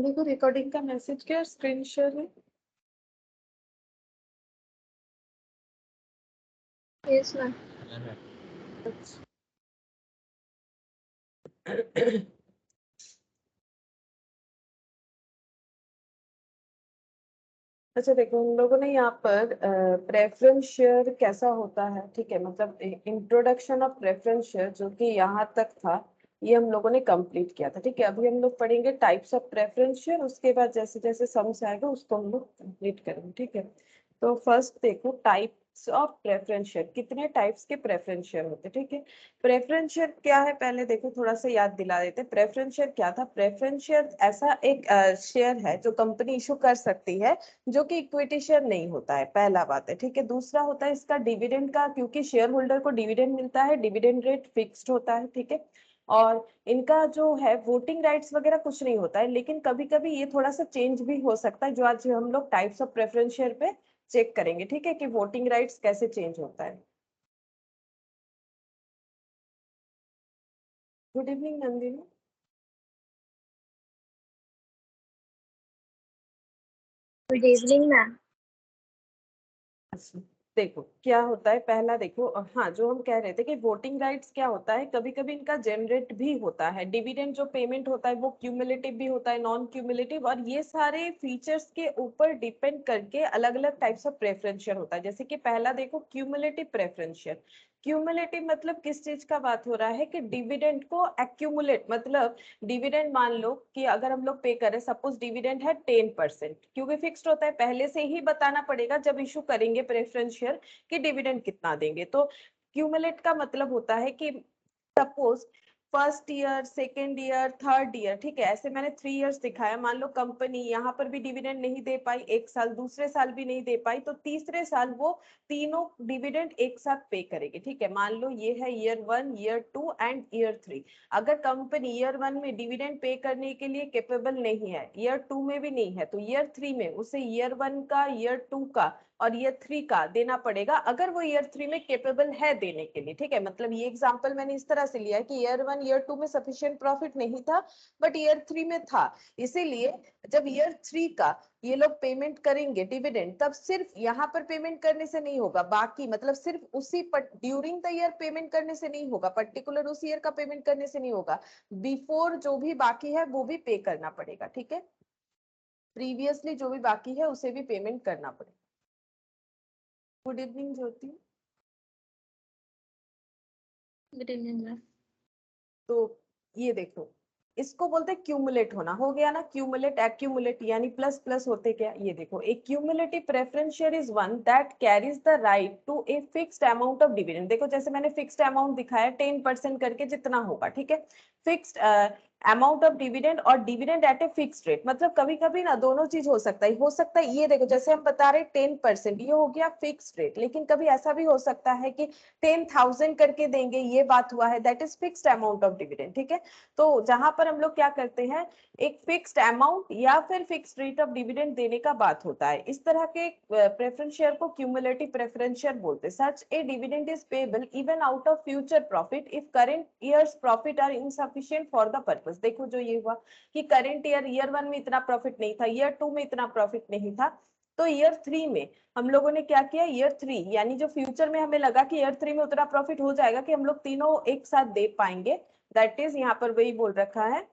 देखो रिकॉर्डिंग का मैसेज क्या स्क्रीन शेयर है। Yes ma'am. अच्छा अच्छा देखो हम लोगों ने यहाँ पर प्रेफरेंस शेयर कैसा होता है, ठीक है, मतलब इंट्रोडक्शन ऑफ प्रेफरेंस शेयर जो कि यहाँ तक था ये हम लोगों ने कंप्लीट किया था। ठीक है, अभी हम लोग पढ़ेंगे टाइप्स ऑफ प्रेफरेंस शेयर, उसके बाद जैसे जैसे सम्स आएगा उसको हम लोग कंप्लीट करेंगे। ठीक है, तो फर्स्ट देखो टाइप्स ऑफ प्रेफरेंस शेयर, कितने टाइप्स के प्रेफरेंस शेयर होते हैं। ठीक है, प्रेफरेंस शेयर क्या है पहले देखो थोड़ा सा याद दिला देते। प्रेफरेंस शेयर क्या था? प्रेफरेंस शेयर ऐसा एक शेयर है जो कंपनी इशू कर सकती है जो कि इक्विटी शेयर नहीं होता है, पहला बात है। ठीक है, दूसरा होता है इसका डिविडेंड का, क्योंकि शेयर होल्डर को डिविडेंड मिलता है, डिविडेंड रेट फिक्स्ड होता है। ठीक है, और इनका जो है वोटिंग राइट्स वगैरह कुछ नहीं होता है, लेकिन कभी कभी ये थोड़ा सा चेंज भी हो सकता है, जो आज हम लोग टाइप्स ऑफ प्रेफरेंस शेयर पे चेक करेंगे। ठीक है, कि वोटिंग राइट्स कैसे चेंज होता है। Good evening Nandini. Good evening ma'am. अच्छा, देखो क्या होता है पहला देखो, हाँ जो हम कह रहे थे कि वोटिंग राइट्स क्या होता है, कभी कभी इनका जनरेट भी होता है। डिविडेंड जो पेमेंट होता है वो क्यूमुलेटिव भी होता है, नॉन क्यूमुलेटिव, और ये सारे फीचर्स के ऊपर डिपेंड करके अलग अलग टाइप्स ऑफ प्रेफरेंस शेयर होता है। जैसे कि पहला देखो क्यूमुलेटिव प्रेफरेंस शेयर। क्यूमुलेटिव मतलब किस चीज का बात हो रहा है कि डिविडेंड को एक्यूमुलेट, मतलब डिविडेंड मान लो कि अगर हम लोग पे करें, सपोज डिविडेंड है 10%, क्योंकि फिक्स्ड होता है, पहले से ही बताना पड़ेगा जब इशू करेंगे प्रेफरेंस शेयर कि डिविडेंड कितना देंगे। तो क्यूमुलेट का मतलब होता है कि suppose first year, second year, third year, ठीक है, ऐसे मैंने 3 इयर्स दिखाया। मान लो कंपनी यहाँ पर भी डिविडेंड नहीं दे पाई एक साल, दूसरे साल भी नहीं दे पाई, तो तीसरे साल वो तीनों डिविडेंड एक साथ पे करेगी। ठीक है, मान लो ये है ईयर 1, ईयर 2 एंड ईयर 3। अगर कंपनी ईयर 1 में डिविडेंड पे करने के लिए केपेबल नहीं है, ईयर 2 में भी नहीं है, तो ईयर 3 में उसे ईयर 1 का, ईयर 2 का और ईयर 3 का देना पड़ेगा, अगर वो ईयर 3 में केपेबल है देने के लिए। ठीक है, मतलब ये एग्जांपल मैंने इस तरह से लिया है कि ईयर 1 ईयर 2 में सफिशिएंट प्रॉफिट नहीं था, बट ईयर 3 में था। इसीलिए जब ईयर 3 का ये लोग पेमेंट करेंगे डिविडेंड, तब सिर्फ यहाँ पर पेमेंट करने से नहीं होगा, बाकी मतलब सिर्फ उसी ड्यूरिंग द ईयर पेमेंट करने से नहीं होगा, पर्टिकुलर उस ईयर का पेमेंट करने से नहीं होगा, बिफोर जो भी बाकी है वो भी पे करना पड़ेगा। ठीक है, प्रीवियसली जो भी बाकी है उसे भी पेमेंट करना पड़ेगा। Good evening Jyoti. Good evening ma'am. तो ये देखो, इसको बोलते हैं क्यूमुलेट होना। हो गया ना, क्यूमुलेट एक्यूमुलेट यानी प्लस प्लस होते क्या, ये देखो एक cumulative preference share is one that carries the right to a fixed amount of dividend. देखो जैसे मैंने फिक्स्ड अमाउंट दिखाया 10% करके जितना होगा, ठीक है, फिक्स्ड अमाउंट ऑफ डिविडेंड और dividend at a fixed rate. मतलब कभी कभी ना दोनों चीज हो सकता है, हो सकता है ये देखो जैसे हम बता रहे 10%, ये हो गया फिक्स्ड रेट, लेकिन कभी ऐसा भी हो सकता है कि 10,000 करके देंगे, ये बात हुआ है, that is fixed amount of dividend. ठीक है, तो जहां पर हम लोग क्या करते हैं, एक फिक्स्ड अमाउंट या फिर फिक्स्ड रेट ऑफ डिविडेंड देने का बात होता है। इस तरह के प्रेफरेंस शेयर को क्यूमुलेटिव प्रेफरेंस शेयर बोलते हैं। Such a dividend is payable even out of future profit if current years profit are insufficient for the purpose. देखो जो ये हुआ कि करेंट ईयर 1 में इतना प्रॉफिट नहीं था, ईयर 2 में इतना प्रॉफिट नहीं था, तो ईयर 3 में हम लोगों ने क्या किया, ईयर 3 यानी जो फ्यूचर में हमें लगा कि ईयर 3 में उतना प्रॉफिट हो जाएगा कि हम लोग तीनों एक साथ दे पाएंगे, दैट इज यहाँ पर वही बोल रखा है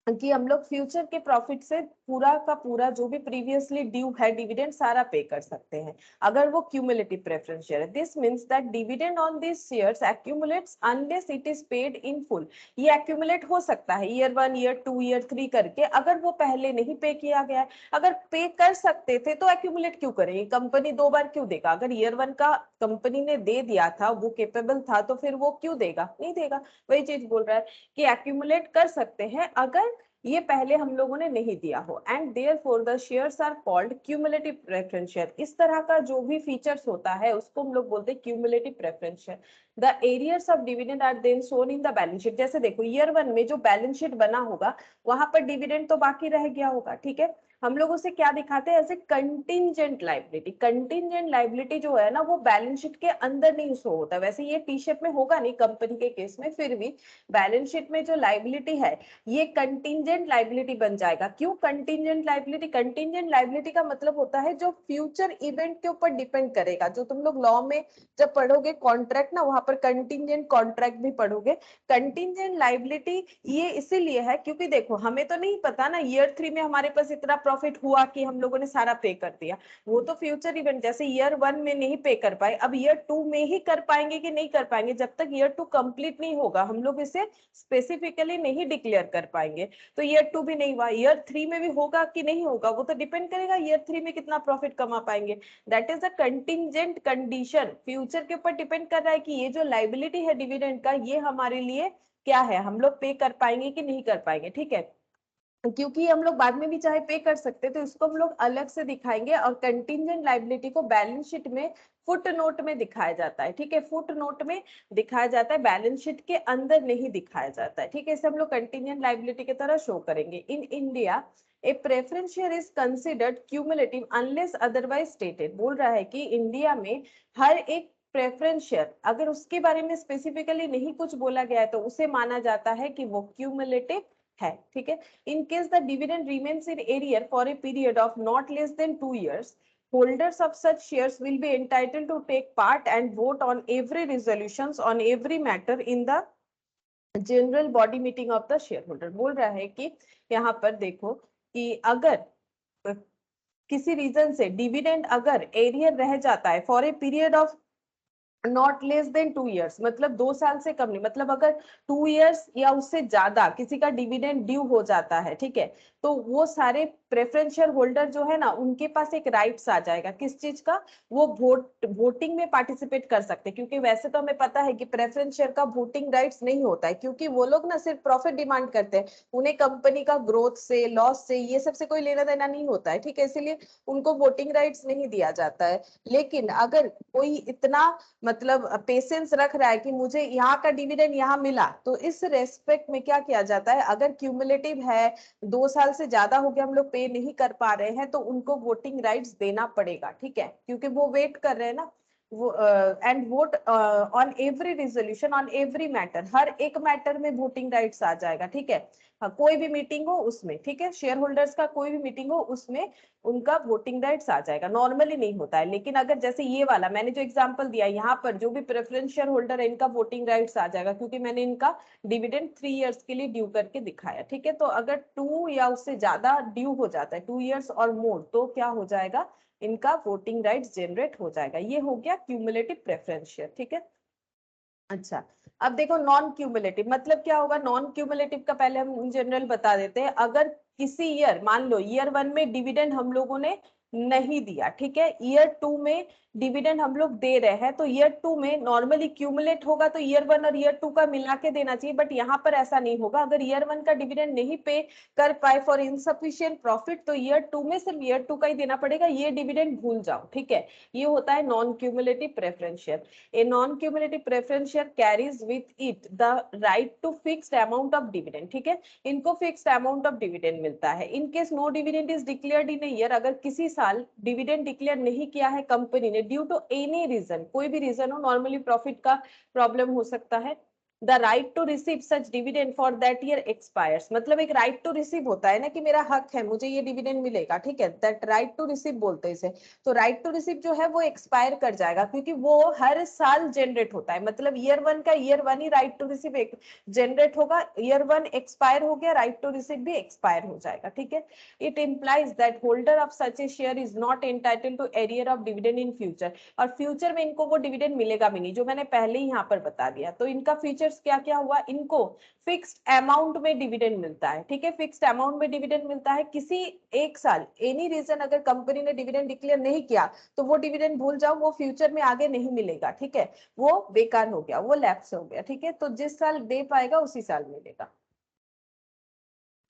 कि हम लोग फ्यूचर के प्रॉफिट से पूरा का पूरा जो भी प्रीवियसली ड्यू है डिविडेंड सारा पे कर सकते हैं, अगर वो क्यूमुलेटिव प्रेफरेंस शेयर है। This means that dividend on this shares accumulates unless it is paid in full. ये एक्यूमुलेट हो सकता है ईयर 1, ईयर 2, ईयर 3 करके, अगर वो पहले नहीं पे किया गया है। अगर पे कर सकते थे तो एक्यूमुलेट क्यों करेंगे, कंपनी 2 बार क्यों देगा? अगर ईयर 1 का कंपनी ने दे दिया था, वो केपेबल था, तो फिर वो क्यों देगा, नहीं देगा। वही चीज बोल रहा है कि एक्यूमुलेट कर सकते हैं अगर ये पहले हम लोगों ने नहीं दिया हो, and therefore the shares are called cumulative preference share. इस तरह का जो भी फीचर्स होता है उसको हम लोग बोलते हैं cumulative preference share. The arrears of dividend are then shown in the balance sheet. जैसे देखो ईयर 1 में जो बैलेंस शीट बना होगा वहां पर डिविडेंड तो बाकी रह गया होगा, ठीक है, हम लोग उसे क्या दिखाते हैं as a contingent liability. Contingent liability जो है ना वो बैलेंस शीट के अंदर नहीं शो होता, वैसे ये टी शेप में होगा नहीं कंपनी के केस में, फिर भी बैलेंस शीट में जो लाइबिलिटी है ये कंटिंजेंट लाइबिलिटी बन जाएगा। क्यों कंटिंजेंट लाइबिलिटी? कंटिंजेंट लाइबिलिटी का मतलब होता है जो फ्यूचर इवेंट के ऊपर डिपेंड करेगा। जो तुम लोग लॉ में जब पढ़ोगे कॉन्ट्रैक्ट ना, वहां पर कंटिंजेंट कॉन्ट्रैक्ट भी पढ़ोगे। कंटिंजेंट लाइबिलिटी ये इसीलिए है क्योंकि देखो हमें तो नहीं पता ना ईयर 3 में हमारे पास इतना प्रॉफिट हुआ कि हम लोगों ने सारा पे कर दिया, वो तो फ्यूचर इवेंट, जैसे ईयर 1 में नहीं पे कर पाए, अब ईयर 2 में ही कर पाएंगे कि नहीं कर पाएंगे, जब तक ईयर 2 कंप्लीट नहीं होगा हम लोग इसे स्पेसिफिकली नहीं डिक्लेयर कर पाएंगे। तो ईयर 2 भी नहीं हुआ, ईयर 3 में भी होगा कि नहीं होगा वो तो डिपेंड करेगा ईयर 3 में कितना प्रॉफिट कमा पाएंगे। That is a contingent condition, future के ऊपर डिपेंड कर रहा है कि ये जो लाइबिलिटी है डिविडेंड का ये हमारे लिए क्या है, हम लोग पे कर पाएंगे कि नहीं कर पाएंगे। ठीक है, क्योंकि हम लोग बाद में भी चाहे पे कर सकते हैं तो इसको हम लोग अलग से दिखाएंगे। और कंटिंजेंट लाइबिलिटी को बैलेंस शीट में फुट नोट में दिखाया जाता है। ठीक है, फुट नोट में दिखाया जाता है, बैलेंस शीट के अंदर नहीं दिखाया जाता है। ठीक है, इसे हम लोग कंटिंजेंट लाइबिलिटी की तरह शो करेंगे। इन India a preference share is considered cumulative unless otherwise stated. बोल रहा है कि इंडिया में हर एक प्रेफरेंस शेयर अगर उसके बारे में स्पेसिफिकली नहीं कुछ बोला गया है तो उसे माना जाता है कि वो क्यूमुलेटिव है। ठीक है, in case the dividend remains in arrear for a period of not less than 2 years, holders of such shares will be entitled to take part and vote on every resolutions on every matter in the general body meeting of the share holder. बोल रहा है कि यहाँ पर देखो कि अगर किसी रीजन से डिविडेंड अगर एरियर रह जाता है for a period of not less than 2 years, मतलब 2 साल से कम नहीं, मतलब अगर 2 years या उससे ज्यादा किसी का डिविडेंड ड्यू हो जाता है, ठीक है, तो वो सारे प्रेफरेंस शेयर होल्डर जो है ना उनके पास एक राइट्स आ जाएगा। किस चीज का? वो वोटिंग में पार्टिसिपेट कर सकते हैं। क्योंकि वैसे तो हमें पता है कि प्रेफरेंस शेयर का वोटिंग राइट्स नहीं होता है, क्योंकि वो लोग ना सिर्फ प्रॉफिट डिमांड करते हैं, उन्हें कंपनी का ग्रोथ से लॉस से ये सबसे कोई लेना देना नहीं होता है। ठीक है, इसीलिए उनको वोटिंग राइट्स नहीं दिया जाता है। लेकिन अगर कोई इतना मतलब पेशेंस रख रहा है कि मुझे यहाँ का डिविडेंड यहाँ मिला, तो इस रेस्पेक्ट में क्या किया जाता है, अगर क्यूमुलेटिव है 2 साल से ज्यादा हो गया हम लोग पे नहीं कर पा रहे हैं तो उनको वोटिंग राइट्स देना पड़ेगा। ठीक है, क्योंकि वो वेट कर रहे हैं ना, वो and vote on every resolution on every matter, हर एक मैटर में वोटिंग राइट्स आ जाएगा। ठीक है, हाँ, कोई भी मीटिंग हो उसमें, ठीक है, शेयर होल्डर्स का कोई भी मीटिंग हो उसमें उनका वोटिंग राइट्स आ जाएगा। नॉर्मली नहीं होता है, लेकिन अगर जैसे ये वाला मैंने जो एग्जांपल दिया यहाँ पर जो भी प्रेफरेंस शेयर होल्डर है इनका वोटिंग राइट्स आ जाएगा, क्योंकि मैंने इनका डिविडेंड 3 years के लिए ड्यू करके दिखाया। ठीक है, तो अगर 2 या उससे ज्यादा ड्यू हो जाता है 2 years और मोर, तो क्या हो जाएगा, इनका वोटिंग राइट्स जनरेट हो जाएगा। ये हो गया क्यूमुलेटिव प्रेफरेंस शेयर। ठीक है, अच्छा, अब देखो नॉन क्यूमुलेटिव मतलब क्या होगा। नॉन क्यूमुलेटिव का पहले हम जनरल बता देते हैं। अगर किसी ईयर, मान लो ईयर 1 में डिविडेंड हम लोगों ने नहीं दिया, ठीक है, ईयर 2 में डिविडेंड हम लोग दे रहे हैं, तो ईयर 2 में नॉर्मली क्यूमुलेट होगा तो ईयर 1 और ईयर 2 का मिला के देना चाहिए, बट यहाँ पर ऐसा नहीं होगा। अगर ईयर 1 का डिविडेंड नहीं पे कर पाए फॉर इनसफिशिएंट प्रॉफिट तो ईयर 2 में सिर्फ ईयर 2 का ही देना पड़ेगा, ये डिविडेंड भूल जाओ। ठीक है, ये होता है non cumulative preference share. A non-cumulative preference share carries with it the right to fixed amount of dividend। ठीक है, इनको फिक्स्ड अमाउंट ऑफ डिविडेंड मिलता है। In case no dividend is declared in year, अगर किसी साल डिविडेंड डिक्लेयर नहीं किया है कंपनी ने ड्यू टू एनी रीजन, कोई भी रीजन हो, नॉर्मली प्रॉफिट का प्रॉब्लम हो सकता है, the right to receive such dividend for that year expires. मतलब एक राइट टू रिसीव होता है ना कि मेरा हक है, मुझे ये डिविडेंड मिलेगा। ठीक है, दैट राइट टू रिसीव बोलते हैं इसे। तो राइट टू रिसीव जो है वो एक्सपायर कर जाएगा, क्योंकि वो हर साल जनरेट होता है। मतलब ईयर 1 का ईयर 1 ही राइट टू रिसीव जनरेट होगा, ईयर 1 एक्सपायर हो गया, राइट टू रिसीव भी एक्सपायर हो जाएगा। ठीक है, it implies that holder of such a share is not entitled to arrear of dividend in future. और फ्यूचर में इनको वो डिविडेंड मिलेगा भी नहीं, जो मैंने पहले ही यहाँ पर बता दिया। तो इनका फीचर्स क्या क्या हुआ, इनको फिक्स्ड अमाउंट में डिविडेंड मिलता है। ठीक है, फिक्स्ड अमाउंट में डिविडेंड मिलता है। किसी एक साल एनी रीजन अगर कंपनी ने डिविडेंड डिक्लेयर नहीं किया तो वो डिविडेंड भूल जाओ, वो फ्यूचर में आगे नहीं मिलेगा। ठीक है, वो बेकार हो गया, वो लैप्स हो गया। ठीक है, तो जिस साल दे पाएगा उसी साल मिलेगा।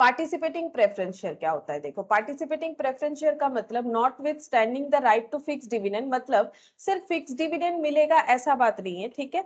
पार्टिसिपेटिंग प्रेफरेंस शेयर क्या होता है? देखो, पार्टिसिपेटिंग प्रेफरेंस शेयर का मतलब notwithstanding the right to fix dividend, मतलब सिर्फ फिक्स डिविडेंड मिलेगा ऐसा बात नहीं है, ठीक है।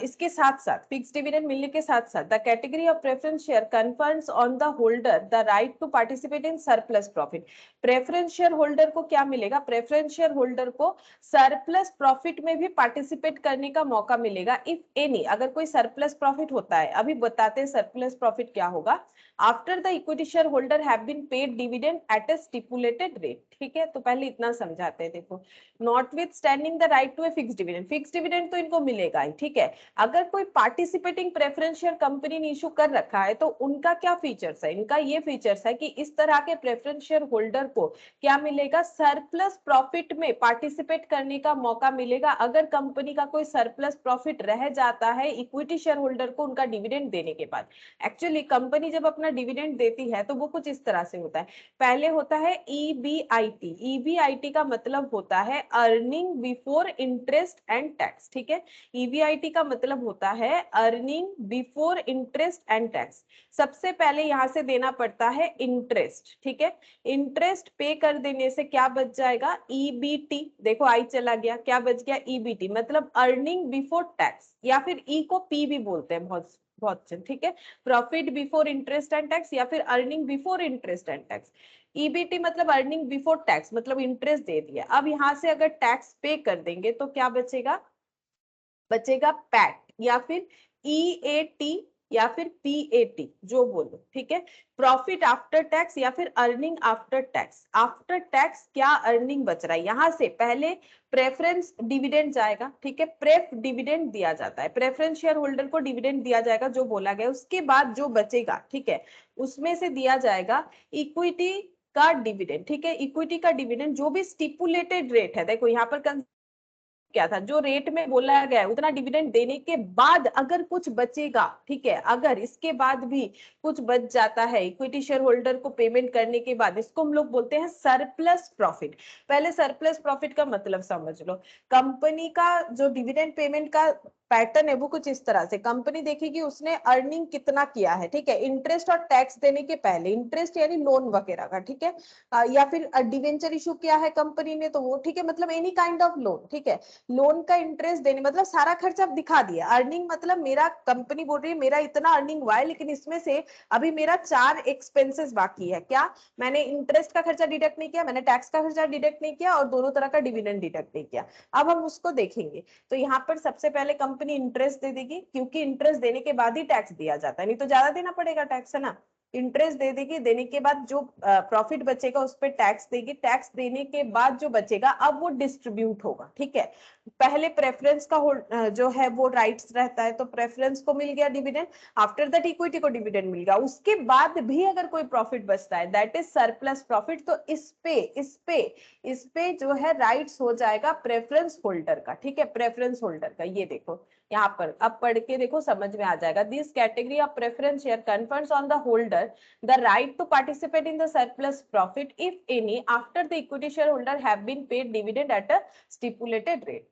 इसके साथ साथ, फिक्स डिविडेंड मिलने के साथ साथ, the category of preference share confirms on the holder the right to participate in surplus profit. Preference shareholder को क्या मिलेगा? प्रेफरेंस शेयर होल्डर को सरप्लस प्रॉफिट में भी पार्टिसिपेट करने का मौका मिलेगा इफ एनी, अगर कोई सरप्लस प्रॉफिट होता है। अभी बताते हैं सरप्लस प्रॉफिट क्या होगा। After the equity shareholder have been paid dividend at a stipulated rate, ठीक है। तो पहले इतना समझाते हैं। देखो, notwithstanding the right to a fix dividend, fix dividend तो इनको मिलेगा ही, ठीक है। अगर कोई पार्टिसिपेटिंग प्रेफरेंस शेयर कंपनी ने इशू कर रखा है तो उनका क्या फीचर्स है? इनका ये फीचर्स है कि इस तरह के प्रेफरेंस शेयर होल्डर को क्या मिलेगा? सरप्लस प्रॉफिट में पार्टिसिपेट करने का मौका मिलेगा। अगर कंपनी का कोई सरप्लस प्रॉफिट रह जाता है इक्विटी शेयर होल्डर को उनका डिविडेंड देने के बाद। एक्चुअली कंपनी जब अपना डिविडेंड देती है तो वो कुछ इस तरह से होता है। पहले होता है EBIT। EBIT का मतलब होता है earning before interest and tax, ठीक है। EBIT का मतलब होता है earning before interest and tax. सबसे पहले यहां से देना पड़ता है इंटरेस्ट, ठीक है। इंटरेस्ट पे कर देने से क्या बच जाएगा? EBT। देखो आई चला गया, क्या बच गया? EBT, मतलब अर्निंग बिफोर टैक्स, या फिर ई को पी भी बोलते हैं बहुत बहुत, ठीक है। Profit before interest and tax या फिर earning before interest and tax. EBT मतलब अर्निंग बिफोर टैक्स, मतलब इंटरेस्ट दे दिया। अब यहां से अगर टैक्स पे कर देंगे तो क्या बचेगा? बचेगा पैट, या फिर EAT, या फिर PAT, जो बोलो, ठीक है। प्रॉफिट आफ्टर टैक्स या फिर earning after tax. After tax क्या अर्निंग बच रहा है? यहां से पहले प्रेफरेंस डिविडेंड जाएगा, ठीक है। प्रेफ डिविडेंड दिया जाता है, प्रेफरेंस शेयर होल्डर को डिविडेंड दिया जाएगा जो बोला गया। उसके बाद जो बचेगा, ठीक है, उसमें से दिया जाएगा इक्विटी का डिविडेंड, ठीक है। इक्विटी का डिविडेंड जो भी स्टिपुलेटेड रेट है, देखो यहाँ पर क्या था, जो रेट में बोला गया है उतना डिविडेंड देने के बाद अगर कुछ बचेगा, ठीक है, अगर इसके बाद भी कुछ बच जाता है इक्विटी शेयर होल्डर को पेमेंट करने के बाद, इसको हम लोग बोलते हैं सरप्लस प्रॉफिट। पहले सरप्लस प्रॉफिट का मतलब समझ लो। कंपनी का जो डिविडेंड पेमेंट का पैटर्न है वो कुछ इस तरह से, कंपनी देखेगी उसने अर्निंग कितना किया है, ठीक है, इंटरेस्ट और टैक्स देने के पहले, इंटरेस्ट यानी लोन वगैरह का, ठीक है, या फिर डिवेंचर इशू किया है कंपनी ने तो वो, ठीक है, मतलब एनी काइंड ऑफ लोन, ठीक है। लोन का इंटरेस्ट देने मतलब सारा खर्चा दिखा दिया। अर्निंग मतलब मेरा, कंपनी बोल रही है मेरा इतना अर्निंग हुआ है, लेकिन इसमें से अभी मेरा 4 एक्सपेंसेस बाकी है। क्या? मैंने इंटरेस्ट का खर्चा डिडक्ट नहीं किया, मैंने टैक्स का खर्चा डिडक्ट नहीं किया, और दोनों तरह का डिविडेंड डिडक्ट नहीं किया। अब हम उसको देखेंगे। तो यहाँ पर सबसे पहले कंपनी इंटरेस्ट दे देगी, क्योंकि इंटरेस्ट देने के बाद ही टैक्स दिया जाता है, नहीं तो ज्यादा देना पड़ेगा टैक्स, है ना। इंटरेस्ट दे देगी, देने के बाद जो प्रॉफिट बचेगा उस पर टैक्स देगी, टैक्स देने के बाद जो बचेगा अब वो डिस्ट्रीब्यूट होगा, ठीक है। पहले प्रेफरेंस का जो है वो राइट्स रहता है, तो प्रेफरेंस को मिल गया डिविडेंड, आफ्टर दैट इक्विटी को डिविडेंड मिल गया। उसके बाद भी अगर कोई प्रॉफिट बचता है दैट इज सरप्लस प्रॉफिट, तो इस पे जो है राइट्स हो जाएगा प्रेफरेंस होल्डर का, ठीक है, प्रेफरेंस होल्डर का। ये देखो यहाँ पर, अब पढ़ के देखो समझ में आ जाएगा। This category of preference share confers on the holder the right to participate in the surplus profit if any after the equity shareholder have been paid dividend at a stipulated rate.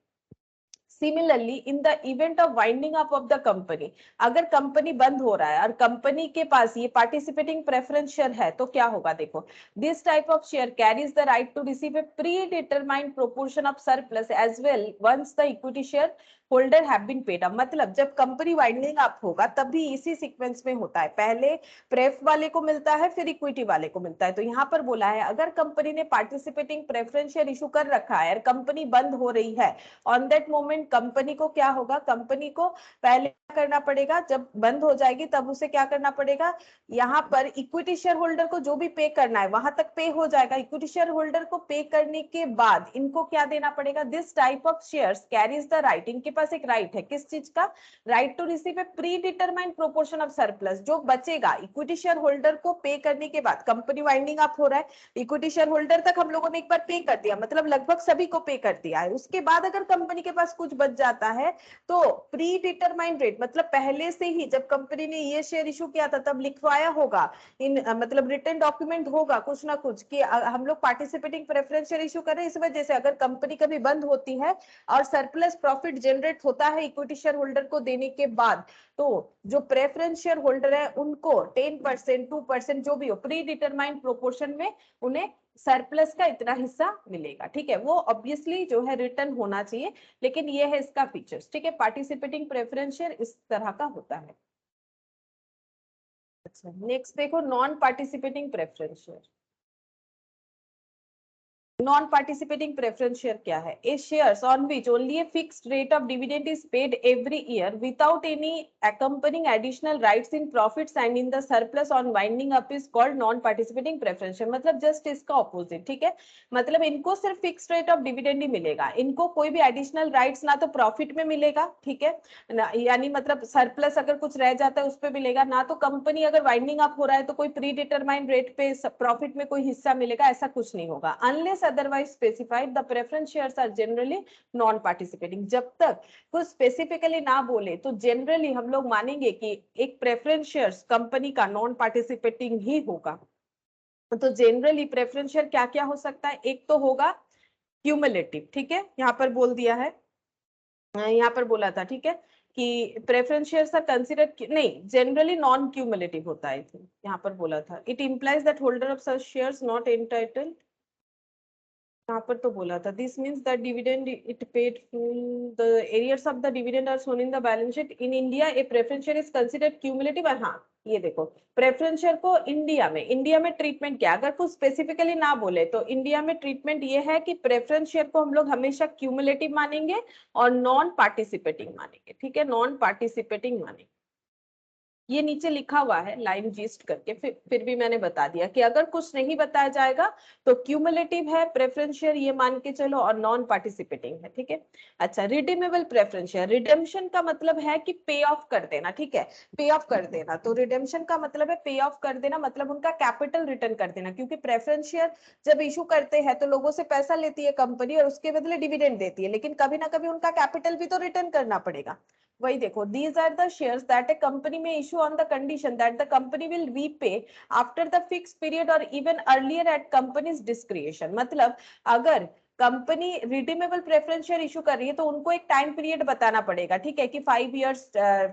Similarly, in the event of winding up of the company, अगर company बंद हो रहा है और company के पास ये participating preference share है तो क्या होगा? देखो, this type of share carries the right to receive a predetermined proportion of surplus as well once the equity shareholder have been paid up. मतलब जब कंपनी वाइंडिंग अप होगा तब भी इसी सीक्वेंस में होता है, पहले प्रेफ वाले को मिलता है फिर इक्विटी वाले को मिलता है। तो यहाँ पर बोला है अगर कंपनी ने पार्टिसिपेटिंग प्रेफरेंस शेयर इशू कर रखा है और कंपनी बंद हो रही है, ऑन दैट मोमेंट कंपनी को क्या होगा? कंपनी को पहले क्या करना पड़ेगा? जब बंद हो जाएगी तब उसे क्या करना पड़ेगा? यहाँ पर इक्विटी शेयर होल्डर को जो भी पे करना है वहां तक पे हो जाएगा। इक्विटी शेयर होल्डर को पे करने के बाद इनको क्या देना पड़ेगा? This type of shares carries the right, इनके पास एक राइट है, किस चीज का? Right to receive a predetermined proportion of surplus. जो बचेगा इक्विटी शेयर होल्डर को पे करने के बाद, कंपनी वाइंडिंग अप हो रहा है, इक्विटी शेयर होल्डर तक हम लोगों ने एक बार पे कर दिया, मतलब लगभग सभी को पे कर दिया है। उसके बाद अगर कंपनी के पास कुछ कुछ बच जाता है तो प्री डिटरमाइंड रेट मतलब पहले से ही जब कंपनी ने ये शेयर इशू किया था तब लिखवाया होगा इन मतलब रिटर्न डॉक्यूमेंट होगा कुछ ना कुछ कि हम लोग पार्टिसिपेटिंग प्रेफरेंस शेयर इशू कर रहे हैं। इस वजह से अगर कंपनी कभी बंद होती है और सरप्लस प्रॉफिट जनरेट होता है इक्विटी शेयर होल्डर को देने के बाद तो जो प्रेफरेंस शेयर होल्डर है उनको 10% 2% जो भी हो प्री डिटरमाइंड प्रोपोर्शन में उन्हें सरप्लस का इतना हिस्सा मिलेगा। ठीक है, वो ऑब्वियसली जो है रिटर्न होना चाहिए, लेकिन ये है इसका फीचर्स। ठीक है, पार्टिसिपेटिंग प्रेफरेंस शेयर इस तरह का होता है। अच्छा, नेक्स्ट देखो non participating preference share. Non participating preference share क्या है? A shares on which only a fixed rate of dividend is paid every year without any accompanying additional rights in profits and in the surplus on winding up is called non participating preference share। मतलब just इसका opposite. ठीक है, मतलब इनको सिर्फ fixed rate of dividend ही मिलेगा, इनको कोई भी एडिशनल राइट्स ना तो प्रॉफिट में मिलेगा, ठीक है, यानी मतलब सरप्लस अगर कुछ रह जाता है उस पर मिलेगा ना, तो कंपनी अगर वाइंडिंग अप हो रहा है तो कोई प्री डिटरमाइंड रेट पे प्रॉफिट में कोई हिस्सा मिलेगा, ऐसा कुछ नहीं होगा। Unless otherwise specified the preference shares are generally non participating. जब तक कुछ स्पेसिफिकली ना बोले तो जनरली हम लोग मानेंगे कि एक प्रेफरेंस शेयर्स कंपनी का नॉन पार्टिसिपेटिंग ही होगा। तो जनरली प्रेफरेंस शेयर क्या क्या हो सकता है? एक तो होगा क्यूमुलेटिव, ठीक है, यहाँ पर बोल दिया है, यहाँ पर बोला था, ठीक है, कि प्रेफरेंस शेयर्स आर कंसीडर्ड, नहीं जनरली नॉन क्यूमुलेटिव होता है, यहाँ पर बोला था it implies that holder of such shares not entitled, यहाँ पर तो बोला था this means that dividend it paid full the arrears of the dividend are shown in the balance sheet in India a preference share is considered cumulative. हाँ, ये देखो preference share को India में ट्रीटमेंट क्या, अगर कुछ स्पेसिफिकली ना बोले तो इंडिया में ट्रीटमेंट ये है कि प्रेफरेंस शेयर को हम लोग हमेशा क्यूमुलेटिव मानेंगे और नॉन पार्टिसिपेटिंग मानेंगे। ठीक है, नॉन पार्टिसिपेटिंग मानेंगे। ये नीचे लिखा हुआ है लाइन जीस्ट करके, फिर भी मैंने बता दिया कि अगर कुछ नहीं बताया जाएगा तो क्यूमुलेटिव है प्रेफरेंस शेयर ये मान के चलो और नॉन पार्टिसिपेटिंग है। ठीक है, अच्छा, रिडीमेबल प्रेफरेंस शेयर, रिडेम्पशन का मतलब है कि पे ऑफ कर देना। ठीक है, पे ऑफ कर देना, तो रिडेम्पशन का मतलब है पे ऑफ कर देना, मतलब उनका कैपिटल रिटर्न कर देना, क्योंकि प्रेफरेंस शेयर जब इशू करते हैं तो लोगों से पैसा लेती है कंपनी और उसके बदले डिविडेंड देती है, लेकिन कभी ना कभी उनका कैपिटल भी तो रिटर्न करना पड़ेगा। वही देखो, these are the shares that a company may issue on the condition that the company will repay after the fixed period or even earlier at company's discretion। मतलब अगर company redeemable preference share issue कर रही है तो उनको एक time period बताना पड़ेगा, ठीक है, कि 5 इयर्स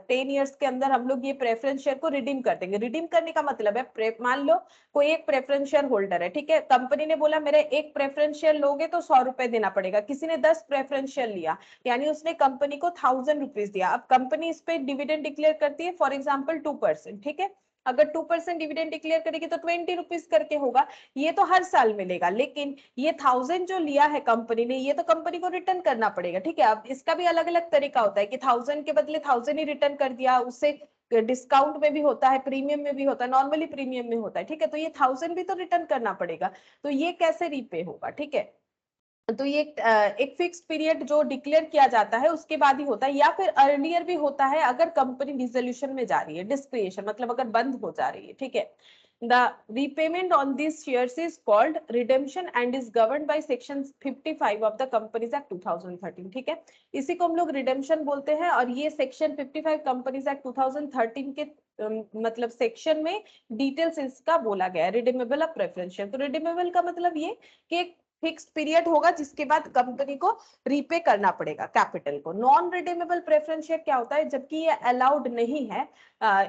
10 इयर्स के अंदर हम लोग ये प्रेफरेंस शेयर को रिडीम कर देंगे। रिडीम करने का मतलब है, मान लो कोई एक प्रेफरेंस शेयर होल्डर है, ठीक है, कंपनी ने बोला मेरे एक प्रेफरेंस शेयर लोगे तो 100 रुपए देना पड़ेगा, किसी ने 10 प्रेफरेंस शेयर लिया यानी उसने कंपनी को 1000 रुपीज दिया। अब कंपनी इस पे डिविडेंड डिक्लेयर करती है फॉर एग्जाम्पल 2%, ठीक है, अगर 2% डिविडेंड डिक्लेयर करेगी तो 20 रुपीज करके होगा, ये तो हर साल मिलेगा, लेकिन ये 1000 जो लिया है कंपनी ने ये तो कंपनी को रिटर्न करना पड़ेगा। ठीक है, अब इसका भी अलग अलग तरीका होता है कि 1000 के बदले 1000 ही रिटर्न कर दिया, उससे डिस्काउंट में भी होता है, प्रीमियम में भी होता है, नॉर्मली प्रीमियम में होता है। ठीक है, तो ये 1000 भी तो रिटर्न करना पड़ेगा, तो ये कैसे रीपे होगा? ठीक है, तो ये एक फिक्स्ड पीरियड जो डिक्लेयर किया जाता है उसके बाद ही होता है, या फिर अर्लियर भी होता है अगर कंपनी डिसोल्यूशन में जा रही है, डिस्क्रिएशन मतलब अगर बंद हो जा रही है। ठीक है, the repayment on these shares is called redemption and is governed by section 55 of the Companies Act 2013। ठीक है, इसी को हम लोग रिडेम्पशन बोलते हैं और ये सेक्शन 55 कंपनीज एक्ट 2013 के मतलब सेक्शन में डिटेल्स इसका बोला गया है, रिडीमेबल ऑफ प्रेफरेंस शेयर। तो रिडीमेबल का मतलब ये कि एक फिक्स्ड पीरियड होगा जिसके बाद कंपनी को रीपे करना पड़ेगा कैपिटल को। नॉन रिडीमेबल प्रेफरेंस शेयर क्या होता है? जबकि ये अलाउड नहीं है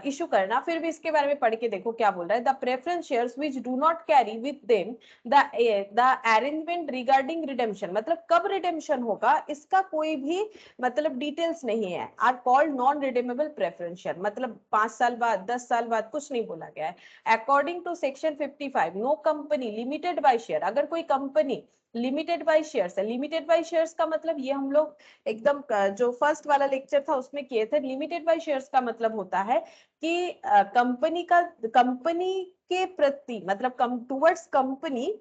इशू करना, फिर भी इसके बारे में पढ़ के देखो क्या बोल रहा है। The preference shares which do not carry with them the arrangement regarding redemption, मतलब कब रिडेम्पशन होगा इसका कोई भी मतलब डिटेल्स नहीं है, are called non redeemable preference share, मतलब 5 साल बाद 10 साल बाद कुछ नहीं बोला गया है। According to section 55 no company limited by share, अगर कोई कंपनी लिमिटेड बाय शेयर्स है, लिमिटेड बाय शेयर्स का मतलब ये हम लोग एकदम जो फर्स्ट वाला लेक्चर था उसमें किए थे। लिमिटेड बाय शेयर्स का मतलब होता है कि कंपनी के प्रति मतलब टुवर्ड्स कंपनी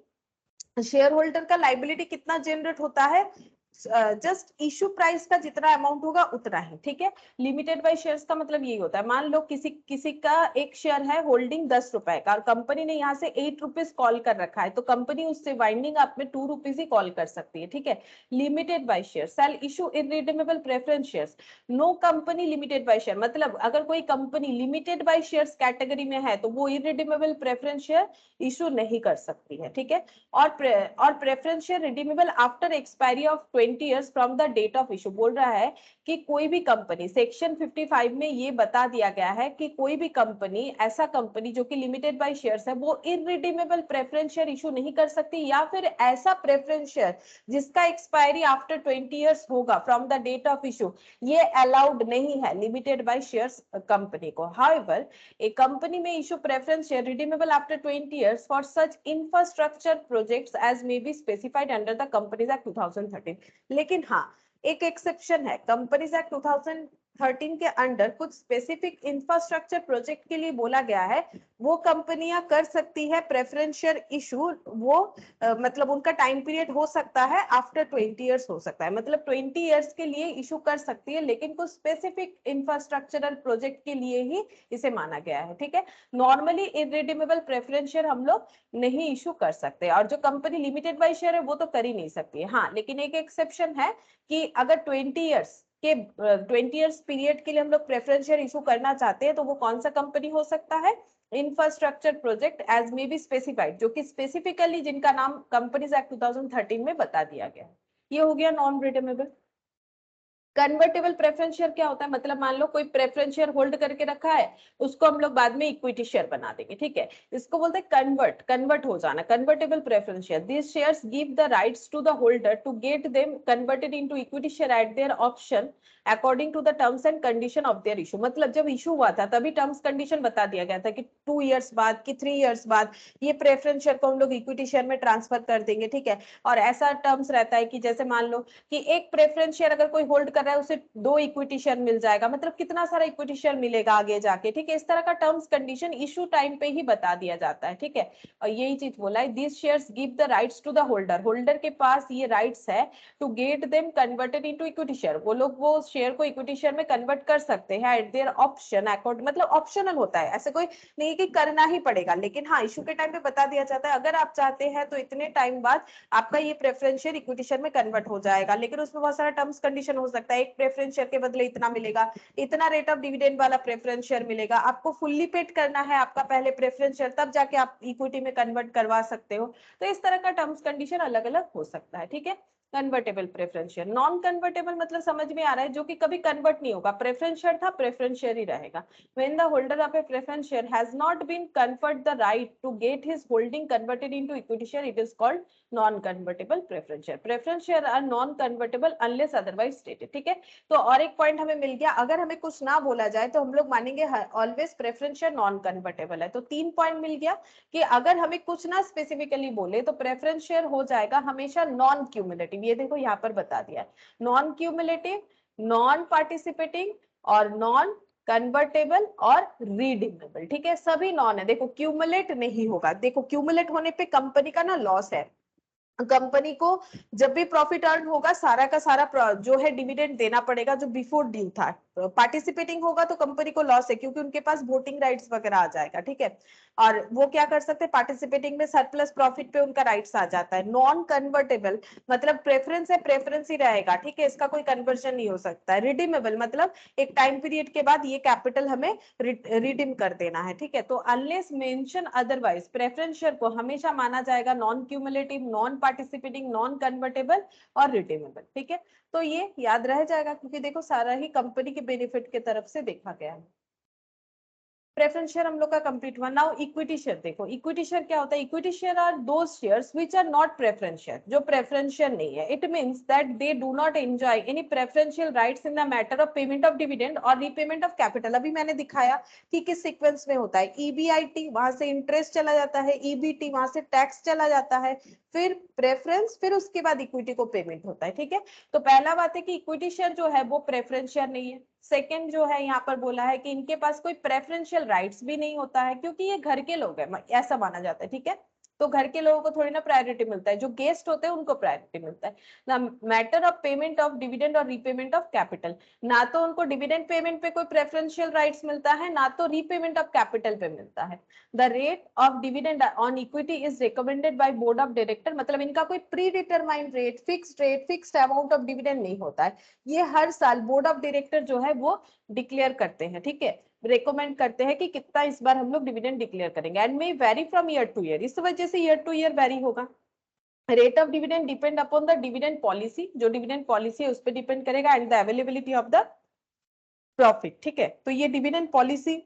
शेयर होल्डर का लाइबिलिटी कितना जनरेट होता है? जस्ट इशू प्राइस का जितना अमाउंट होगा उतना ही, ठीक है। लिमिटेड बाय शेयर्स का मतलब यही होता है, मान लो किसी का एक शेयर है होल्डिंग 10 रुपए का और कंपनी ने यहाँ से 8 रुपीज कॉल कर रखा है, तो कंपनी उससे वाइंडिंग अप में 2 रुपीज ही कॉल कर सकती है, ठीक है। Limited by share shall issue irredeemable preference shares. No company limited by share, मतलब अगर कोई company limited by shares category में है तो वो इररिडीमेबल प्रेफरेंस शेयर इशू नहीं कर सकती है, ठीक है। और preference share redeemable after expiry of 20 years from the date of issue. बोल रहा है कि कोई भी कंपनी, सेक्शन 55 में ये बता दिया गया है कि कोई भी कंपनी, ऐसा कंपनी जो कि लिमिटेड बाय शेयर्स है, वो इररिडीमेबल प्रेफरेंस शेयर इशू नहीं कर सकती, या फिर ऐसा प्रेफरेंस शेयर जिसका एक्सपायरी आफ्टर 20 इयर्स होगा from the date of issue, ये अलाउड नहीं है लिमिटेड बाय शेयर्स कंपनी को। However a company may issue preference share redeemable after 20 years for such infrastructure projects as may be specified under the Companies Act 2013। लेकिन हाँ, एक exception है, companies act 2013 के under कुछ specific infrastructure project के लिए बोला गया है, वो कंपनियां कर सकती है प्रेफरेंस शेयर इशू। वो मतलब उनका टाइम पीरियड हो सकता है आफ्टर 20 इयर्स हो सकता है, मतलब 20 इयर्स के लिए इशू कर सकती है, लेकिन कुछ स्पेसिफिक इंफ्रास्ट्रक्चरल प्रोजेक्ट के लिए ही इसे माना गया है, ठीक है। नॉर्मली इररिडीमेबल प्रेफरेंस शेयर हम लोग नहीं इशू कर सकते, और जो कंपनी लिमिटेड बाय शेयर है वो तो कर ही नहीं सकती है। हाँ, लेकिन एक एक्सेप्शन है कि अगर 20 इयर्स पीरियड के लिए हम लोग प्रेफरेंस शेयर इशू करना चाहते हैं तो वो कौन सा कंपनी हो सकता है, infrastructure project as may be specified, जो कि स्पेसिफिकली जिनका नाम कंपनीज एक्ट 2013 में बता दिया गया। ये हो गया non redeemable. Convertible preference share क्या होता है, मतलब मान लो कोई प्रेफरेंस शेयर होल्ड करके रखा है, उसको हम लोग बाद में इक्विटी शेयर बना देंगे, ठीक है। इसको बोलते हैं कन्वर्ट हो जाना, convertible preference share. This shares give the rights to the holder to get them converted into equity share at their option according to the terms and condition of their issue. मतलब जब issue हुआ था तभी terms condition बता दिया गया था कि 2 इयर्स बाद कि 3 इयर्स बाद ये प्रेफरेंस शेयर को हम लोग इक्विटी शेयर में ट्रांसफर कर देंगे, ठीक है। और ऐसा टर्म्स रहता है कि जैसे मान लो कि एक प्रेफरेंस शेयर अगर कोई होल्ड कर रहा है, उसे 2 इक्विटी शेयर मिल जाएगा, मतलब कितना सारा इक्विटी शेयर मिलेगा आगे जाके, ठीक है। इस तरह का टर्म्स कंडीशन इशू टाइम पे ही बता दिया जाता है, ठीक है। और यही चीज बोला है, this shares give the rights to the holder, holder के पास ये राइट्स है to get them converted into equity share, वो लोग वो शेयर को इक्विटी शेयर में कन्वर्ट कर सकते हैं एट देयर ऑप्शन अकॉर्ड, मतलब ऑप्शनल होता है, ऐसे कोई नहीं कि करना ही पड़ेगा, लेकिन हाँ इशू के टाइम पे बता दिया जाता है अगर आप चाहते हैं तो इतने टाइम बाद आपका ये प्रेफरेंस शेयर इक्विटी शेयर में कन्वर्ट हो जाएगा, लेकिन उसमें बहुत सारा टर्म्स कंडीशन हो सकता है। एक प्रेफरेंस शेयर के बदले इतना मिलेगा, इतना रेट ऑफ डिविडेंड वाला प्रेफरेंस शेयर मिलेगा, आपको फुल्ली पेड करना है आपका पहले प्रेफरेंस शेयर, तब जाके आप इक्विटी में कन्वर्ट करवा सकते हो। तो इस तरह का टर्म्स कंडीशन अलग अलग हो सकता है, ठीक है। Convertible preference share, non convertible मतलब समझ में आ रहा है, जो कि कभी कन्वर्ट नहीं होगा, प्रेफरेंस शेयर था प्रेफरेंस शेयर ही रहेगा। When the holder of a preference share has not been conferred the right to get his holding converted into equity share, it is called non-convertible preference share. Preference share are non-convertible unless otherwise stated, ठीक है। तो और एक point हमें मिल गया, अगर हमें कुछ ना बोला जाए तो हम लोग मानेंगे always preference share non convertible है। तो 3 पॉइंट मिल गया कि अगर हमें कुछ ना स्पेसिफिकली बोले तो प्रेफरेंस शेयर हो जाएगा हमेशा नॉन क्यूमुलेटिव, ये देखो यहाँ पर बता दिया, नॉन क्यूमुलेटिव, नॉन पार्टिसिपेटिंग और नॉन कन्वर्टेबल और रिडीमेबल, ठीक है। सभी नॉन है, देखो क्यूमुलेट नहीं होगा, देखो क्यूमुलेट होने पे कंपनी का ना लॉस है, कंपनी को जब भी प्रॉफिट अर्न होगा सारा का सारा जो है डिविडेंड देना पड़ेगा जो बिफोर ड्यू था। पार्टिसिपेटिंग होगा तो कंपनी को लॉस है क्योंकि उनके पास वोटिंग राइट्स वगैरह आ जाएगा, ठीक है। और वो क्या कर सकते हैं, पार्टिसिपेटिंग में सरप्लस प्रॉफिट पे उनका राइट्स आ जाता है। नॉन कन्वर्टेबल मतलब प्रेफरेंस है प्रेफरेंस ही रहेगा, ठीक है, इसका कोई कन्वर्जन नहीं हो सकता है। रिडीमेबल मतलब एक टाइम पीरियड के बाद ये कैपिटल हमें रिडीम कर देना है, ठीक है। तो unless mention otherwise preference share को हमेशा माना जाएगा non cumulative, non participating, non convertible और रिडीमेबल, ठीक है। तो ये याद रह जाएगा क्योंकि देखो सारा ही कंपनी के बेनिफिट के तरफ से देखा गया है। प्रेफरेंस शेयर हम लोग का कंप्लीट हुआ। नाउ इक्विटी शेयर देखो, इक्विटी शेयर क्या होता है, equity share are those shares which are not preference share, जो प्रेफरेंस शेयर नहीं है। It means that they do not enjoy any preferential rights in the matter of payment of dividend और repayment of capital. अभी मैंने दिखाया कि किस sequence में होता है, ईबीआईटी वहां से इंटरेस्ट चला जाता है, ईबीटी वहां से टैक्स चला जाता है, फिर प्रेफरेंस, फिर उसके बाद इक्विटी को पेमेंट होता है, ठीक है। तो पहला बात है कि इक्विटी शेयर जो है वो प्रेफरेंस शेयर नहीं है। सेकंड जो है यहाँ पर बोला है कि इनके पास कोई प्रेफरेंशियल राइट्स भी नहीं होता है क्योंकि ये घर के लोग हैं, ऐसा माना जाता है, ठीक है। तो घर के लोगों को थोड़ी ना प्रायोरिटी मिलता है, जो गेस्ट होते हैं उनको प्रायोरिटी मिलता है ना। Matter of payment of dividend और रीपेमेंट ऑफ कैपिटल, ना तो उनको डिविडेंड पेमेंट पे कोई प्रेफरेंशियल राइट्स मिलता है, ना तो रीपेमेंट ऑफ कैपिटल पे मिलता है। The rate of dividend on equity is recommended by board of director, मतलब इनका कोई predetermined rate, fixed amount of dividend नहीं होता है, ये हर साल बोर्ड ऑफ डायरेक्टर जो है वो डिक्लेयर करते हैं, ठीक है, रेकमेंड करते हैं कि कितना इस बार हम लोग डिविडेंड डिक्लेयर करेंगे, and may very from year two year, इस वजह से ईयर टू ईयर वेरी होगा। Rate of dividend depend upon the dividend policy, जो डिविडेंड पॉलिसी है उस पर डिपेंड करेगा, and the availability of the profit, ठीक है। तो ये डिविडेंड पॉलिसी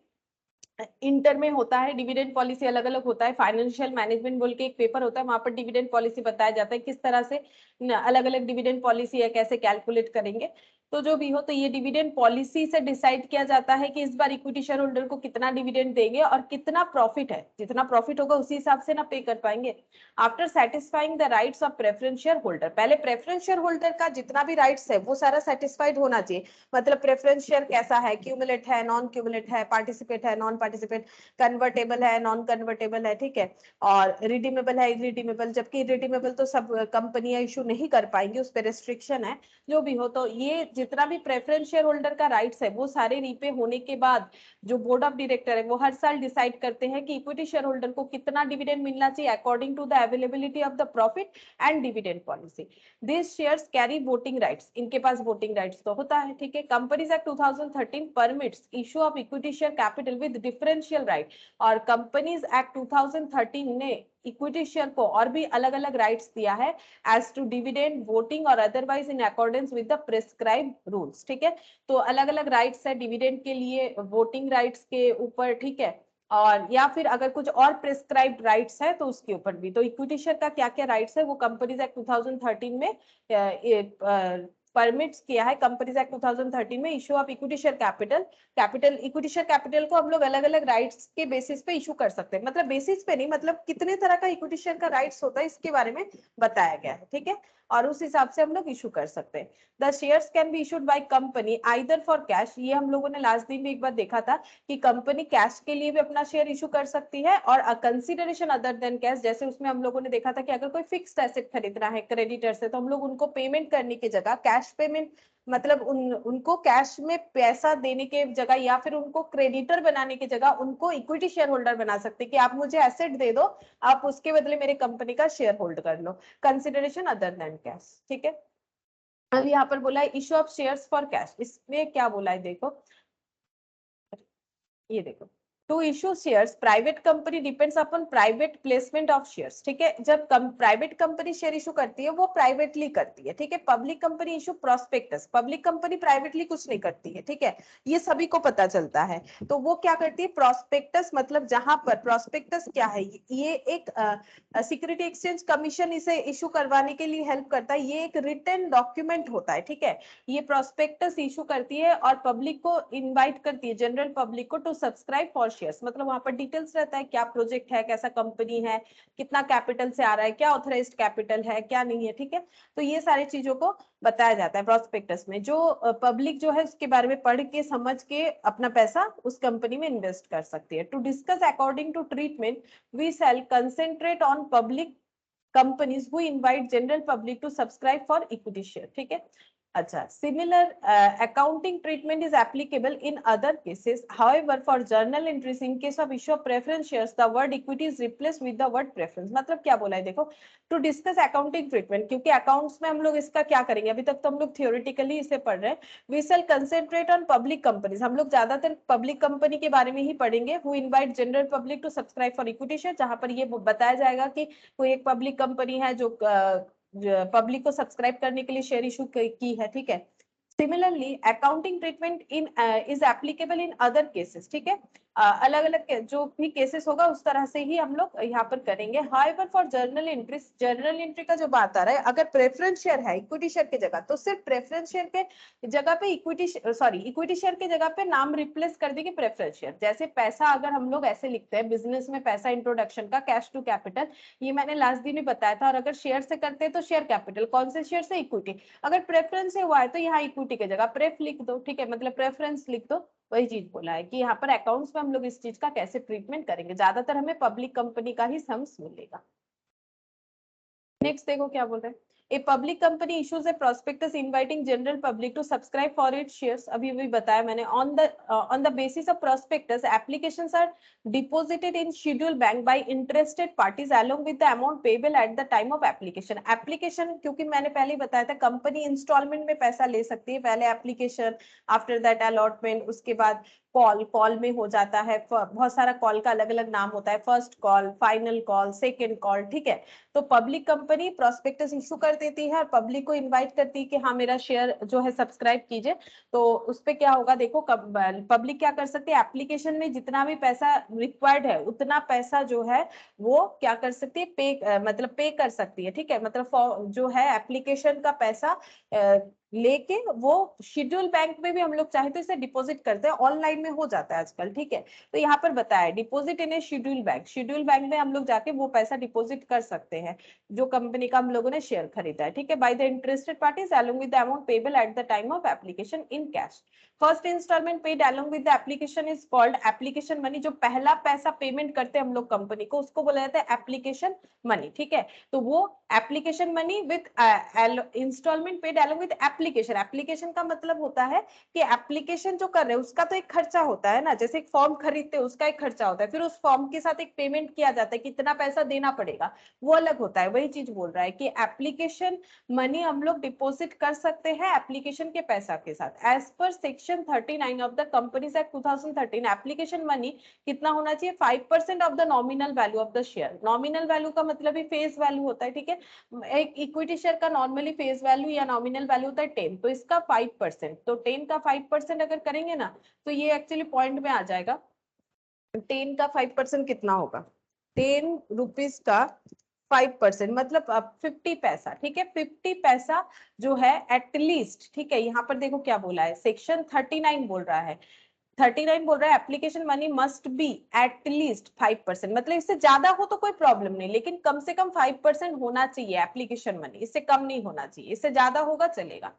इंटर में होता है, डिविडेंड पॉलिसी अलग अलग होता है, फाइनेंशियल मैनेजमेंट बोल के एक पेपर होता है, वहां पर डिविडेंड पॉलिसी बताया जाता है किस तरह से अलग अलग डिविडेंड पॉलिसी है, कैसे कैलकुलेट करेंगे। तो जो भी हो, तो ये डिविडेंड पॉलिसी से डिसाइड किया जाता है कि इस बार इक्विटी शेयर होल्डर को कितना डिविडेंड देंगे और कितना प्रॉफिट है, जितना प्रॉफिट होगा उसी हिसाब से ना पे कर पाएंगे। After satisfying the rights of preference share holder, पहले प्रेफरेंस शेयर होल्डर का जितना भी राइट्स है वो सारा सेटिस्फाइड होना चाहिए, मतलब प्रेफरेंस शेयर कैसा है, क्यूमुलेट है, नॉन क्यूमुलेट है, पार्टिसिपेट है, नॉन पार्टिसिपेट, कन्वर्टेबल है, नॉन कन्वर्टेबल है, ठीक है, और रिडीमेबल है, इरिडीमेबल, जबकि रिडीमेबल तो सब कंपनियां इशू नहीं कर पाएंगी, उस पर रेस्ट्रिक्शन है। जो भी हो, तो ये जितना भी प्रेफरेंस शेयर होल्डर का राइट्स है वो सारे रीपे होने के बाद जो बोर्ड ऑफ डायरेक्टर है वो हर साल डिसाइड करते हैं कि इक्विटी शेयर होल्डर को कितना डिविडेंड मिलना चाहिए according to the availability of the profit and dividend policy. This shares carry voting rights, इनके पास वोटिंग राइट्स तो होता है, ठीक है। Companies act 2013 permits issue of equity share capital with differential right, और कंपनीज एक्ट 2013 ने इक्विटी शेयर को और भी अलग अलग राइट्स दिया है एज टू डिविडेंड, वोटिंग और otherwise in accordance with the prescribe rules, ठीक है। तो अलग अलग राइट्स है डिविडेंड के लिए, वोटिंग राइट्स के ऊपर, ठीक है, और या फिर अगर कुछ और प्रिस्क्राइब्ड राइट्स है तो उसके ऊपर भी। तो इक्विटी शेयर का क्या क्या राइट्स है वो कंपनीज एक्ट 2013 में परमिट्स किया है। कंपनीज एक्ट 2013 में issue of equity share capital equity share capital को हम लोग अलग अलग राइट्स के बेसिस पे इशू कर सकते हैं, मतलब बेसिस पे नहीं, मतलब कितने तरह का इक्विटी शेयर का राइट्स होता है इसके बारे में बताया गया है, ठीक है, और उस हिसाब से हम लोग इशू कर सकते हैं। The shares can be issued by company either for cash, ये हम लोगों ने लास्ट दिन भी एक बार देखा था कि कंपनी कैश के लिए भी अपना शेयर इशू कर सकती है, और कंसीडरेशन अदर देन कैश, जैसे उसमें हम लोगों ने देखा था कि अगर कोई फिक्स्ड एसेट खरीदना है क्रेडिटर से तो हम लोग उनको पेमेंट करने की जगह कैश पेमेंट, मतलब उनको कैश में पैसा देने के जगह या फिर उनको क्रेडिटर बनाने की जगह उनको इक्विटी शेयर होल्डर बना सकते हैं कि आप मुझे एसेट दे दो, आप उसके बदले मेरे कंपनी का शेयर होल्ड कर लो, कंसिडरेशन अदर देन कैश, ठीक है। अब यहाँ पर बोला है issue of shares for cash, इसमें क्या बोला है देखो, ये देखो, to issue shares private company depends upon private placement of shares, ठीक है। जब प्राइवेट कंपनी शेयर इशू करती है वो प्राइवेटली करती है, ठीक है। Public company issue prospectus, public company privately कुछ नहीं करती है, ठीक है, ये सभी को पता चलता है। तो वो क्या करती है, प्रोस्पेक्टस, मतलब जहां पर प्रोस्पेक्टस क्या है, ये एक सिक्योरिटी एक्सचेंज कमीशन इसे इशू करवाने के लिए हेल्प करता है, ये एक रिटन डॉक्यूमेंट होता है, ठीक है। ये प्रोस्पेक्टस इशू करती है और पब्लिक को इनवाइट करती है, जनरल पब्लिक को, टू सब्सक्राइब फॉर शेयर्स, मतलब वहां पर डिटेल्स रहता है क्या प्रोजेक्ट है, कैसा कंपनी है, कितना कैपिटल से आ रहा है, क्या ऑथराइज्ड कैपिटल है, क्या नहीं है, ठीक है। तो ये सारी चीजों को बताया जाता है प्रोस्पेक्टस में, जो पब्लिक जो है उसके बारे में पढ़ के समझ के अपना पैसा उस कंपनी में इन्वेस्ट कर सकती है। To discuss according to treatment we shall concentrate on public companies who invite general public to subscribe for equity share, ठीक है। अच्छा, similar accounting treatment is applicable in other cases, however for journal entries in case of issue of preference shares the word equity is replaced with the word preference, मतलब क्या बोला है देखो, to discuss accounting treatment, क्योंकि accounts में हम लोग इसका क्या करेंगे, अभी तक तो हम लोग theoretically इसे पढ़ रहे हैं, we shall concentrate on public companies, हम लोग ज्यादातर पब्लिक कंपनी के बारे में ही पढ़ेंगे, who invite general public to subscribe for equity share, जहां पर ये बताया जाएगा कि कोई एक पब्लिक कंपनी है जो पब्लिक को सब्सक्राइब करने के लिए शेयर इशू की है, ठीक है। Similarly accounting treatment in is applicable in other cases, ठीक है। अलग अलग जो भी केसेस होगा उस तरह से ही हम लोग यहाँ पर करेंगे। However for journal entry, journal entry का जो बात आ रहा है, अगर प्रेफरेंस शेयर है इक्विटी शेयर की जगह, तो सिर्फ प्रेफरेंस शेयर के जगह पे इक्विटी शेयर की जगह पे नाम रिप्लेस कर देंगे प्रेफरेंस शेयर। जैसे पैसा अगर हम लोग ऐसे लिखते हैं बिजनेस में, पैसा इंट्रोडक्शन का कैश टू कैपिटल, ये मैंने लास्ट दिन में बताया था, और अगर शेयर से करते हैं तो शेयर कैपिटल, कौन से शेयर से, इक्विटी, अगर प्रेफरेंस से हुआ है तो यहाँ इक्विटी की जगह प्रेफ लिख दो, ठीक है, मतलब प्रेफरेंस लिख दो। वही चीज बोला है कि यहाँ पर अकाउंट्स में हम लोग इस चीज का कैसे ट्रीटमेंट करेंगे, ज्यादातर हमें पब्लिक कंपनी का ही सम्स मिलेगा। नेक्स्ट देखो क्या बोल रहे हैं, A public company issues a prospectus inviting general public to subscribe for its shares. अभी बताया मैंने, on the basis of prospectus, applications are deposited in schedule bank by interested parties along with the amount payable at the time of application. Application क्योंकि मैंने पहले ही बताया था company instalment में पैसा ले सकती है, पहले एप्लीकेशन, आफ्टर दैट अलॉटमेंट, उसके बाद कॉल में हो जाता है, बहुत सारा कॉल का अलग अलग नाम होता है, first call, final call, second call, ठीक है। तो पब्लिक कंपनी प्रोस्पेक्टस इशू कर देती है और पब्लिक को इनवाइट करती है कि हाँ मेरा शेयर जो है सब्सक्राइब कीजिए। तो उस पे क्या होगा देखो, पब्लिक क्या कर सकती है, एप्लीकेशन में जितना भी पैसा रिक्वायर्ड है उतना पैसा जो है वो क्या कर सकती है, मतलब पे कर सकती है, ठीक है। मतलब जो है एप्लीकेशन का पैसा लेके वो शेड्यूल बैंक में भी हम लोग चाहे तो इसे डिपॉजिट करते हैं, ऑनलाइन में हो जाता है आजकल, ठीक है। तो यहाँ पर बताया deposit in A schedule bank, schedule bank में हम लोग जाके वो पैसा डिपॉजिट कर सकते हैं जो कंपनी का हम लोगों ने शेयर खरीदा है, ठीक है, by the interested parties along with the amount payable at the time of application in cash. First installment paid along with the application is called application money. जो पहला पैसा पेमेंट करते हैं हम लोग कंपनी को उसको बोला जाता है एप्लीकेशन मनी, ठीक है। तो वो application money with installment paid along with application, application का मतलब होता है कि एप्लीकेशन जो कर रहे हैं उसका तो एक खर्चा होता है ना, जैसे एक फॉर्म खरीदते हैं उसका एक खर्चा होता है, फिर उस फॉर्म के साथ एक पेमेंट किया जाता है, कितना पैसा देना पड़ेगा वो अलग होता है। वही चीज बोल रहा है कि एप्लीकेशन मनी हम लोग डिपॉजिट कर सकते हैं एप्लीकेशन के पैसा के साथ। As per section 39 of the companies act 2013, application money कितना होना चाहिए, 5% of the nominal value of the share. Nominal value का मतलब ही फेस वैल्यू होता है, ठीक है। एक इक्विटी शेयर का नॉर्मली फेस वैल्यू या नॉमिनल वैल्यू होता है 10, तो इसका 5%, तो 10 का 5% अगर करेंगे ना तो ये एक्चुअली पॉइंट में आ जाएगा। 10 का 5% कितना होगा, 10 रुपीज का 5% मतलब 50 पैसा, ठीक है। 50 पैसा जो है एटलीस्ट, ठीक है। यहाँ पर देखो क्या बोला है, सेक्शन 39 बोल रहा है, 39 बोल रहा है application money must be at least 5%, मतलब इससे ज्यादा हो तो कोई प्रॉब्लम नहीं, लेकिन कम से कम 5% होना चाहिए एप्लीकेशन मनी, इससे कम नहीं होना चाहिए, इससे ज्यादा होगा चलेगा।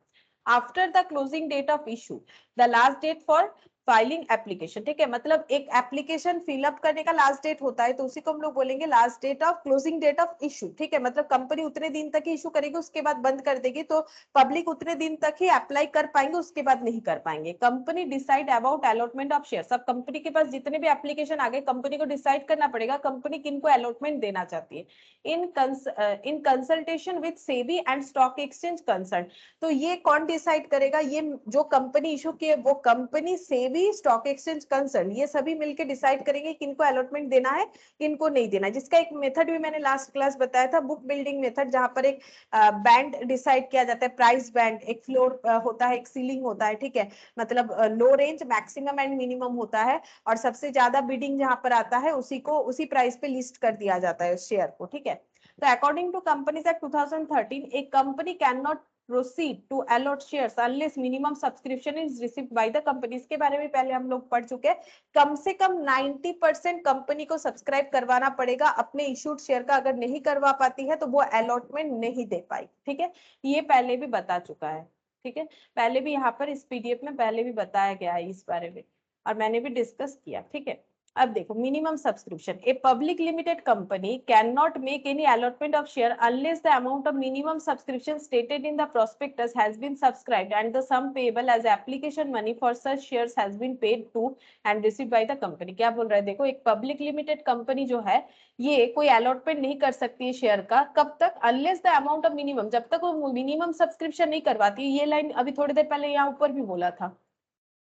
After the closing date of issue, the last date for filing application, ठीक है। मतलब एक एप्लीकेशन फिलअप करने का लास्ट डेट होता है तो उसी को हम लोग बोलेंगे last date of closing date of issue, ठीक है। मतलब कंपनी उतने दिन तक ही इशू करेगी उसके बाद बंद कर देगी, तो पब्लिक उतने दिन तक ही अप्लाई कर पाएंगे उसके बाद नहीं कर पाएंगे। Company decide about allotment of share, सब कंपनी के पास जितने भी एप्लीकेशन आ गए कंपनी को डिसाइड करना पड़ेगा कंपनी किनको अलॉटमेंट देना चाहती है। In consultation with SEBI and stock exchange concern, तो ये कौन डिसाइड करेगा, ये जो कंपनी इशू की है वो company, SEBI, stock exchange concern, ये सभी मिलकर डिसाइड करेंगे किनको अलॉटमेंट देना है किनको नहीं देना है। जिसका एक मेथड भी मैंने लास्ट क्लास बताया था, बुक बिल्डिंग मेथड, जहां पर एक बैंड डिसाइड किया जाता है, प्राइस बैंड, एक फ्लोर होता है, एक सीलिंग होता है, ठीक है। मतलब लो रेंज, मैक्सिमम एंड मिनिमम होता है, और सबसे ज्यादा बिडिंग जहां पर आता है उसी को उसी प्राइस पे लिस्ट कर दिया जाता है शेयर को, ठीक है। तो अकॉर्डिंग टू कंपनीज एक्ट 2013, एक company can not proceed to allot shares unless minimum subscription is received by the company। इसके बारे में पहले हम लोग पढ़ चुके हैं, कम से कम 90% कंपनी को सब्सक्राइब करवाना पड़ेगा अपने इशूड शेयर का, अगर नहीं करवा पाती है तो वो अलॉटमेंट नहीं दे पाई, ठीक है। ये पहले भी बता चुका है, ठीक है, पहले भी यहाँ पर इस पीडीएफ में पहले भी बताया गया है इस बारे में और मैंने भी डिस्कस किया, ठीक है। अब देखो minimum subscription, a public limited company can not make any allotment of share unless the amount of minimum subscription stated in the prospectus has been subscribed and the sum payable as application money for such shares has been paid to and received by the company। क्या बोल रहा है देखो, एक public limited company जो है ये कोई अलॉटमेंट नहीं कर सकती है शेयर का, कब तक, unless the amount of minimum, जब तक वो मिनिमम सब्सक्रिप्शन नहीं करवाती। ये लाइन अभी थोड़ी देर पहले यहाँ ऊपर भी बोला था,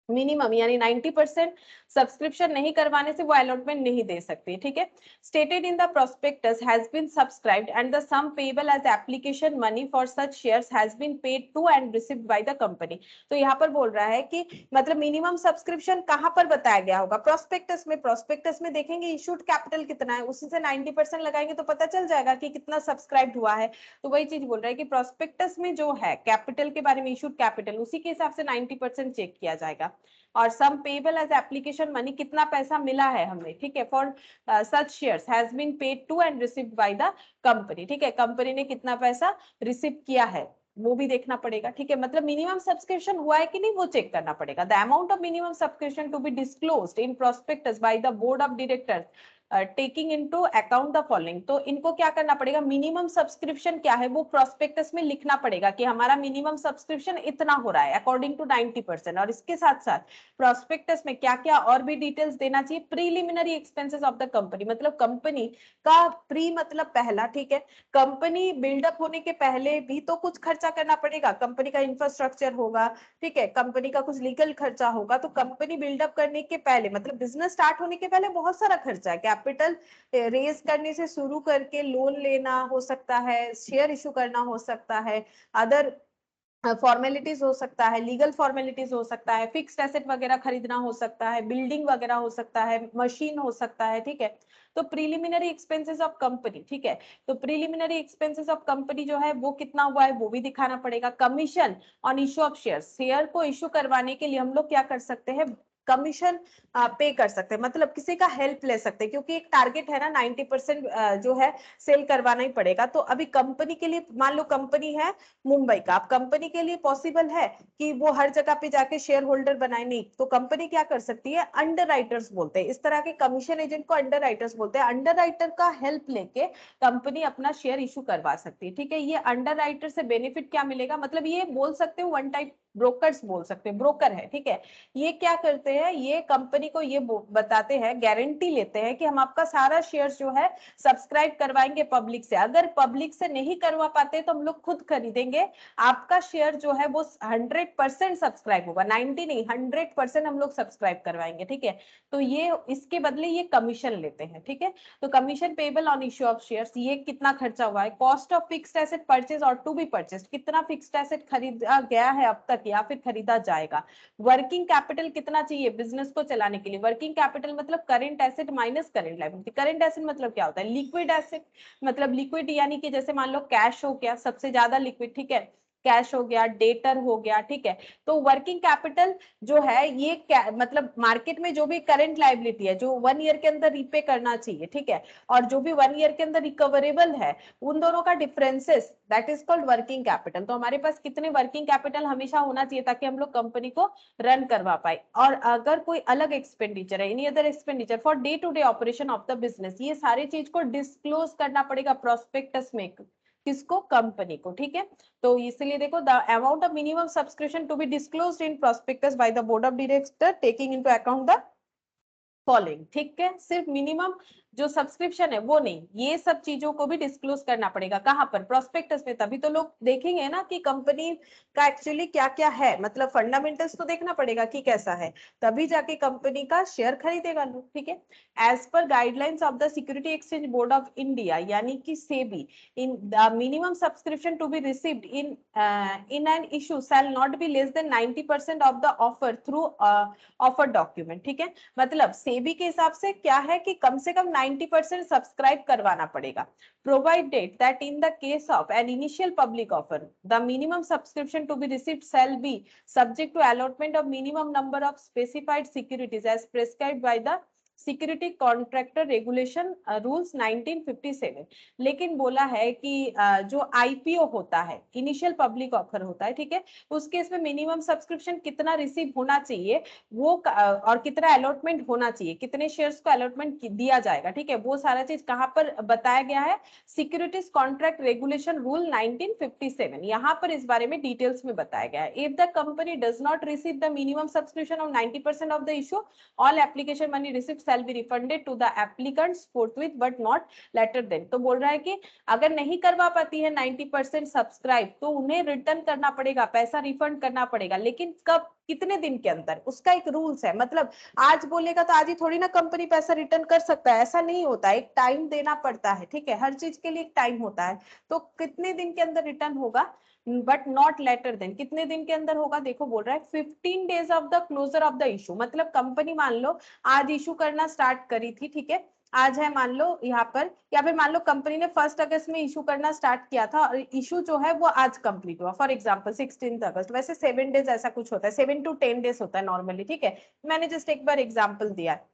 मिनिमम यानी 90% सब्सक्रिप्शन नहीं करवाने से वो अलॉटमेंट नहीं दे सकती, ठीक है। Stated in the prospectus has been subscribed and the sum payable as application money for such shares has been paid to and received by the company. तो यहाँ पर बोल रहा है कि मतलब मिनिमम सब्सक्रिप्शन कहाँ पर बताया गया होगा, प्रोस्पेक्टस में। प्रोस्पेक्टस में देखेंगे इशूड कैपिटल कितना है, उसी से 90% लगाएंगे तो पता चल जाएगा कि कितना सब्सक्राइब हुआ है। तो वही चीज बोल रहा है कि प्रोस्पेक्टस में जो है कैपिटल के बारे में, इशूड कैपिटल, उसी के हिसाब से 90% चेक किया जाएगा। और sum payable as application money, कितना पैसा मिला है हमें, ठीक है, for such shares has been paid to and received by the company, ठीक है, कंपनी ने कितना पैसा रिसीव किया है वो भी देखना पड़ेगा, ठीक है। मतलब मिनिमम सब्सक्रिप्शन हुआ है कि नहीं वो चेक करना पड़ेगा। The amount of minimum subscription to be disclosed in prospectus by the board of directors taking into account the following, तो इनको क्या करना पड़ेगा, मिनिमम सब्सक्रिप्शन क्या है वो प्रोस्पेक्टस में लिखना पड़ेगा कि हमारा मिनिमम सब्सक्रिप्शन इतना हो रहा है अकॉर्डिंग टू 90%, और इसके साथ साथ प्रोस्पेक्टस में क्या क्या और भी डिटेल्स देना चाहिए, preliminary expenses of the company, मतलब कंपनी का प्री मतलब पहला, ठीक है, कंपनी बिल्डअप होने के पहले भी तो कुछ खर्चा करना पड़ेगा, कंपनी का इंफ्रास्ट्रक्चर होगा, ठीक है, कंपनी का कुछ लीगल खर्चा होगा, तो कंपनी बिल्डअप करने के पहले मतलब बिजनेस स्टार्ट होने के पहले बहुत सारा खर्चा है, कैपिटल रेज करने से शुरू करके लोन लेना हो सकता है, शेयर इशू करना हो सकता है, अदर फॉर्मेलिटीज हो सकता है, लीगल फॉर्मेलिटीज हो सकता है, फिक्स्ड एसेट वगैरह खरीदना हो सकता है, बिल्डिंग वगैरह हो सकता है, मशीन हो सकता है, ठीक है, तो प्रीलिमिनरी एक्सपेंसेस ऑफ कंपनी, ठीक है, तो प्रीलिमिनरी एक्सपेंसेस ऑफ कंपनी जो है वो कितना हुआ है वो भी दिखाना पड़ेगा। Commission on issue of share, share को इशू करवाने के लिए हम लोग क्या कर सकते हैं, कमीशन पे कर सकते हैं, मतलब किसी का हेल्प ले सकते हैं, क्योंकि एक टारगेट है ना 90% जो है सेल करवाना ही पड़ेगा। तो अभी कंपनी के लिए, मान लो कंपनी है मुंबई का, अब कंपनी के लिए पॉसिबल है कि वो हर जगह पे जाके शेयर होल्डर बनाए, नहीं, तो कंपनी क्या कर सकती है, अंडर राइटर्स बोलते हैं, इस तरह के कमीशन एजेंट को अंडर राइटर्स बोलते हैं, अंडर राइटर का हेल्प लेके कंपनी अपना शेयर इशू करवा सकती है, ठीक है। ये अंडर राइटर से बेनिफिट क्या मिलेगा, मतलब ये बोल सकते हो वन टाइप ब्रोकर्स बोल सकते हैं, ब्रोकर है, ठीक है, ये क्या करते हैं, ये कंपनी को ये बताते हैं, गारंटी लेते हैं कि हम आपका सारा शेयर जो है सब्सक्राइब करवाएंगे पब्लिक से, अगर पब्लिक से नहीं करवा पाते तो हम लोग खुद खरीदेंगे, आपका शेयर जो है वो 100% सब्सक्राइब होगा, 90 नहीं 100% हम लोग सब्सक्राइब करवाएंगे, ठीक है। तो ये इसके बदले ये कमीशन लेते हैं, ठीक है। तो commission payable on issue of shares, ये कितना खर्चा हुआ है, cost of fixed asset purchase और टू बी परचेज, कितना फिक्स्ड एसेट खरीदा गया है अब तक या फिर खरीदा जाएगा, वर्किंग कैपिटल कितना चाहिए बिजनेस को चलाने के लिए, वर्किंग कैपिटल मतलब current asset minus current liability, current asset मतलब क्या होता है, लिक्विड एसेट, मतलब लिक्विड यानी कि जैसे मान लो कैश हो गया सबसे ज्यादा लिक्विड, ठीक है, कैश हो गया, डेटर हो गया, ठीक है। तो वर्किंग कैपिटल जो है ये मतलब मार्केट में जो भी करंट लायबिलिटी है जो 1 ईयर के अंदर रीपे करना चाहिए, ठीक है, और जो भी 1 ईयर के अंदर रिकवरेबल है, उन दोनों का differences, that is called working capital. तो हमारे पास कितने वर्किंग कैपिटल हमेशा होना चाहिए ताकि हम लोग कंपनी को रन करवा पाए, और अगर कोई अलग एक्सपेंडिचर है, any other expenditure for day to day operation of the business, ये सारी चीज को डिस्क्लोज करना पड़ेगा प्रोस्पेक्टस में, किसको, कंपनी को, ठीक है। तो इसलिए देखो, the amount of minimum subscription to be disclosed in prospectus by the board of director taking into account the following, ठीक है, सिर्फ मिनिमम जो सब्सक्रिप्शन है वो नहीं, ये सब चीजों को भी डिस्क्लोज करना पड़ेगा, कहां पर, प्रोस्पेक्टस में, तभी तो लोग देखेंगे ना कि कंपनी का एक्चुअली क्या क्या है, मतलब फंडामेंटल्स तो देखना पड़ेगा कि कैसा है, तभी जाके कंपनी का शेयर खरीदेगा लोग, ठीक है। As per guidelines of the security exchange board of India यानी कि SEBI, in the minimum subscription to be received in an issue shall not be less than 90% of the offer through offer document, ठीक है, मतलब सेबी के हिसाब से क्या है कि कम से कम 90% सब्सक्राइब करवाना पड़ेगा, provided that in the case of an initial public offer the minimum subscription to be received shall be subject to allotment of minimum number of specified securities as prescribed by the security contractor regulation rules 1957। लेकिन बोला है कि जो IPO होता है, initial public offer होता है, ठीक है, उस केस में मिनिमम सब्सक्रिप्शन कितना रिसीव होना चाहिए वो और कितना अलॉटमेंट होना चाहिए, कितने शेयर्स को अलॉटमेंट दिया जाएगा, ठीक है, वो सारा चीज कहां पर बताया गया है, सिक्योरिटीज कॉन्ट्रैक्ट रेगुलेशन रूल 1957, यहाँ पर इस बारे में डिटेल्स में बताया गया है। If the company does not receive the minimum subscription of 90% of the issue, all application money receipt shall be refunded to the applicants forthwith but not later than। तो बोल रहा है कि अगर नहीं करवा पाती है 90% सब्सक्राइब तो उन्हें रिटर्न करना पड़ेगा, पैसा रिफंड करना पड़ेगा, लेकिन कब, कितने दिन के अंदर, उसका एक रूल्स है, मतलब आज बोलेगा तो आज ही थोड़ी ना कंपनी पैसा रिटर्न कर सकता है, ऐसा नहीं होता है, एक टाइम देना पड़ता है, ठीक है, हर चीज के लिए एक टाइम होता है, तो कितने दिन के अंदर रिटर्न होगा, बट नॉट लेटर देन, कितने दिन के अंदर होगा, देखो बोल रहा है 15 days of the closure of the issue, मतलब कंपनी मान लो आज इशू करना स्टार्ट करी थी, ठीक है, आज है मान लो यहाँ पर, या फिर मान लो कंपनी ने 1 अगस्त में इशू करना स्टार्ट किया था और इशू जो है वो आज कंप्लीट हुआ, फॉर एग्जांपल 16 अगस्त, वैसे 7 डेज ऐसा कुछ होता है, 7 to 10 डेज होता है नॉर्मली, ठीक है, मैंने जस्ट एक बार एग्जांपल दिया है।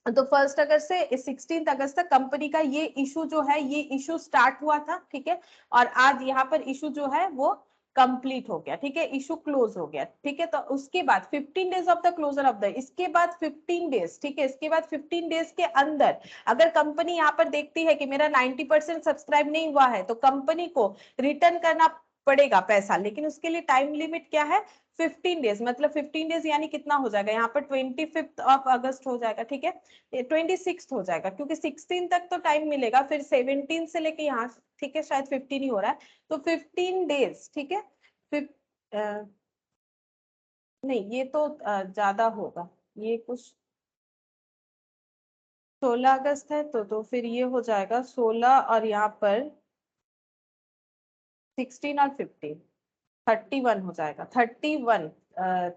तो 1 अगस्त से 16 अगस्त तक कंपनी का ये इशू जो है ये इशू स्टार्ट हुआ था, ठीक है, और आज यहाँ पर इशू जो है वो कंप्लीट हो गया, ठीक है, इशू क्लोज हो गया, ठीक है। तो उसके बाद 15 days of the closure of the, इसके बाद 15 डेज, ठीक है, इसके बाद 15 डेज के अंदर अगर कंपनी यहाँ पर देखती है कि मेरा 90% सब्सक्राइब नहीं हुआ है, तो कंपनी को रिटर्न करना पड़ेगा पैसा, लेकिन उसके लिए टाइम लिमिट क्या है, 15 डेज। मतलब 15 डेज यानी कितना हो जाएगा यहाँ पर, 25 ऑफ अगस्त हो जाएगा, ठीक है, 26 हो जाएगा, क्योंकि 16 तक तो टाइम मिलेगा, फिर 17 से लेके यहाँ, ठीक है, शायद 15 ही हो रहा है, तो 15 डेज, ठीक है। फिर नहीं, ये तो ज्यादा होगा, ये कुछ 16 अगस्त है, तो फिर ये हो जाएगा 16 और यहाँ पर 16 और 15, 31 हो जाएगा, 31,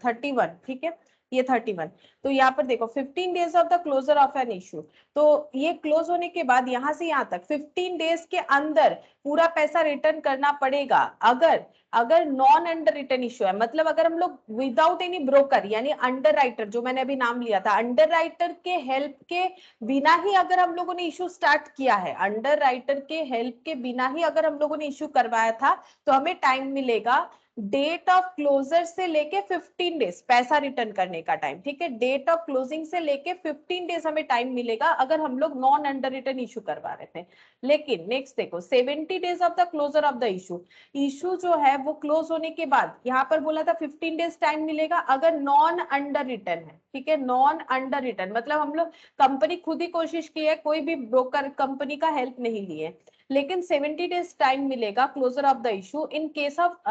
31, ठीक है, ये 31। तो यहाँ पर देखो 15 days of the closure of an issue, तो ये क्लोज होने के बाद यहाँ से यहाँ तक 15 डेज के अंदर पूरा पैसा रिटर्न करना पड़ेगा। अगर अगर नॉन अंडर रिटर्न इशू है, मतलब अगर हम लोग विदाउट एनी ब्रोकर यानी अंडर राइटर, जो मैंने अभी नाम लिया था, अंडर राइटर के हेल्प के बिना ही अगर हम लोगों ने इशू स्टार्ट किया है, अंडर राइटर के हेल्प के बिना ही अगर हम लोगों ने इशू करवाया था, तो हमें टाइम मिलेगा डेट ऑफ क्लोजर से लेके 15 डेज पैसा रिटर्न करने का टाइम, ठीक है, डेट ऑफ क्लोजिंग से लेके 15 डेज हमें टाइम मिलेगा अगर हम लोग नॉन अंडर रिटर्न इशू करवा रहे थे। लेकिन नेक्स्ट देखो 70 days of the closure of the issue, issue जो है वो क्लोज होने के बाद यहाँ पर बोला था 15 डेज टाइम मिलेगा अगर नॉन अंडर रिटर्न है, ठीक है, नॉन अंडर रिटर्न मतलब हम लोग कंपनी खुद ही कोशिश की है, कोई भी ब्रोकर कंपनी का हेल्प नहीं लिए, लेकिन 70 डेज टाइम मिलेगा closure of the issue in case of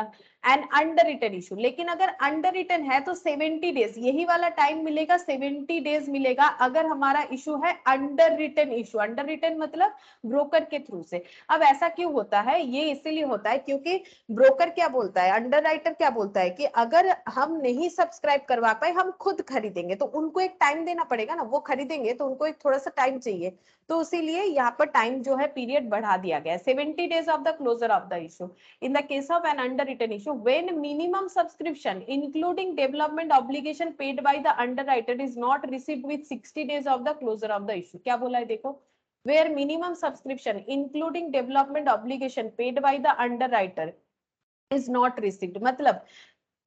an under return issue. लेकिन अगर अंडर रिटर्न है तो 70 डेज, यही वाला टाइम मिलेगा, 70 डेज मिलेगा अगर हमारा इशू है under return issue. Under return मतलब ब्रोकर के थ्रू से। अब ऐसा क्यों होता है, ये इसीलिए होता है क्योंकि ब्रोकर क्या बोलता है, अंडर राइटर क्या बोलता है कि अगर हम नहीं सब्सक्राइब करवा पाए, हम खुद खरीदेंगे, तो उनको एक टाइम देना पड़ेगा ना, वो खरीदेंगे तो उनको एक थोड़ा सा टाइम चाहिए, तो इसीलिए यहाँ पर टाइम जो है पीरियड बढ़ा दिया गया है, 70 days of the closure of the issue in the case of an underwritten issue when minimum subscription including development obligation paid by the underwriter is not received with 60 days of the closure of the issue। क्या बोला है देखो, where minimum subscription including development obligation paid by the underwriter is not received, मतलब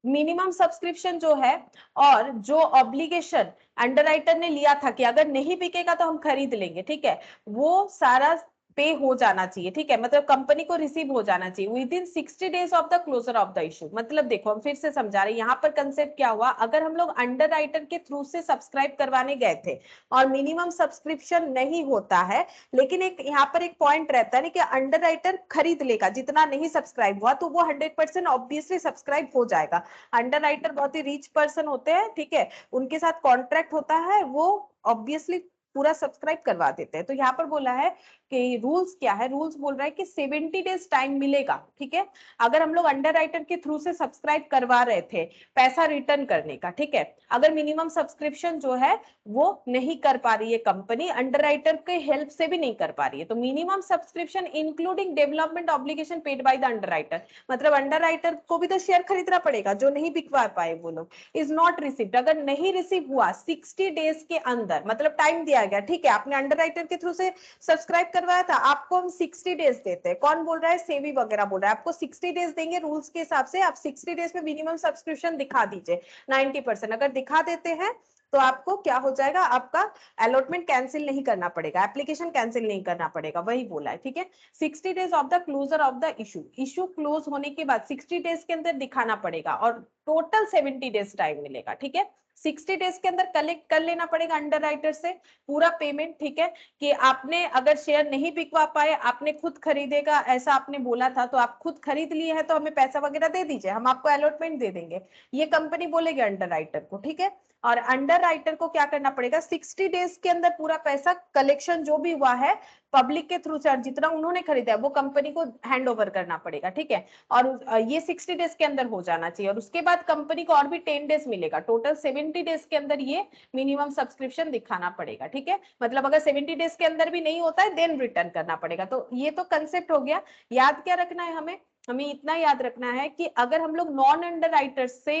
minimum subscription जो है और जो obligation underwriter ने लिया था कि अगर नहीं बिकेगा तो हम खरीद लेंगे, ठीक है, वो सारा पे हो जाना चाहिए, ठीक है, मतलब कंपनी को रिसीव हो जाना चाहिए within 60 days of the closure of the issue. मतलब देखो हम फिर से समझा रहे हैं, यहाँ पर कंसेप्ट क्या हुआ, अगर हम लोग अंडरराइटर के थ्रू से सब्सक्राइब करवाने गए थे और मिनिमम सब्सक्रिप्शन नहीं होता है, लेकिन एक यहाँ पर एक पॉइंट रहता है ना कि अंडरराइटर खरीद लेगा, जितना नहीं सब्सक्राइब हुआ तो वो 100% ऑब्वियसली सब्सक्राइब हो जाएगा। अंडरराइटर बहुत ही रिच पर्सन होते हैं, ठीक है, उनके साथ कॉन्ट्रैक्ट होता है, वो ऑब्वियसली पूरा सब्सक्राइब करवा देते हैं। तो यहाँ पर बोला है कि रूल्स क्या है, रूल्स बोल रहा है कि 70 डेज टाइम मिलेगा, ठीक है, अगर हम लोग अंडरराइटर के थ्रू से सब्सक्राइब करवा रहे थे पैसा रिटर्न करने का, ठीक है, अगर मिनिमम सब्सक्रिप्शन जो है वो नहीं कर पा रही है कंपनी, अंडरराइटर के हेल्प से भी नहीं कर पा रही है, तो minimum subscription including development obligation paid by the underwriter, मतलब अंडरराइटर को भी तो शेयर खरीदना पड़ेगा जो नहीं बिकवा पाए वो लोग, इज नॉट रिसीव्ड, अगर नहीं रिसीव हुआ 60 डेज के अंदर, मतलब टाइम दिया गया, ठीक है, आपने अंडरराइटर के थ्रू से सब्सक्राइब करवाया था, आपको हम 60 डेज देते हैं, कौन बोल रहा है, सेबी वगैरह बोल रहा है, आपको 60 डेज देंगे रूल्स के हिसाब से, आप 60 डेज में मिनिमम सब्सक्रिप्शन दिखा दीजिए 90%, अगर दिखा देते हैं तो आपको क्या हो जाएगा, आपका अलॉटमेंट कैंसिल नहीं करना पड़ेगा, एप्लीकेशन कैंसिल नहीं करना पड़ेगा, वही बोला है, ठीक है। 60 days of the closure of the issue, issue close होने के बाद 60 डेज के अंदर दिखाना पड़ेगा और टोटल 70 डेज टाइम मिलेगा, ठीक है, 60 डेज के अंदर कलेक्ट कर लेना पड़ेगा अंडरराइटर से पूरा पेमेंट, ठीक है, कि आपने अगर शेयर नहीं बिकवा पाए, आपने खुद खरीदेगा ऐसा आपने बोला था, तो आप खुद खरीद लिए हैं तो हमें पैसा वगैरह दे दीजिए, हम आपको अलॉटमेंट दे देंगे, ये कंपनी बोलेगी अंडरराइटर को, ठीक है, और अंडरराइटर को क्या करना पड़ेगा, 60 डेज के अंदर पूरा पैसा कलेक्शन जो भी हुआ है पब्लिक के थ्रू से, जितना उन्होंने खरीदा है वो कंपनी को हैंड ओवर करना पड़ेगा, ठीक है, और ये 60 डेज के अंदर हो जाना चाहिए, और उसके बाद कंपनी को और भी 10 डेज मिलेगा, टोटल 70 डेज के अंदर ये मिनिमम सब्सक्रिप्शन दिखाना पड़ेगा, ठीक है, मतलब अगर 70 डेज के अंदर भी नहीं होता है देन रिटर्न करना पड़ेगा। तो ये तो कंसेप्ट हो गया, याद क्या रखना है हमें, हमें इतना याद रखना है कि अगर हम लोग नॉन अंडरराइटर से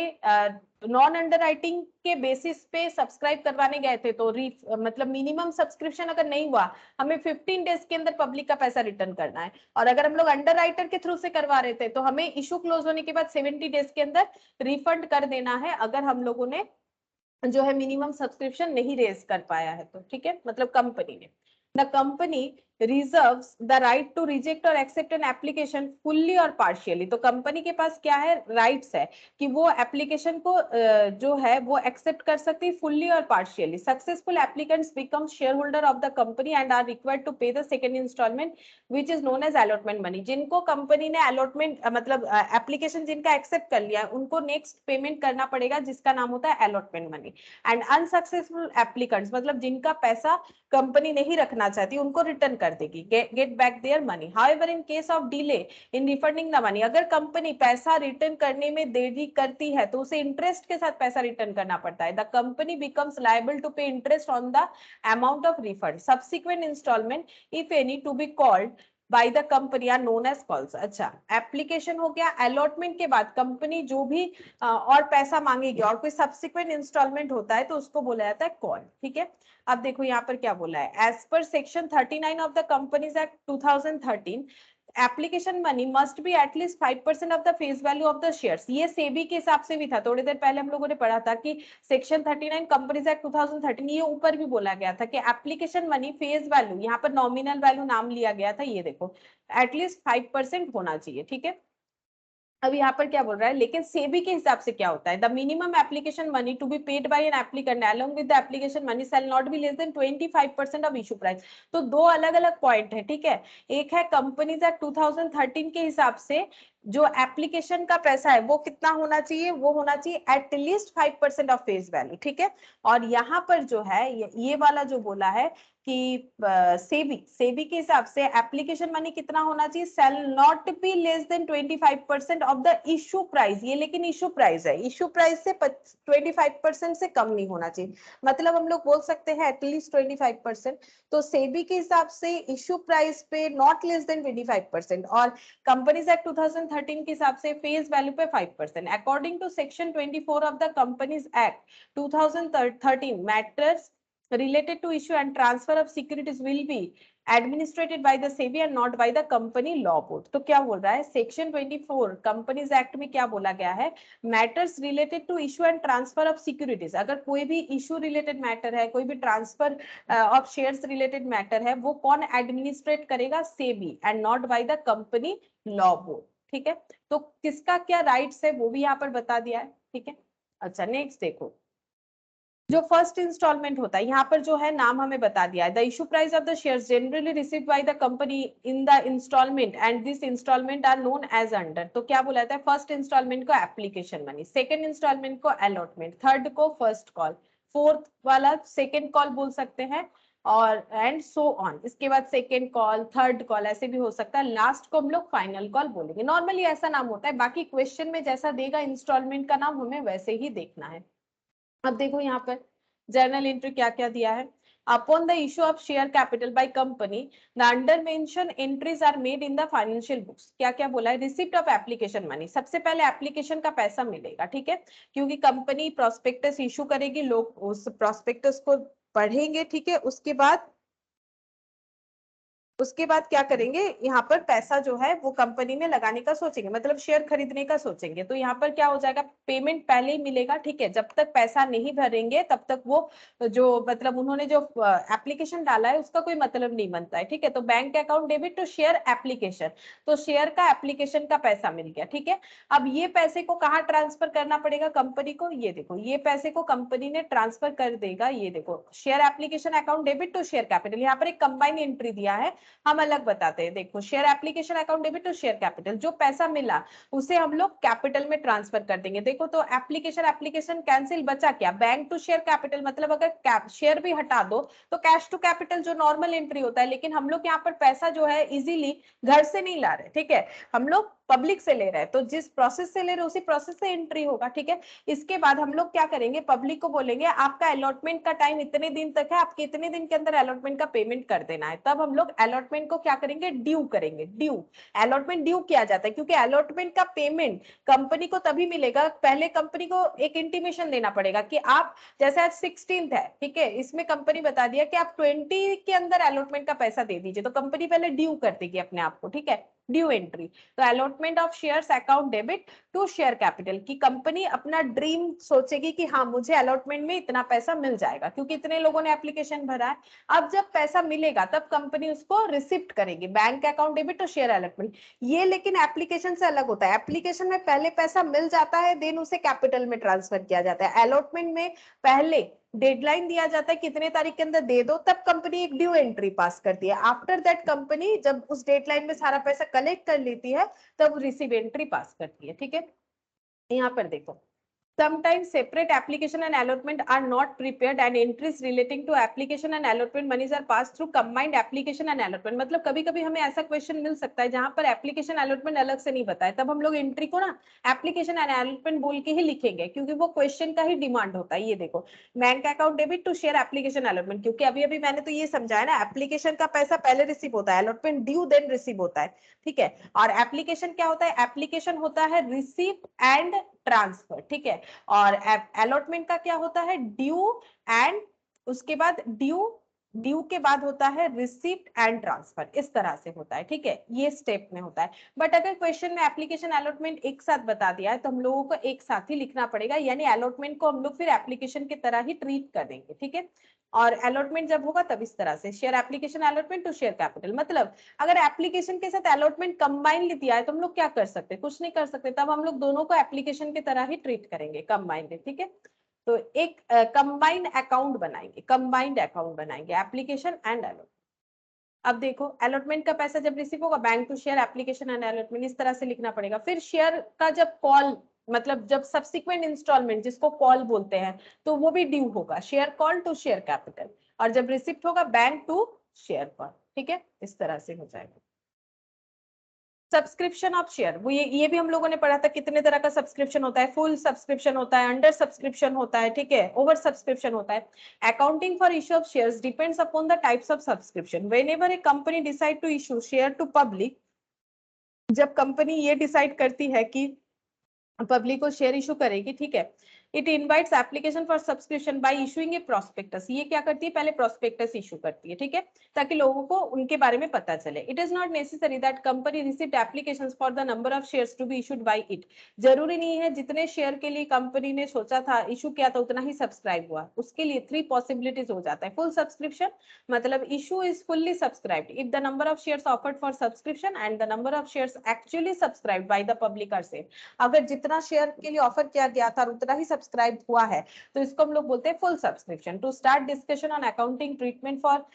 नॉन अंडरराइटिंग के बेसिस पे सब्सक्राइब करवाने गए थे तो मतलब मिनिमम सब्सक्रिप्शन अगर नहीं हुआ, हमें 15 डेज के अंदर पब्लिक का पैसा रिटर्न करना है। और अगर हम लोग अंडरराइटर के थ्रू से करवा रहे थे तो हमें इशू क्लोज होने के बाद 70 डेज के अंदर रिफंड कर देना है, अगर हम लोगों ने जो है मिनिमम सब्सक्रिप्शन नहीं रेज कर पाया है तो। ठीक है, मतलब कंपनी ने, the company reserves the right to reject or accept an application fully or partially। तो कंपनी के पास क्या है, राइट्स है कि वो एप्लीकेशन को जो है वो एक्सेप्ट कर सकती है फुल्ली और partially. Successful applicants become share holder of the company and are required to pay the second instalment which is known as allotment money. जिनको कंपनी ने अलॉटमेंट मतलब एप्लीकेशन जिनका एक्सेप्ट कर लिया है उनको नेक्स्ट पेमेंट करना पड़ेगा जिसका नाम होता है allotment money. And unsuccessful applicants मतलब जिनका पैसा कंपनी नहीं रखना चाहती उनको रिटर्न कर देगी, get back their money. However in case of delay in refunding the money, अगर कंपनी पैसा रिटर्न करने में देरी करती है तो उसे इंटरेस्ट के साथ पैसा रिटर्न करना पड़ता है। The company becomes liable to pay interest on the amount of refund. Subsequent instalment if any to be called by the company are known as calls. अच्छा, एप्लीकेशन हो गया, अलॉटमेंट के बाद कंपनी जो भी और पैसा मांगेगी और कोई सब्सिक्वेंट इंस्टॉलमेंट होता है तो उसको बोला जाता है कॉल। ठीक है, अब देखो यहाँ पर क्या बोला है, as per section 39 of the companies act 2013 application money must be at least 5% of the face value of the shares. ये सेबी के हिसाब से भी था, थोड़ी देर पहले हम लोगों ने पढ़ा था कि सेक्शन 39 कंपनीज एक्ट 2013, ये ऊपर भी बोला गया था कि एप्लीकेशन मनी फेस वैल्यू, यहाँ पर नॉमिनल वैल्यू नाम लिया गया था, ये देखो एटलीस्ट 5% होना चाहिए। ठीक है, अब यहाँ पर क्या बोल रहा है, लेकिन सेबी के हिसाब से क्या होता है, the minimum application money to be paid by an applicant along with the application money shall not be less than 25% of issue price. तो दो अलग अलग पॉइंट है। ठीक है, एक है कंपनीज एक्ट 2013 के हिसाब से जो एप्लीकेशन का पैसा है वो कितना होना चाहिए, वो होना चाहिए एटलीस्ट 5% ऑफ फेस वैल्यू। ठीक है, और यहाँ पर जो है ये वाला जो बोला है कि सेबी के हिसाब से एप्लीकेशन मनी कितना होना चाहिए, shall not be less than 25% of the issue price. ये लेकिन इशू प्राइस है, इशू प्राइस से 25% से कम नहीं होना चाहिए, मतलब हम लोग बोल सकते हैं एटलीस्ट 25%। तो सेबी के हिसाब से इशू प्राइस पे नॉट लेस देन 25% और कंपनीज एक्ट 2013 के हिसाब से फेस वैल्यू पे 5%। According to section 24 of the companies act 2013 matters related to issue and transfer of securities will be administrated by the SEBI and not by the company law board। तो क्या बोल रहा है, section 24 companies act में क्या बोला गया है, matters related to issue and transfer of securities, अगर कोई भी इशू रिलेटेड मैटर है, कोई भी transfer of shares related matter है, वो कौन एडमिनिस्ट्रेट करेगा, SEBI and not by the Company Law Board. ठीक है, तो किसका क्या राइट्स है वो भी यहाँ पर बता दिया है। ठीक है, अच्छा नेक्स्ट देखो, जो फर्स्ट इंस्टॉलमेंट होता है यहाँ पर जो है नाम हमें बता दिया है, the issue price of the shares generally received by the company in the instalment and this instalment are known as under. तो क्या बोला जाता है, फर्स्ट इंस्टॉलमेंट को एप्लीकेशन मनी, सेकंड इंस्टॉलमेंट को अलॉटमेंट, थर्ड को फर्स्ट कॉल, फोर्थ वाला second call बोल सकते हैं और एंड सो ऑन। इसके बाद सेकंड कॉल, थर्ड कॉल ऐसे भी हो सकता है, लास्ट को हम लोग फाइनल कॉल बोलेंगे। नॉर्मली ऐसा नाम होता है, बाकी क्वेश्चन में जैसा देगा इंस्टॉलमेंट का नाम हमें वैसे ही देखना है। अब देखो यहाँ पर जर्नल एंट्री क्या क्या दिया है, upon the issue of share capital by company the under mention entries are made in the financial books. क्या क्या बोला है, रिसिप्ट ऑफ एप्लीकेशन मनी, सबसे पहले एप्लीकेशन का पैसा मिलेगा। ठीक है, क्योंकि कंपनी प्रोस्पेक्टस इशू करेगी, लोग उस प्रोस्पेक्टस को पढ़ेंगे। ठीक है, उसके बाद क्या करेंगे, यहाँ पर पैसा जो है वो कंपनी में लगाने का सोचेंगे, मतलब शेयर खरीदने का सोचेंगे। तो यहाँ पर क्या हो जाएगा, पेमेंट पहले ही मिलेगा। ठीक है, जब तक पैसा नहीं भरेंगे तब तक वो जो मतलब उन्होंने जो एप्लीकेशन डाला है उसका कोई मतलब नहीं बनता है। ठीक है, तो bank account debit to share application, तो शेयर का एप्लीकेशन का पैसा मिल गया। ठीक है, अब ये पैसे को कहाँ ट्रांसफर करना पड़ेगा कंपनी को, ये देखो ये पैसे को कंपनी ने ट्रांसफर कर देगा। ये देखो share application account debit to share capital, यहाँ पर एक कंबाइन एंट्री दिया है, हम अलग बताते हैं। देखो share application account debit to share capital, जो पैसा मिला उसे हम लोग कैपिटल में ट्रांसफर कर देंगे। देखो तो एप्लीकेशन कैंसिल, बचा क्या, बैंक टू शेयर कैपिटल, मतलब अगर शेयर भी हटा दो तो कैश टू कैपिटल जो नॉर्मल एंट्री होता है, लेकिन हम लोग यहाँ पर पैसा जो है इजीली घर से नहीं ला रहे। ठीक है, हम लोग पब्लिक से ले रहे हैं तो जिस प्रोसेस से ले रहे हैं उसी प्रोसेस से एंट्री होगा, ठीक है। इसके बाद हम लोग क्या करेंगे, पब्लिक को बोलेंगे आपका अलॉटमेंट का टाइम इतने दिन तक है, आपके इतने दिन के अंदर अलॉटमेंट का पेमेंट कर देना है। तब हम लोग अलॉटमेंट को क्या करेंगे, ड्यू करेंगे। ड्यू, अलॉटमेंट ड्यू किया जाता है क्योंकि अलॉटमेंट का पेमेंट कंपनी को तभी मिलेगा, पहले कंपनी को एक इंटीमेशन देना पड़ेगा कि आप, जैसे आज 16th है, ठीक है, इसमें कंपनी बता दिया कि आप 20 के अंदर अलॉटमेंट का पैसा दे दीजिए, तो कंपनी पहले ड्यू कर देगी अपने आप को, ठीक है, ड्यू एंट्री। तो allotment of shares account debit to share capital की कंपनी अपना ड्रीम सोचेगी कि हाँ मुझे अलॉटमेंट में इतना पैसा मिल जाएगा क्योंकि इतने लोगों ने एप्लीकेशन भरा है। अब जब पैसा मिलेगा तब कंपनी उसको रिसिप्ट करेगी, bank account debit to share allotment. ये लेकिन एप्लीकेशन से अलग होता है, एप्लीकेशन में पहले पैसा मिल जाता है देन उसे कैपिटल में ट्रांसफर किया जाता है। अलॉटमेंट में पहले डेडलाइन दिया जाता है कितने तारीख के अंदर दे दो, तब कंपनी एक ड्यू एंट्री पास करती है। आफ्टर दैट कंपनी जब उस डेडलाइन में सारा पैसा कलेक्ट कर लेती है तब रिसीव एंट्री पास करती है, ठीक है। यहाँ पर देखो, sometimes separate application and allotment are not prepared and entries relating to application and allotment monies are passed through combined application and allotment। मतलब कभी कभी हमें ऐसा क्वेश्चन मिल सकता है जहां पर एप्लीकेशन अलॉटमेंट अलग से नहीं बताए, तब हम लोग एंट्री को ना एप्लीकेशन एंड अलॉटमेंट बोल के ही लिखेंगे क्योंकि वो क्वेश्चन का ही डिमांड होता है। ये देखो, bank account debit to share application allotment, क्योंकि अभी अभी मैंने तो ये समझाया ना, एप्लीकेशन का पैसा पहले रिसीव होता है, अलॉटमेंट ड्यू देन रिसीव होता है, ठीक है। और एप्लीकेशन क्या होता है, एप्लीकेशन होता है रिसीव एंड ट्रांसफर, ठीक है। और अलॉटमेंट का क्या होता है, ड्यू एंड उसके बाद ड्यू के बाद होता है रिसीप्ट एंड ट्रांसफर, इस तरह से होता है, ठीक है, ये स्टेप में होता है। बट अगर क्वेश्चन में एप्लीकेशन अलॉटमेंट एक साथ बता दिया है तो हम लोगों को एक साथ ही लिखना पड़ेगा, यानी अलॉटमेंट को हम लोग फिर एप्लीकेशन की तरह ही ट्रीट कर देंगे, ठीक है। और अलॉटमेंट जब होगा तब इस तरह से share application allotment to share capital. मतलब अगर एप्लीकेशन के साथ अलॉटमेंट कंबाइनली दिया है तो हम लोग क्या कर सकते, कुछ नहीं कर सकते, तब हम लोग दोनों को एप्लीकेशन की तरह ही ट्रीट करेंगे कंबाइनली, ठीक है। तो एक कंबाइंड अकाउंट बनाएंगे, कंबाइंड अकाउंट बनाएंगे एप्लीकेशन एंड अलॉटमेंट। अब देखो, अलॉटमेंट का पैसा जब रिसीव होगा, bank to share application and allotment, इस तरह से लिखना पड़ेगा। फिर शेयर का जब कॉल, मतलब जब सब्सिक्वेंट इंस्टॉलमेंट जिसको कॉल बोलते हैं, तो वो भी ड्यू होगा, share call to share capital. और जब रिसिप्ट होगा, बैंक टू शेयर कॉल, ठीक है, इस तरह से हो जाएगा। सब्सक्रिप्शन ऑफ शेयर, वो ये भी हम लोगों ने पढ़ा था कितने तरह का सब्सक्रिप्शन होता है, फुल सब्सक्रिप्शन होता है, अंडर सब्सक्रिप्शन होता है, ठीक है, ओवर सब्सक्रिप्शन होता है। Accounting for issue of shares depends upon the types of subscription. Whenever a company decide to issue share to public, जब कंपनी ये डिसाइड करती है कि पब्लिक को शेयर इशू करेगी, ठीक है, it invites application for subscription bye issuing A prospectus. ये क्या करती है, पहले प्रोस्पेक्टस इशू करती है, ठीक है, ताकि लोगों को उनके बारे में पता चले। It is not necessary that company received applications for the number of shares to be issued by it. जरूरी नहीं है जितने शेयर के लिए कंपनी ने सोचा था, इशू किया था, उतना ही सब्सक्राइब हुआ। उसके लिए 3 पॉसिबिलिटीज हो जाता है। फुल सब्सक्रिप्शन मतलब issue is fully subscribed if the number of shares offered for subscription and the number of shares actually subscribed by the public are same. अगर जितना शेयर के लिए ऑफर किया गया था उतना ही सब्सक्राइब हुआ है तो इसको हम लोग बोलते हैं full subscription. To start discussion on accounting treatment for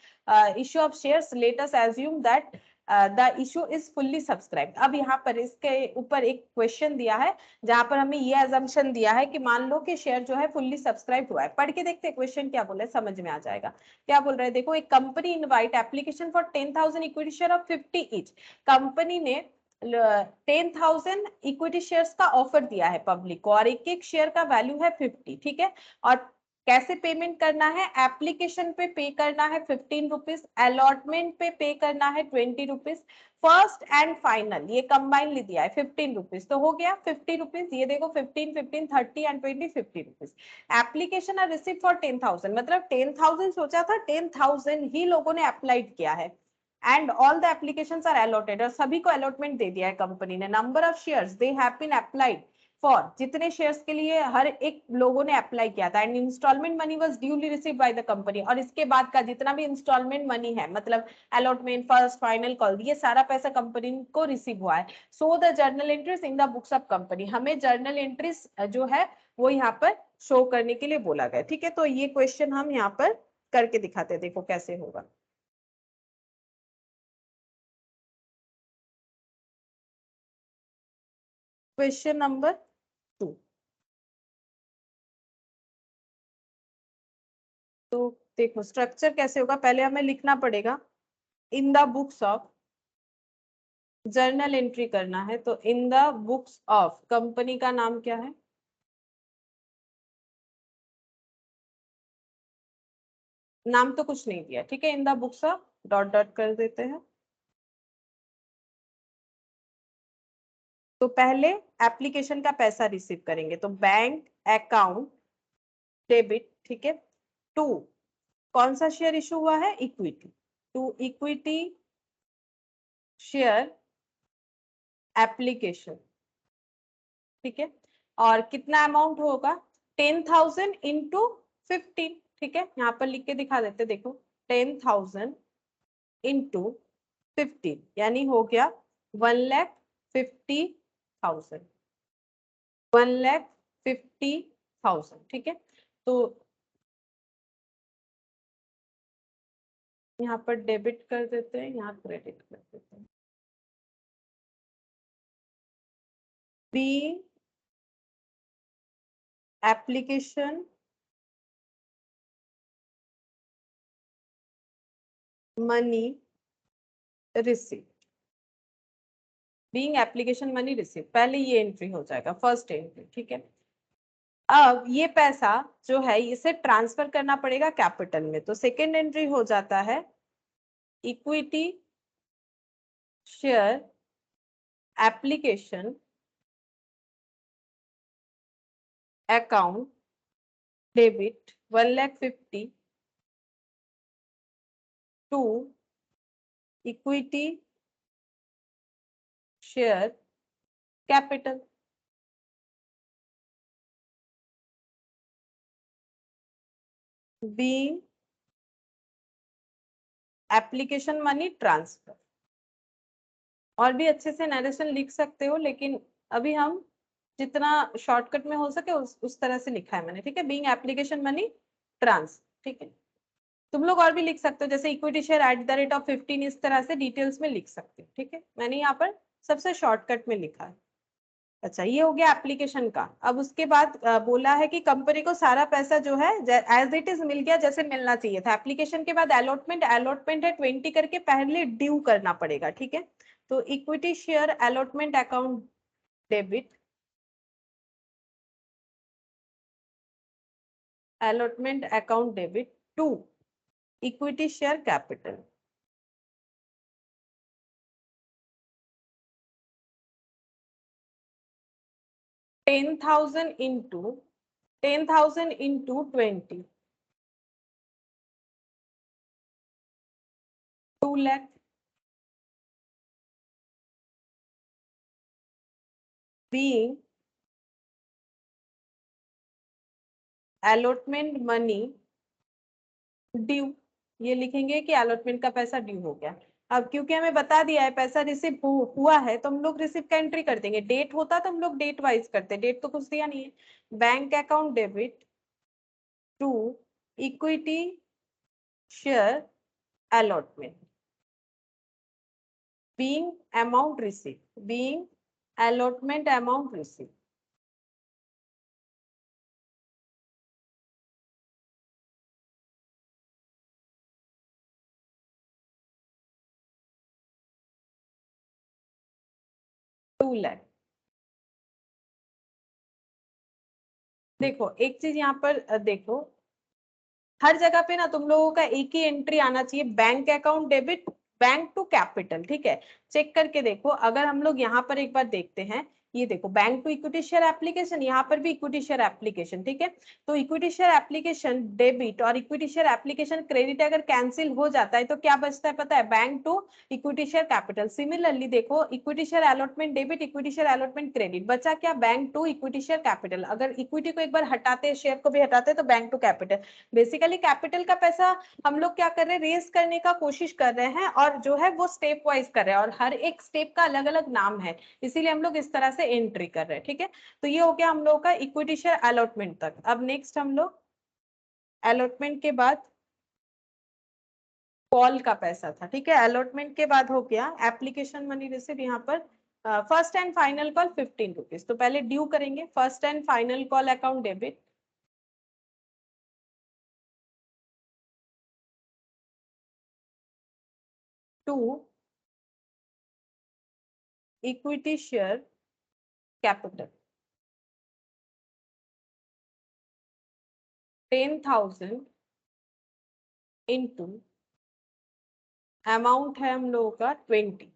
issue of shares, let us assume that the issue is fully subscribed. अब यहाँ पर इसके ऊपर एक क्वेश्चन दिया है जहां पर हमें ये अजम्पशन दिया है कि मान लो कि शेयर जो है फुल्ली सब्सक्राइब हुआ है। पढ़ के देखते हैं क्वेश्चन क्या बोल रहा है, समझ में आ जाएगा। क्या बोल रहा है, देखो, एक company invite application for 10,000 equity share of 50 each. Company ने 10,000 इक्विटी शेयर्स का ऑफर दिया है पब्लिक को और एक एक शेयर का वैल्यू है 50, ठीक है। और कैसे पेमेंट करना है, एप्लीकेशन पे पे करना है 15 रुपीज, अलॉटमेंट पे करना है 20 रुपीज, फर्स्ट एंड फाइनल ये कंबाइनली दिया है 15 रुपीज। तो हो गया 50 रुपीज, ये देखो 15 15 30 and 20 50 rupees. Application are receive for 10,000, मतलब 10,000 सोचा था, 10,000 ही लोगों ने अप्लाइड किया है and all the applications are allotted, और सभी को अलॉटमेंट दे दिया है कंपनी ने। Number of shares they have been applied for, जितने शेयर्स के लिए हर एक लोगों ने अप्लाई किया था, and instalment money was duly received by the company. और इसके बाद का जितना भी इंस्टॉलमेंट मनी है, मतलब अलॉटमेंट, फर्स्ट, फाइनल, कॉल, ये सारा पैसा कंपनी को रिसीव हुआ है। So the journal entries in the books of company, हमें जर्नल एंट्रीज जो है वो यहाँ पर शो करने के लिए बोला गया, ठीक है। तो ये क्वेश्चन हम यहाँ पर करके दिखाते हैं, देखो कैसे होगा। क्वेश्चन नंबर 2, तो देखो स्ट्रक्चर कैसे होगा, पहले हमें लिखना पड़ेगा in the books of journal entry करना है, तो in the books of, company का नाम क्या है? नाम तो कुछ नहीं दिया, ठीक है, in the books of dot dot कर देते हैं। तो पहले एप्लीकेशन का पैसा रिसीव करेंगे, तो बैंक अकाउंट डेबिट, ठीक है। टू, कौन सा शेयर इशू हुआ है? Equity, to equity share application, ठीक है। और कितना अमाउंट होगा? 10,000 इंटू 15, ठीक है, यहाँ पर लिख के दिखा देते, देखो 10,000 इंटू 15 यानी हो गया 1,50,000, 1,50,000, ठीक है। तो यहाँ पर डेबिट कर देते हैं, यहाँ क्रेडिट कर देते हैं। Be application money receive, being application money receive, पहले ये एंट्री हो जाएगा, फर्स्ट एंट्री, ठीक है। अब ये पैसा जो है इसे ट्रांसफर करना पड़ेगा कैपिटल में, तो सेकेंड एंट्री हो जाता है equity share application account debit 1,50,000 to equity share capital. Being application money transfer, और भी अच्छे से नरेशन लिख सकते हो, लेकिन अभी हम जितना शॉर्टकट में हो सके उस तरह से लिखा है मैंने, ठीक है। बीइंग एप्लीकेशन मनी ट्रांसफर, ठीक है। तुम लोग और भी लिख सकते हो, जैसे इक्विटी शेयर @15, इस तरह से डिटेल्स में लिख सकते हो, ठीक है। मैंने यहाँ पर सबसे शॉर्टकट में लिखा है। अच्छा, ये हो गया एप्लीकेशन का। अब उसके बाद बोला है कि कंपनी को सारा पैसा जो है एज इट इज मिल गया, जैसे मिलना चाहिए था। एप्लीकेशन के बाद अलॉटमेंट, अलॉटमेंट है 20 करके, पहले ड्यू करना पड़ेगा, ठीक है। तो equity share allotment account debit, allotment account debit to equity share capital. 10,000 into 10,000 into 20, 2 lakh, being allotment money due, ये लिखेंगे कि अलॉटमेंट का पैसा ड्यू हो गया। अब क्योंकि हमें बता दिया है पैसा रिसीव हुआ है, तो हम लोग रिसीव का एंट्री कर देंगे। डेट होता तो हम लोग डेट वाइज करते, डेट तो कुछ दिया नहीं है। Bank account debit to equity share allotment, being amount receive, being allotment amount receive, 2 lakh। देखो एक चीज यहाँ पर देखो, हर जगह पे ना तुम लोगों का एक ही एंट्री आना चाहिए, bank account debit bank to capital, ठीक है। चेक करके देखो, अगर हम लोग यहाँ पर एक बार देखते हैं, ये देखो bank to equity share application, यहाँ पर भी इक्विटी शेयर एप्लीकेशन, ठीक है। तो इक्विटी शेयर एप्लीकेशन डेबिट और इक्विटी शेयर एप्लीकेशन क्रेडिट अगर कैंसिल हो जाता है तो क्या बचता है पता है? Bank to equity share capital. Similarly देखो, equity share allotment debit, equity share allotment credit, बचा क्या? Bank to equity share capital. अगर इक्विटी को एक बार हटाते, शेयर को भी हटाते, तो bank to capital. Basically capital का पैसा हम लोग क्या कर रहे हैं? रेस करने का कोशिश कर रहे हैं, और जो है वो स्टेप वाइज कर रहे हैं, और हर एक स्टेप का अलग अलग नाम है, इसीलिए हम लोग इस तरह से एंट्री कर रहे हैं, ठीक है। तो ये हो गया हम लोग का इक्विटी शेयर अलॉटमेंट तक। अब नेक्स्ट हम लोग अलॉटमेंट के बाद कॉल का पैसा था, ठीक है। अलॉटमेंट के बाद हो गया एप्लीकेशन मनी रिसीव, यहाँ पर first and final call 15 rupees. तो पहले ड्यू करेंगे, first and final call account debit to equity share capital 10,000 into amount है हम लोगों का 20।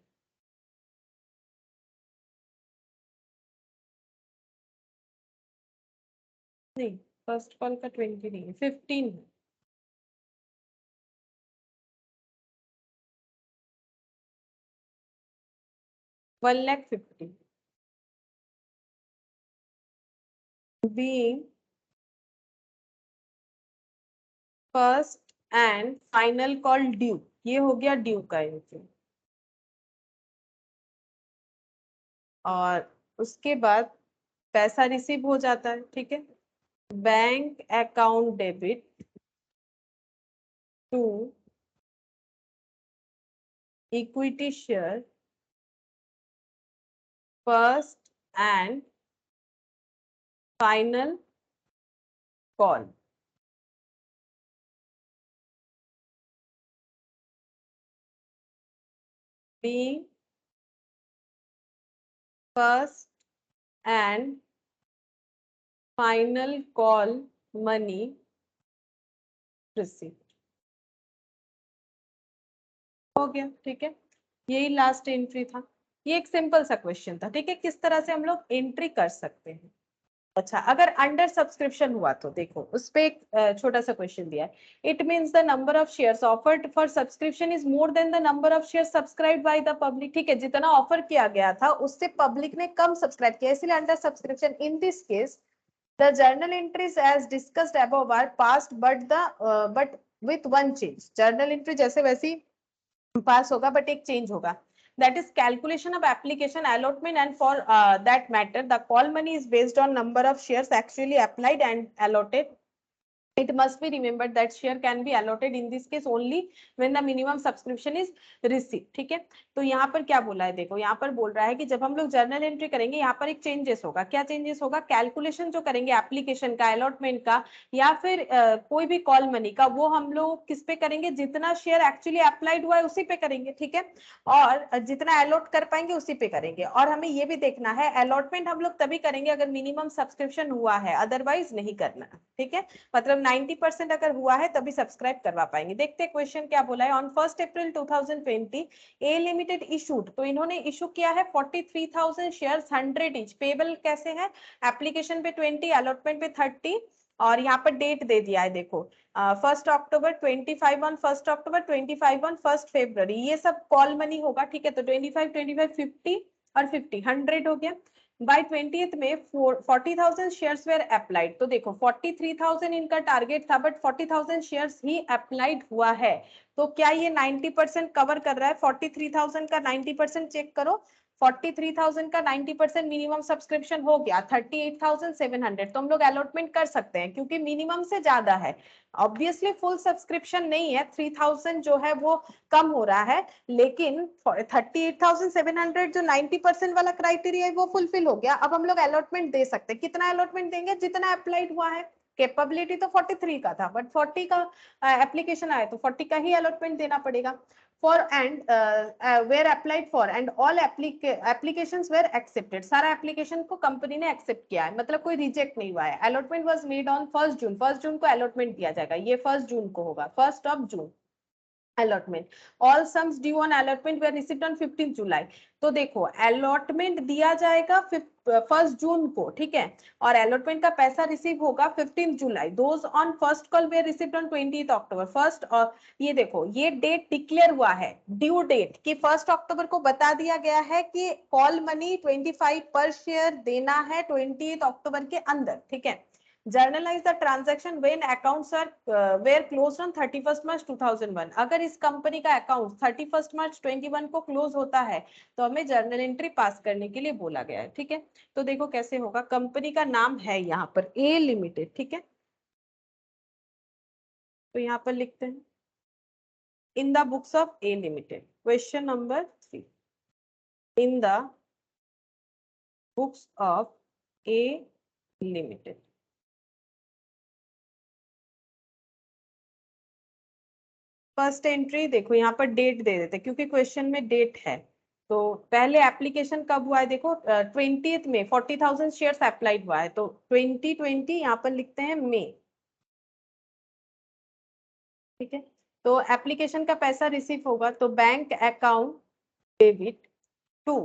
नहीं, फर्स्ट कॉल का 20 नहीं है, 15 है। 1,50,000 being first and final call due, ये हो गया ड्यू का एंट्री। और उसके बाद पैसा रिसीव हो जाता है, ठीक है। Bank account debit to equity share first and final call. being first and final call money received। हो गया, ठीक है। यही लास्ट एंट्री था। ये एक सिंपल सा क्वेश्चन था, ठीक है, किस तरह से हम लोग एंट्री कर सकते हैं। अच्छा, अगर अंडर सब्सक्रिप्शन हुआ तो देखो उस पे एक छोटा सा क्वेश्चन दिया है। It means the number of shares offered for subscription is more than the number of shares subscribed by the public. ठीक है, जितना ऑफर किया गया था उससे पब्लिक ने कम सब्सक्राइब किया, इसलिए under subscription. In this case the journal entries as discussed above are passed but with one change. Journal entry जैसे वैसी पास होगा, बट एक चेंज होगा, that is calculation of application allotment, and for that matter the call money is based on number of shares actually applied and allotted. It must be remembered that share can be allotted in this case only when the minimum subscription is received। ठीक है, तो यहाँ पर क्या बोला है, देखो यहाँ पर बोल रहा है कि जब हम लोग जर्नल एंट्री करेंगे यहाँ पर एक चेंजेस होगा। क्या चेंजेस होगा? कैलकुलेशन जो करेंगे एप्लीकेशन का, अलॉटमेंट का, या फिर कोई भी कॉल मनी का, वो हम लोग किस पे करेंगे? जितना शेयर एक्चुअली अप्लाइड हुआ है उसी पे करेंगे, ठीक है, और जितना अलॉट कर पाएंगे उसी पे करेंगे। और हमें ये भी देखना है अलॉटमेंट हम लोग तभी करेंगे अगर मिनिमम सब्सक्रिप्शन हुआ है, अदरवाइज नहीं करना, ठीक है। मतलब 90% अगर हुआ है तभी सब्सक्राइब करवा पाएंगे। देखते हैं क्वेश्चन क्या बोला है। On 1 April 2020 A limited issued, तो इन्होंने इशू किया है 43,000 शेयर्स 100 ईच। पेबल कैसे है? एप्लीकेशन पे 20, अलॉटमेंट पे 30, और यहाँ पर डेट दे दिया है, देखो 1 अक्टूबर, 25 ऑन 1 अक्टूबर, 25 ऑन 1 फरवरी। ये सब कॉल मनी होगा, ठीक है। तो 25, 25, 50 और 50, 100 हो गया। बाय 20th में 40,000 शेयर्स वेर अप्लाइड। तो देखो 43,000 इनका टारगेट था, बट 40,000 शेयर्स ही अप्लाइड हुआ है। तो क्या ये 90% कवर कर रहा है? 43,000 का 90% चेक करो। 43,000 का 90% मिनिमम सब्सक्रिप्शन हो गया 38,700। तो हम लोग अलॉटमेंट कर सकते हैं क्योंकि मिनिमम से ज्यादा है। ऑब्वियसली फुल सब्सक्रिप्शन नहीं है, 3,000 जो है वो कम हो रहा है, लेकिन 38,700 जो 90% वाला क्राइटेरिया है वो फुलफिल हो गया। अब हम लोग अलॉटमेंट दे सकते हैं। कितना अलॉटमेंट देंगे? जितना अप्लाइड हुआ है। कैपेबिलिटी तो 43 का था, बट 40 का एप्लीकेशन आया तो 40 का ही अलॉटमेंट देना पड़ेगा। For and were applied for and all applications were accepted. सारा एप्लीकेशन को कंपनी ने एक्सेप्ट किया है, मतलब कोई रिजेक्ट नहीं हुआ है। Allotment was made on 1 June. 1 जून को अलॉटमेंट दिया जाएगा, ये 1 जून को होगा, 1 जून allotment. All sums due on allotment were received on 15 July. तो देखो अलॉटमेंट दिया जाएगा 1 जून को, ठीक है, और अलॉटमेंट का पैसा रिसीव होगा 15 जुलाई। Those on first call were received on 20 October. First, और ये देखो ये डेट डिक्लेयर हुआ है, ड्यू डेट कि 1 अक्टूबर को बता दिया गया है कि कॉल मनी 25 पर शेयर देना है 20 अक्टूबर के अंदर, ठीक है। Journalize the transaction when accounts are were closed on 31st March 2001। अगर इस कंपनी का अकाउंट 31st मार्च 21 को क्लोज होता है तो हमें जर्नल एंट्री पास करने के लिए बोला गया है, ठीक है। तो देखो कैसे होगा। कंपनी का नाम है यहाँ पर ए लिमिटेड, ठीक है, तो यहाँ पर लिखते हैं in the books of A limited. Question number 3, in the books of A limited. First entry देखो यहाँ पर डेट दे देते क्योंकि क्वेश्चन में डेट है। तो पहले एप्लीकेशन कब हुआ है देखो 20th में 40,000 शेयर्स अप्लाइड हुआ है, तो 2020 यहाँ पर लिखते हैं मई। ठीक है, तो एप्लीकेशन का पैसा रिसीव होगा तो bank account debit to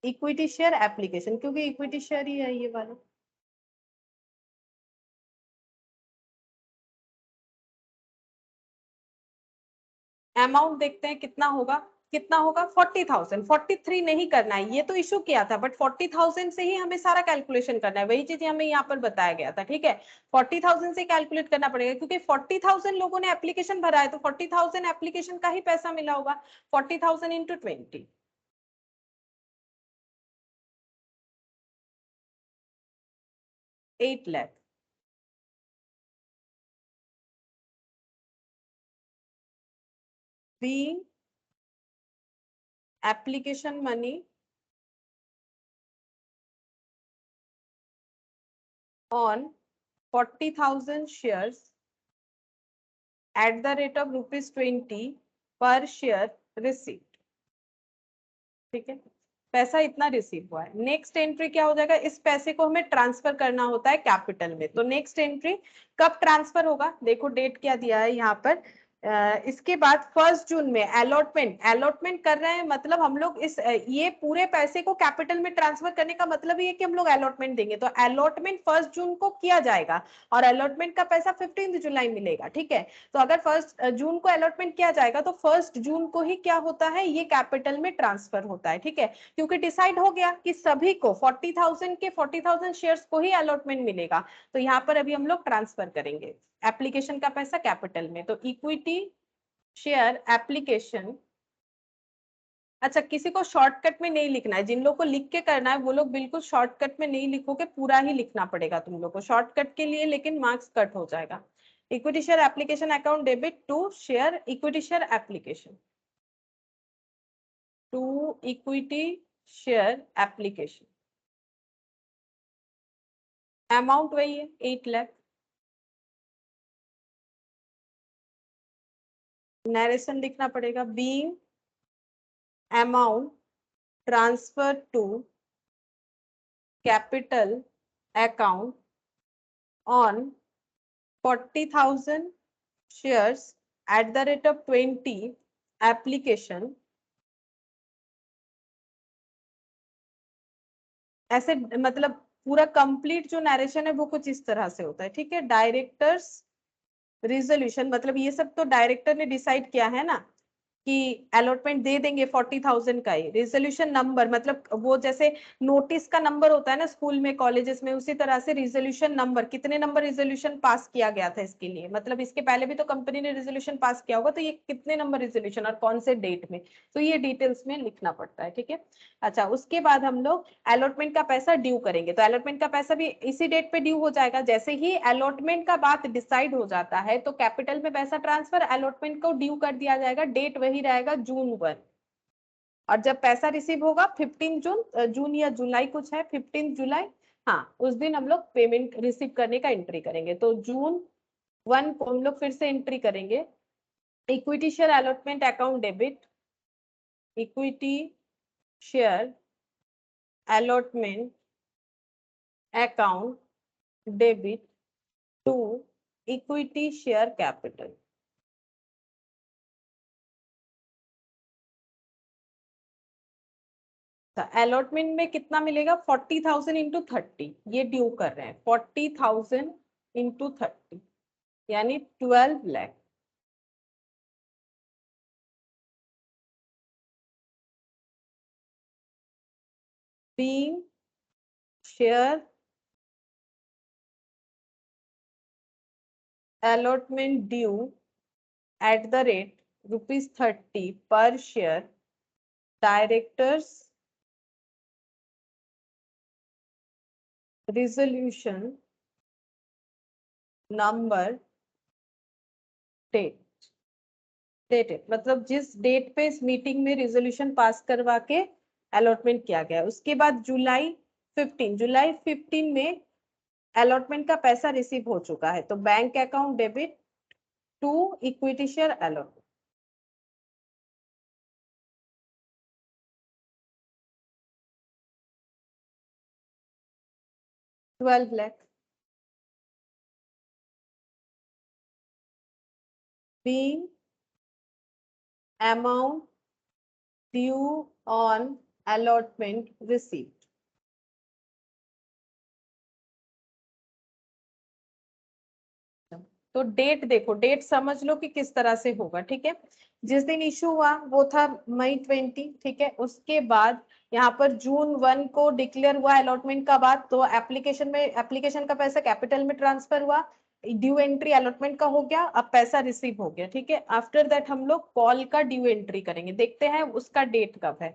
equity share application, क्योंकि इक्विटी शेयर ही है ये वाला। अमाउंट देखते हैं कितना होगा, कितना होगा 40,000, 43 नहीं करना है, ये तो इशू किया था, बट 40,000 से ही हमें सारा कैलकुलेशन करना है, वही चीज हमें यहाँ पर बताया गया था। ठीक है, 40,000 से कैलकुलेट करना पड़ेगा क्योंकि 40,000 लोगों ने एप्लीकेशन भरा है, तो 40,000 एप्लीकेशन का ही पैसा मिला होगा। 40,000 into 20, 8 lakh. being application money on 40,000 shares at the rate of ₹20 per share received। ठीक है, पैसा इतना रिसीव हुआ है। नेक्स्ट एंट्री क्या हो जाएगा, इस पैसे को हमें ट्रांसफर करना होता है कैपिटल में, तो नेक्स्ट एंट्री कब ट्रांसफर होगा, देखो डेट क्या दिया है यहाँ पर। इसके बाद 1 जून में अलॉटमेंट कर रहे हैं, मतलब हम लोग इस ये पूरे पैसे को कैपिटल में ट्रांसफर करने का मतलब ये कि हम लोग अलॉटमेंट देंगे, तो अलॉटमेंट 1 जून को किया जाएगा और अलॉटमेंट का पैसा 15 जुलाई मिलेगा। ठीक है, तो अगर 1 जून को अलॉटमेंट किया जाएगा तो 1 जून को ही क्या होता है, ये कैपिटल में ट्रांसफर होता है। ठीक है, क्योंकि डिसाइड हो गया कि सभी को 40,000 के 40,000 शेयर्स को ही अलॉटमेंट मिलेगा, तो यहाँ पर अभी हम लोग ट्रांसफर करेंगे एप्लीकेशन का पैसा कैपिटल में, तो इक्विटी शेयर एप्लीकेशन। अच्छा, किसी को शॉर्टकट में नहीं लिखना है, जिन लोगों को लिख के करना है वो लोग बिल्कुल शॉर्टकट में नहीं लिखोगे, पूरा ही लिखना पड़ेगा तुम लोग को शॉर्टकट के लिए, लेकिन मार्क्स कट हो जाएगा। Equity share application account debit to share equity share application, to equity share application, amount वही है 8 लाख। नरेशन लिखना पड़ेगा, being amount transfer to capital account on 40,000 shares at the rate of 20 application। ऐसे मतलब पूरा complete जो नरेशन है वो कुछ इस तरह से होता है। ठीक है, डायरेक्टर्स रिजोल्यूशन, मतलब ये सब तो डायरेक्टर ने डिसाइड किया है ना कि अलॉटमेंट दे देंगे 40,000 का ही। रिजोल्यूशन नंबर मतलब वो जैसे नोटिस का नंबर होता है ना स्कूल में कॉलेजेस में, उसी तरह से रिजोल्यूशन नंबर, कितने नंबर रिजोल्यूशन पास किया गया था इसके लिए, मतलब इसके पहले भी तो कंपनी ने रिजोल्यूशन पास किया होगा, तो ये कितने नंबर रिजोल्यूशन और कौन से डेट में, तो ये डिटेल्स में लिखना पड़ता है। ठीक है, अच्छा उसके बाद हम लोग अलॉटमेंट का पैसा ड्यू करेंगे, तो अलॉटमेंट का पैसा भी इसी डेट पे ड्यू हो जाएगा। जैसे ही अलॉटमेंट का बात डिसाइड हो जाता है तो कैपिटल में पैसा ट्रांसफर, अलॉटमेंट को ड्यू कर दिया जाएगा, डेट वही रहेगा जून 1। और जब पैसा रिसीव होगा 15 जून, जून या जुलाई कुछ है, 15 जुलाई, हाँ उस दिन हम लोग पेमेंट रिसीव करने का एंट्री करेंगे, तो जून 1 को हम लोग फिर से एंट्री करेंगे, equity share allotment account debit, equity share allotment account debit to equity share capital। Allotment में कितना मिलेगा 40,000 इंटू 30, ये ड्यू कर रहे हैं 40,000 इंटू 30 यानी 12 lakh. being share allotment due at the rate ₹30 per share, directors resolution number date, dated मतलब जिस डेट पे इस मीटिंग में रिजोल्यूशन पास करवा के अलॉटमेंट किया गया, उसके बाद जुलाई 15 में अलॉटमेंट का पैसा रिसीव हो चुका है, तो bank account debit to equity share allotment. 12 lakh. Being amount due on allotment received. तो डेट देखो, डेट समझ लो कि किस तरह से होगा, ठीक है। जिस दिन इशू हुआ वो था मई 20, ठीक है। उसके बाद यहाँ पर जून 1 को डिक्लेयर हुआ अलॉटमेंट का बाद, तो एप्लीकेशन में, एप्लीकेशन का पैसा कैपिटल में ट्रांसफर हुआ, ड्यू एंट्री अलॉटमेंट का हो गया, अब पैसा रिसीव हो गया, ठीक है। आफ्टर दैट हम लोग कॉल का ड्यू एंट्री करेंगे, देखते हैं उसका डेट कब है।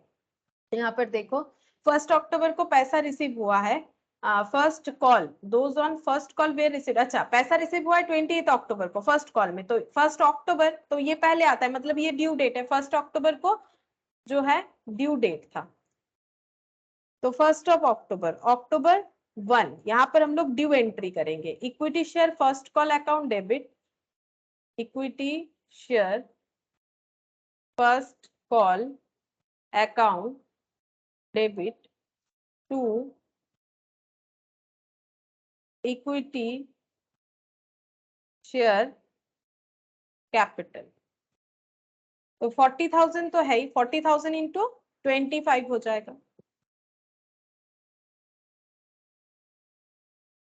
यहाँ पर देखो 1 अक्टूबर को पैसा रिसीव हुआ है। First call, those on first call were receive, अच्छा पैसा रिसीव हुआ है 28 अक्टूबर को फर्स्ट कॉल में, तो 1 अक्टूबर तो ये पहले आता है, मतलब ये ड्यू डेट है 1 अक्टूबर को जो है ड्यू डेट था। तो 1 अक्टूबर, अक्टूबर 1 यहाँ पर हम लोग ड्यू एंट्री करेंगे। Equity share first call account debit, equity share first call account debit to equity share capital. तो 40,000 तो है ही, 40,000 इंटू 25 हो जाएगा,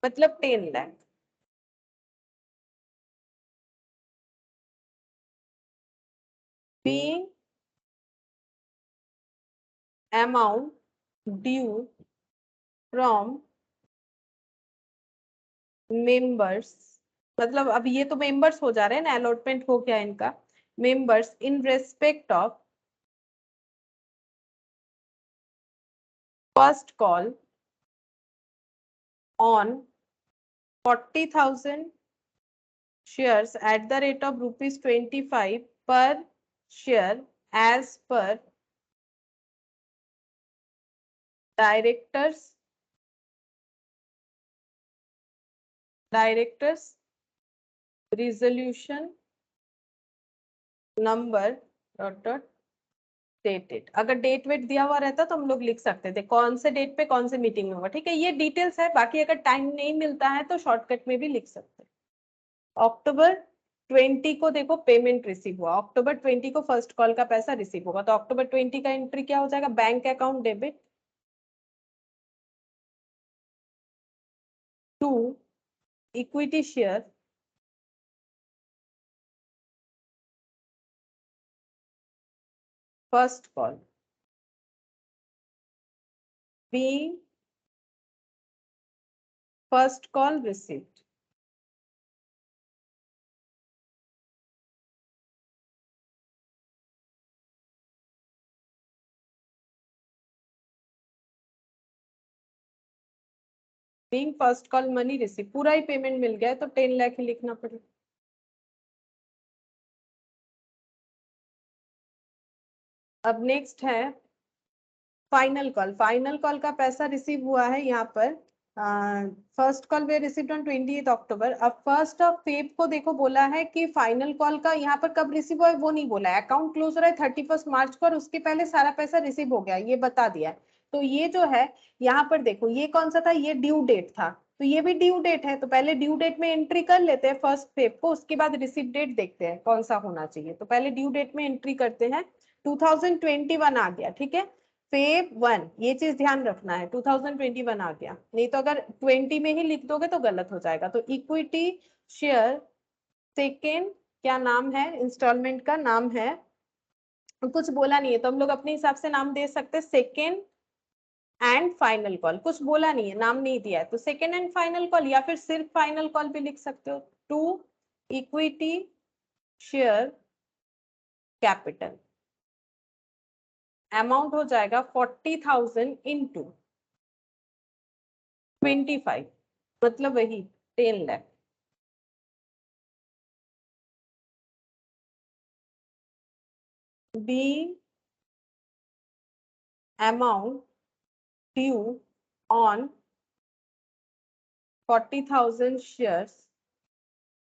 मतलब 10 lakh. being amount due from members, मतलब अब ये तो मेंबर्स हो जा रहे हैं ना, अलॉटमेंट हो गया इनका, members in respect of first call on 40,000 shares at the rate of ₹25 per share as per directors resolution number dated. अगर डेट वेट दिया हुआ रहता तो हम लोग लिख सकते थे कौन से डेट पे कौन से मीटिंग में होगा, ठीक है। ये डिटेल्स है, बाकी अगर टाइम नहीं मिलता है तो शॉर्टकट में भी लिख सकते हैं। अक्टूबर 20 को देखो पेमेंट रिसीव हुआ, अक्टूबर 20 को फर्स्ट कॉल का पैसा रिसीव होगा, तो अक्टूबर 20 का एंट्री क्या हो जाएगा, bank account debit to equity share first call being first call received। being first call money receive, पूरा ही पेमेंट मिल गया है तो 10 लाख ही लिखना पड़ेगा। अब नेक्स्ट है फाइनल कॉल। फाइनल कॉल का पैसा रिसीव हुआ है यहाँ पर, first call were received on 28 अक्टूबर। अब 1 फेब को देखो बोला है कि फाइनल कॉल का यहाँ पर कब रिसीव हुआ है वो नहीं बोला है, अकाउंट क्लोज हो रहा है 31 मार्च को और उसके पहले सारा पैसा रिसीव हो गया ये बता दिया है। तो ये जो है यहाँ पर देखो ये कौन सा था, ये ड्यू डेट था, तो ये भी ड्यू डेट है, तो पहले ड्यू डेट में एंट्री कर लेते हैं 1 फेब को, उसके बाद रिसीव डेट देखते हैं कौन सा होना चाहिए। तो पहले ड्यू डेट में एंट्री करते हैं, 2021 आ गया, ठीक है। फेब 1 ये चीज ध्यान रखना है, 2021 आ गया, नहीं तो अगर 20 में ही लिख दोगे तो गलत हो जाएगा। तो इक्विटी शेयर सेकेंड, क्या नाम है इंस्टॉलमेंट का, नाम है, कुछ बोला नहीं है तो हम लोग अपने हिसाब से नाम दे सकते हैं, सेकेंड एंड फाइनल कॉल, कुछ बोला नहीं है, नाम नहीं दिया है, तो सेकेंड एंड फाइनल कॉल या फिर सिर्फ फाइनल कॉल भी लिख सकते हो। To equity share capital, amount हो जाएगा 40,000 इंटू 25, मतलब वही 10 lakh. being amount due on 40,000 shares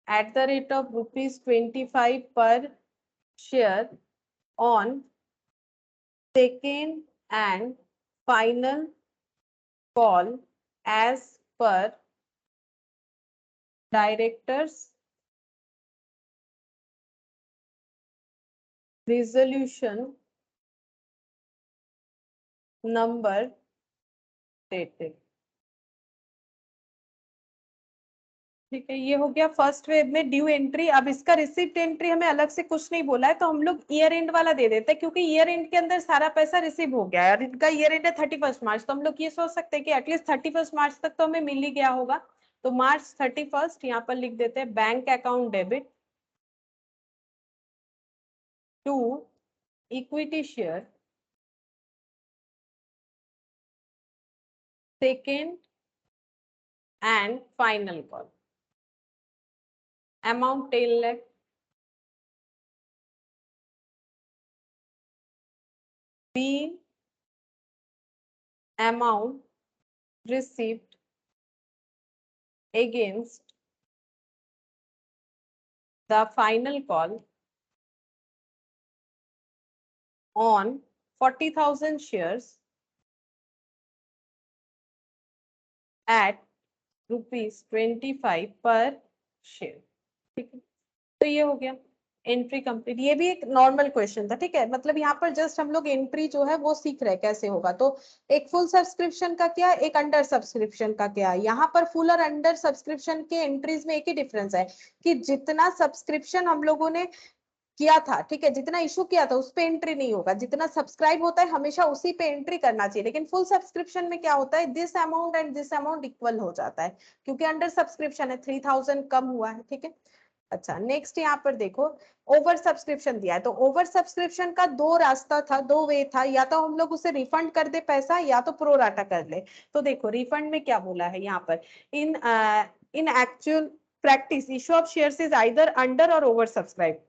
at the rate of ₹25 per share on second and final call as पर डायरेक्टर्स रिजोल्यूशन नंबर डेटेड। ठीक है, ये हो गया फर्स्ट वेव में ड्यू एंट्री। अब इसका रिसिप्ट एंट्री हमें अलग से कुछ नहीं बोला है, तो हम लोग ईयर एंड वाला दे देते हैं, क्योंकि ईयर एंड के अंदर सारा पैसा रिसीव हो गया है और इनका ईयर एंड है 31 मार्च, तो हम लोग ये सोच सकते हैं कि एटलीस्ट 31 मार्च तक तो हमें मिल ही गया होगा। तो मार्च 31 यहाँ पर लिख देते हैं bank account debit to equity share second and final call amount 10 lakh be amount received against the final call on 40,000 shares at ₹25 per share। ठीक है, तो ये हो गया एंट्री कंप्लीट। ये भी एक नॉर्मल क्वेश्चन था, ठीक है, मतलब यहाँ पर जस्ट हम लोग एंट्री जो है वो सीख रहे कैसे होगा। तो एक फुल सब्सक्रिप्शन का क्या, एक अंडर सब्सक्रिप्शन का क्या। यहाँ पर फुल और अंडर सब्सक्रिप्शन के एंट्रीज में एक ही डिफरेंस है कि जितना सब्सक्रिप्शन हम लोगों ने किया था, ठीक है, जितना इशू किया था उस पे एंट्री नहीं होगा, जितना सब्सक्राइब होता है हमेशा उसी पे एंट्री करना चाहिए। लेकिन फुल सब्सक्रिप्शन में क्या होता है, this amount and this amount equal हो जाता है, क्योंकि अंडर सब्सक्रिप्शन है 3000 कम हुआ है। ठीक है, अच्छा नेक्स्ट यहाँ पर देखो ओवर सब्सक्रिप्शन दिया है। तो ओवर सब्सक्रिप्शन का दो रास्ता था, दो वे था, या तो हम लोग उसे रिफंड कर दे पैसा या तो प्रो राटा कर ले। तो देखो रिफंड में क्या बोला है यहाँ पर, इन actual practice issue of shares is either under और ओवर सब्सक्राइब।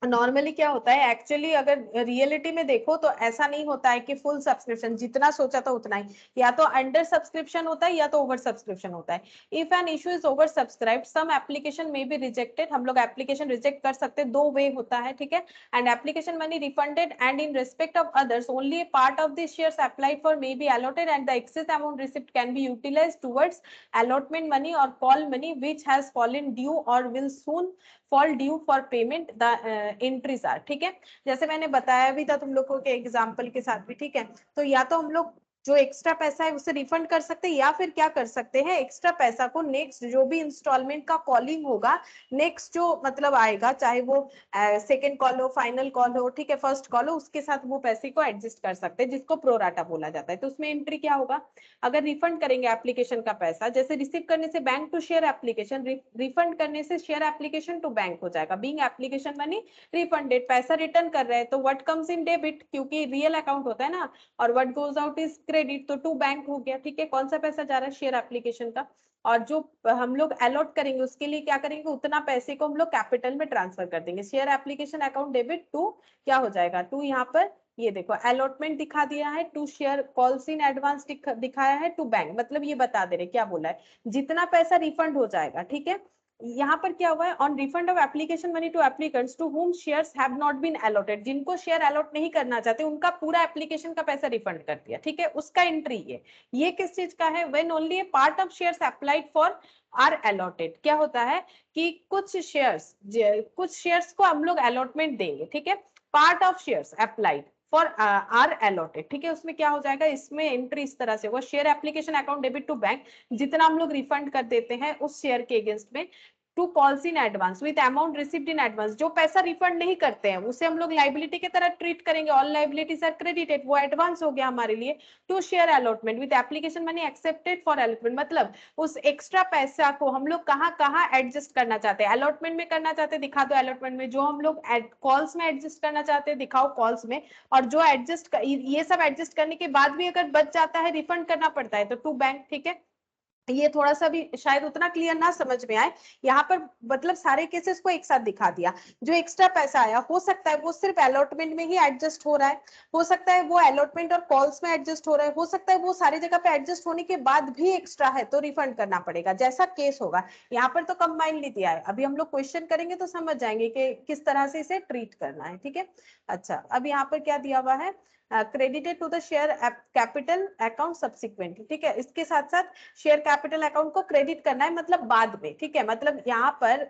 नॉर्मली क्या होता है, एक्चुअली अगर रियलिटी में देखो तो ऐसा नहीं होता है कि फुल सब्सक्रिप्शन जितना सोचा था उतना ही, या तो अंडर सब्सक्रिप्शन होता है या तो ओवर सब्सक्रिप्शन होता है। If an issue is over subscribed some application may be rejected, हम लोग एप्लीकेशन रिजेक्ट कर सकते हैं, दो वे होता है। ठीक है, and application money refunded and in respect of others only a part of the shares applied for may be allotted and the excess amount receipt can be utilised towards allotment money or call money which has fallen due or will soon fall due for payment the entries are। ठीक है, जैसे मैंने बताया भी था तुम लोगों के एग्जांपल के साथ भी। ठीक है, तो या तो हम लोग जो एक्स्ट्रा पैसा है उसे रिफंड कर सकते हैं, या फिर क्या कर सकते हैं, एक्स्ट्रा पैसा को नेक्स्ट जो भी इंस्टॉलमेंट का कॉलिंग होगा, नेक्स्ट जो मतलब आएगा, चाहे वो सेकंड कॉल हो, फाइनल कॉल हो, ठीक है, फर्स्ट कॉल हो, उसके साथ वो पैसे को एडजस्ट कर सकते हैं, जिसको प्रोराटा बोला जाता है। तो उसमें एंट्री क्या होगा, अगर रिफंड करेंगे एप्लीकेशन का पैसा, जैसे रिसीव करने से bank to share application, refund करने से शेयर एप्लीकेशन टू बैंक हो जाएगा। बीइंग एप्लीकेशन मनी रिफंडेड, पैसा रिटर्न कर रहे हैं तो व्हाट कम्स इन डेबिट, क्योंकि रियल अकाउंट होता है ना, और what goes out is credit, तो टू बैंक हो गया। ठीक है, कौन सा पैसा जा रहा है, शेयर एप्लीकेशन का, और जो हम लोग अलॉट करेंगे उसके लिए क्या करेंगे, उतना पैसे को हम लोग कैपिटल में ट्रांसफर कर देंगे। Share application account debit to क्या हो जाएगा, टू यहाँ पर ये देखो अलॉटमेंट दिखा दिया है, to share calls in advance दिखाया है, टू बैंक, मतलब ये बता दे रहे क्या बोला है, जितना पैसा रिफंड हो जाएगा। ठीक है, यहाँ पर क्या हुआ है, on refund of application money to applicants to whom shares have not been allotted, जिनको शेयर अलॉट नहीं करना चाहते उनका पूरा एप्लीकेशन का पैसा रिफंड कर दिया। ठीक है, उसका एंट्री ये किस चीज का है, when only a part of shares applied for are allotted. क्या होता है कि कुछ शेयर्स को हम लोग अलॉटमेंट देंगे। ठीक है, part of shares applied for are allotted. ठीक है, उसमें क्या हो जाएगा, इसमें एंट्री इस तरह से होगा, share application account debit to bank, जितना हम लोग रिफंड कर देते हैं उस शेयर के अगेंस्ट में, to calls in advance with amount received in advance, जो पैसा रिफंड नहीं करते हैं उसे हम लोग लाइबिलिटी की तरह ट्रीट करेंगे, ऑल लाइबिलिटीज आर क्रेडिटेड, वो एडवांस हो गया हमारे लिए। To share allotment with application money accepted for allotment, मतलब उस एक्स्ट्रा पैसा को हम लोग कहाँ कहाँ एडजस्ट करना चाहते हैं, अलॉटमेंट में करना चाहते हैं दिखा दो अलॉटमेंट में, जो हम लोग कॉल्स में एडजस्ट करना चाहते हैं दिखाओ कॉल्स में, और जो एडजस्ट ये सब एडजस्ट करने के बाद भी अगर बच जाता है रिफंड करना पड़ता है तो टू बैंक। ठीक है, ये थोड़ा सा भी शायद उतना क्लियर ना समझ में आए, यहाँ पर मतलब सारे केसेस को एक साथ दिखा दिया। जो एक्स्ट्रा पैसा आया हो सकता है वो सिर्फ अलॉटमेंट में ही एडजस्ट हो रहा है, हो सकता है वो अलॉटमेंट और कॉल्स में एडजस्ट हो रहा है, हो सकता है वो सारी जगह पे एडजस्ट होने के बाद भी एक्स्ट्रा है तो रिफंड करना पड़ेगा, जैसा केस होगा। यहाँ पर तो कंबाइनली दिया है, अभी हम लोग क्वेश्चन करेंगे तो समझ जाएंगे कि किस तरह से इसे ट्रीट करना है। ठीक है, अच्छा अब यहाँ पर क्या दिया हुआ है, credited to the share capital account subsequently, ठीक है। इसके साथ साथ शेयर कैपिटल अकाउंट को क्रेडिट करना है, मतलब बाद में, ठीक है। मतलब यहाँ पर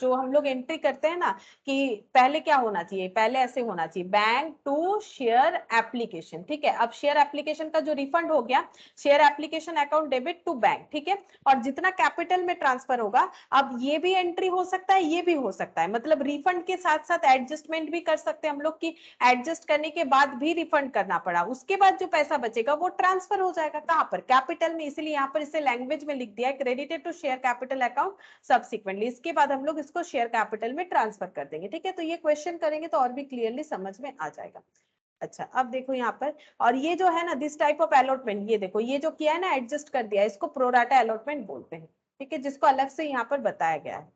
जो हम लोग एंट्री करते हैं ना कि पहले क्या होना चाहिए, पहले ऐसे होना चाहिए बैंक टू शेयर एप्लीकेशन, ठीक है। अब शेयर एप्लीकेशन का जो रिफंड हो गया, share application account debit to bank, ठीक है। और जितना कैपिटल में ट्रांसफर होगा, अब ये भी एंट्री हो सकता है, ये भी हो सकता है, मतलब रिफंड के साथ साथ एडजस्टमेंट भी कर सकते हैं हम लोग की, एडजस्ट करने के बाद भी रिफंड करना पड़ा, उसके बाद जो पैसा बचेगा वो ट्रांसफर हो जाएगा कहां पर, कैपिटल में। इसलिए यहाँ पर इसे लैंग्वेज में लिख दिया है credited to share capital account subsequently. इसके बाद हम लोग इसको शेयर कैपिटल में ट्रांसफर कर देंगे, ठीक है। तो ये क्वेश्चन करेंगे तो और भी क्लियरली समझ में आ जाएगा। अच्छा, अब देखो यहाँ पर, और ये जो है ना दिस टाइप ऑफ अलॉटमेंट, ये देखो ये जो किया है ना एडजस्ट कर दिया, इसको प्रोराटा अलॉटमेंट बोलते हैं, ठीक है, जिसको अलग से यहाँ पर बताया गया है।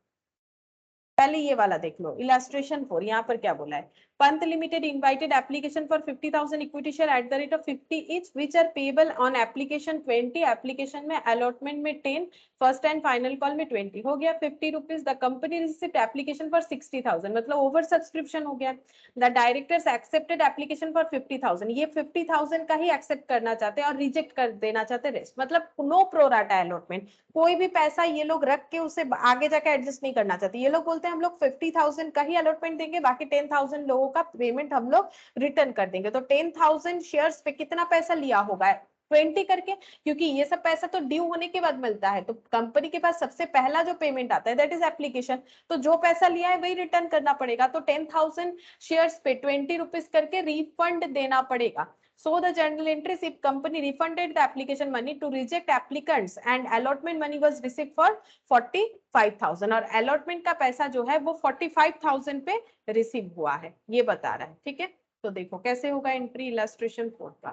पहले ये वाला देख लो, इलस्ट्रेशन 4, यहाँ पर क्या बोला है, Pant limited invited application for 50,000 equity share at the rate of 50 each which are payable on application 20, application में अलॉटमेंट में 10, फर्स्ट एंड फाइनल कॉल में 20, हो गया 50 rupees. The company received application for 60,000, मतलब ओवर सब्सक्रिप्शन हो गया। The directors accepted application for 50,000, ये 50,000 का ही एक्सेप्ट करना चाहते हैं और रिजेक्ट कर देना चाहते हैं रेस्ट, मतलब नो प्रोराटा अलॉटमेंट, कोई भी पैसा ये लोग रख के उसे आगे जाके एडजस्ट नहीं करना चाहते। ये लोग बोलते हैं हम लोग 50,000 का ही अलॉटमेंट देंगे, बाकी 10,000 लोगों का पेमेंट हम लोग रिटर्न कर देंगे। तो 10,000 शेयर्स पे कितना पैसा लिया होगा, 20 करके, क्योंकि ये सब पैसा तो ड्यू होने के बाद मिलता है, तो कंपनी के पास सबसे पहला जो पेमेंट आता है दैट इज एप्लीकेशन, तो जो पैसा लिया है वही रिटर्न करना पड़ेगा। तो 10,000 शेयर्स पे 20 रुपीज करके रिफंड देना पड़ेगा। So the journal entries, if company refunded the application money to reject applicants and allotment money was received for 45,000, और allotment का पैसा जो है वो 45,000 पे रिसीव हुआ है, ये बता रहा है, ठीक है। तो देखो कैसे होगा एंट्री इलस्ट्रेशन 4 का।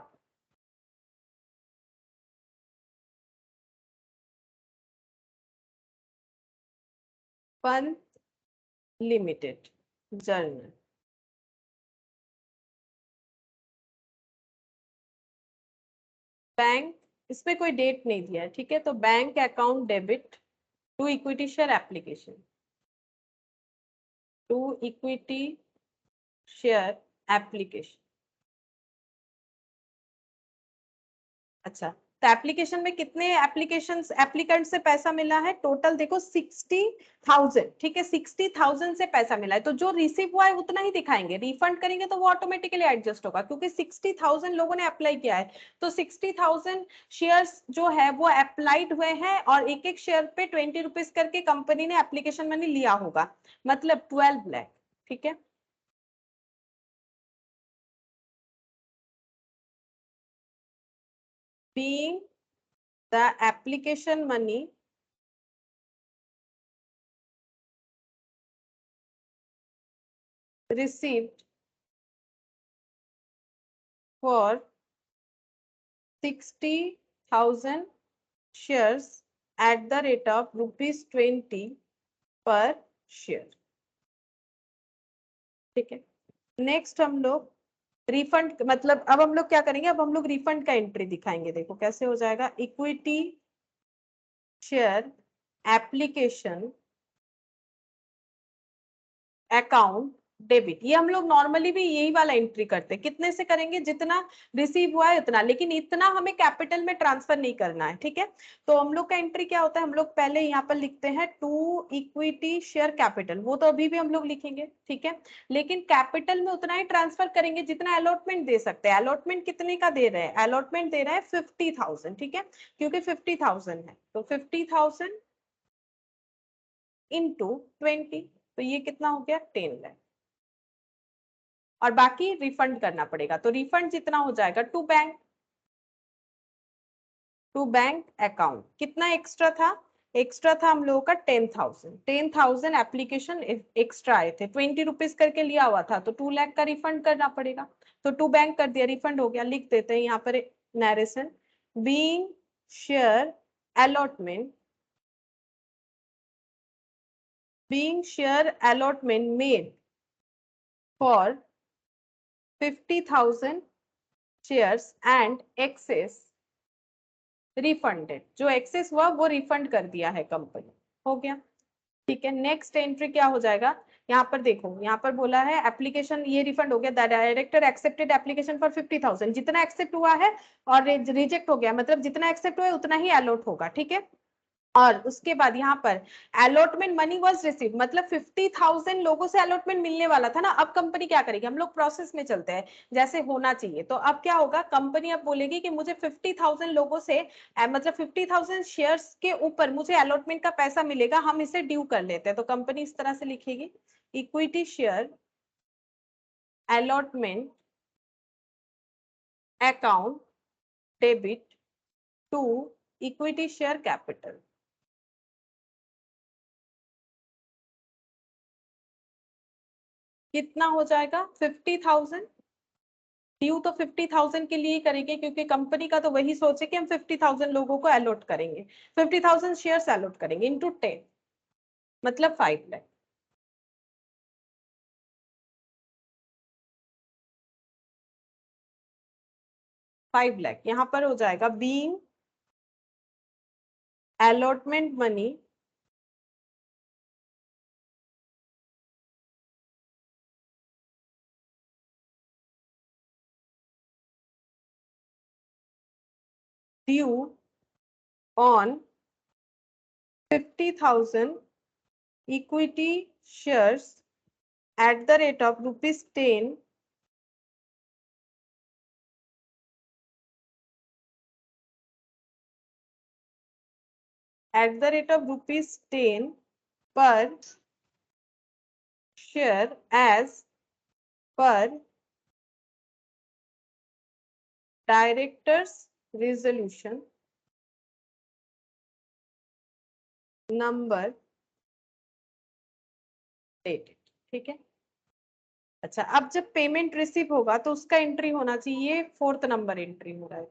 पंत लिमिटेड जर्नल, बैंक, इसमें कोई डेट नहीं दिया है, ठीक है। तो bank account debit to equity share application, to equity share application. अच्छा, तो एप्लीकेशन में कितने एप्लीकेंट से पैसा मिला है टोटल, देखो 60,000, ठीक है, 60,000 से पैसा मिला है, तो जो रिसीव हुआ है उतना ही दिखाएंगे, रिफंड करेंगे तो वो ऑटोमेटिकली एडजस्ट होगा, क्योंकि 60,000 लोगों ने अप्लाई किया है, तो 60,000 शेयर्स जो है वो अप्लाइड हुए हैं, और एक एक शेयर पे 20 रुपीज करके कंपनी ने एप्लीकेशन मनी लिया होगा, मतलब 12 लाख, ठीक है। being the application money received for 60,000 shares at the rate of ₹20 पर शेयर, ठीक है। नेक्स्ट हम लोग रिफंड, मतलब अब हम लोग क्या करेंगे, अब हम लोग रिफंड का एंट्री दिखाएंगे, देखो कैसे हो जाएगा, equity share application account debit, ये हम लोग नॉर्मली भी यही वाला एंट्री करते हैं, कितने से करेंगे, जितना रिसीव हुआ है उतना, लेकिन इतना हमें कैपिटल में ट्रांसफर नहीं करना है, ठीक है। तो हम लोग का एंट्री क्या होता है, हम लोग पहले यहाँ पर लिखते हैं टू इक्विटी शेयर कैपिटल, वो तो अभी भी हम लोग लिखेंगे, ठीक है, लेकिन कैपिटल में उतना ही ट्रांसफर करेंगे जितना अलॉटमेंट दे सकते हैं। अलॉटमेंट कितने का दे रहे हैं, अलॉटमेंट दे रहा है 50,000, ठीक है, क्योंकि 50,000 है, तो 50,000 इंटू 20, तो ये कितना हो गया 10 लाख, और बाकी रिफंड करना पड़ेगा, तो रिफंड जितना हो जाएगा टू बैंक अकाउंट, कितना एक्स्ट्रा था, एक्स्ट्रा था हम लोगों का 10,000 एप्लीकेशन एक्स्ट्रा आए थे, 20 रुपीज करके लिया हुआ था, तो 2 लाख का रिफंड करना पड़ेगा, तो टू बैंक कर दिया, रिफंड हो गया। लिख देते हैं यहाँ पर narration, being share allotment, being share allotment made for 50,000 shares and excess refunded, जो एक्सेस हुआ वो रिफंड कर दिया है कंपनी, हो गया। ठीक है, नेक्स्ट एंट्री क्या हो जाएगा, यहाँ पर देखो, यहाँ पर बोला है एप्लीकेशन ये रिफंड हो गया, डायरेक्टर एक्सेप्टेड एप्लीकेशन फॉर 50,000, जितना एक्सेप्ट हुआ है और रिजेक्ट हो गया, मतलब जितना एक्सेप्ट हुआ है उतना ही अलॉट होगा। ठीक है, और उसके बाद यहाँ पर अलॉटमेंट मनी वाज रिसीव, मतलब 50,000 लोगों से अलॉटमेंट मिलने वाला था ना। अब कंपनी क्या करेगी, हम लोग प्रोसेस में चलते हैं जैसे होना चाहिए। तो अब क्या होगा, कंपनी अब बोलेगी कि मुझे 50,000 लोगों से मतलब 50,000 शेयर्स के ऊपर मुझे अलॉटमेंट का पैसा मिलेगा, हम इसे ड्यू कर लेते हैं। तो कंपनी इस तरह से लिखेगी, equity share allotment account debit to equity share capital. कितना हो जाएगा, 50,000। ड्यू तो 50,000 के लिए ही करेंगे, क्योंकि कंपनी का तो वही सोच है कि हम 50,000 लोगों को अलॉट करेंगे, 50,000 शेयर्स अलॉट करेंगे इनटू 10, मतलब 5 लाख। यहाँ पर हो जाएगा being allotment money due on 50,000 equity shares at the rate of ₹10 at the rate of ₹10 per share as per directors resolution number dated। ठीक है, अच्छा अब जब पेमेंट रिसीव होगा तो उसका एंट्री होना चाहिए, ये 4th नंबर एंट्री हो रहा है।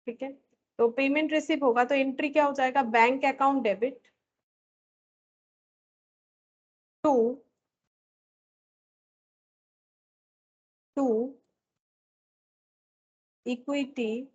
ठीक है, तो पेमेंट रिसीव होगा तो एंट्री क्या हो जाएगा, bank account debit to equity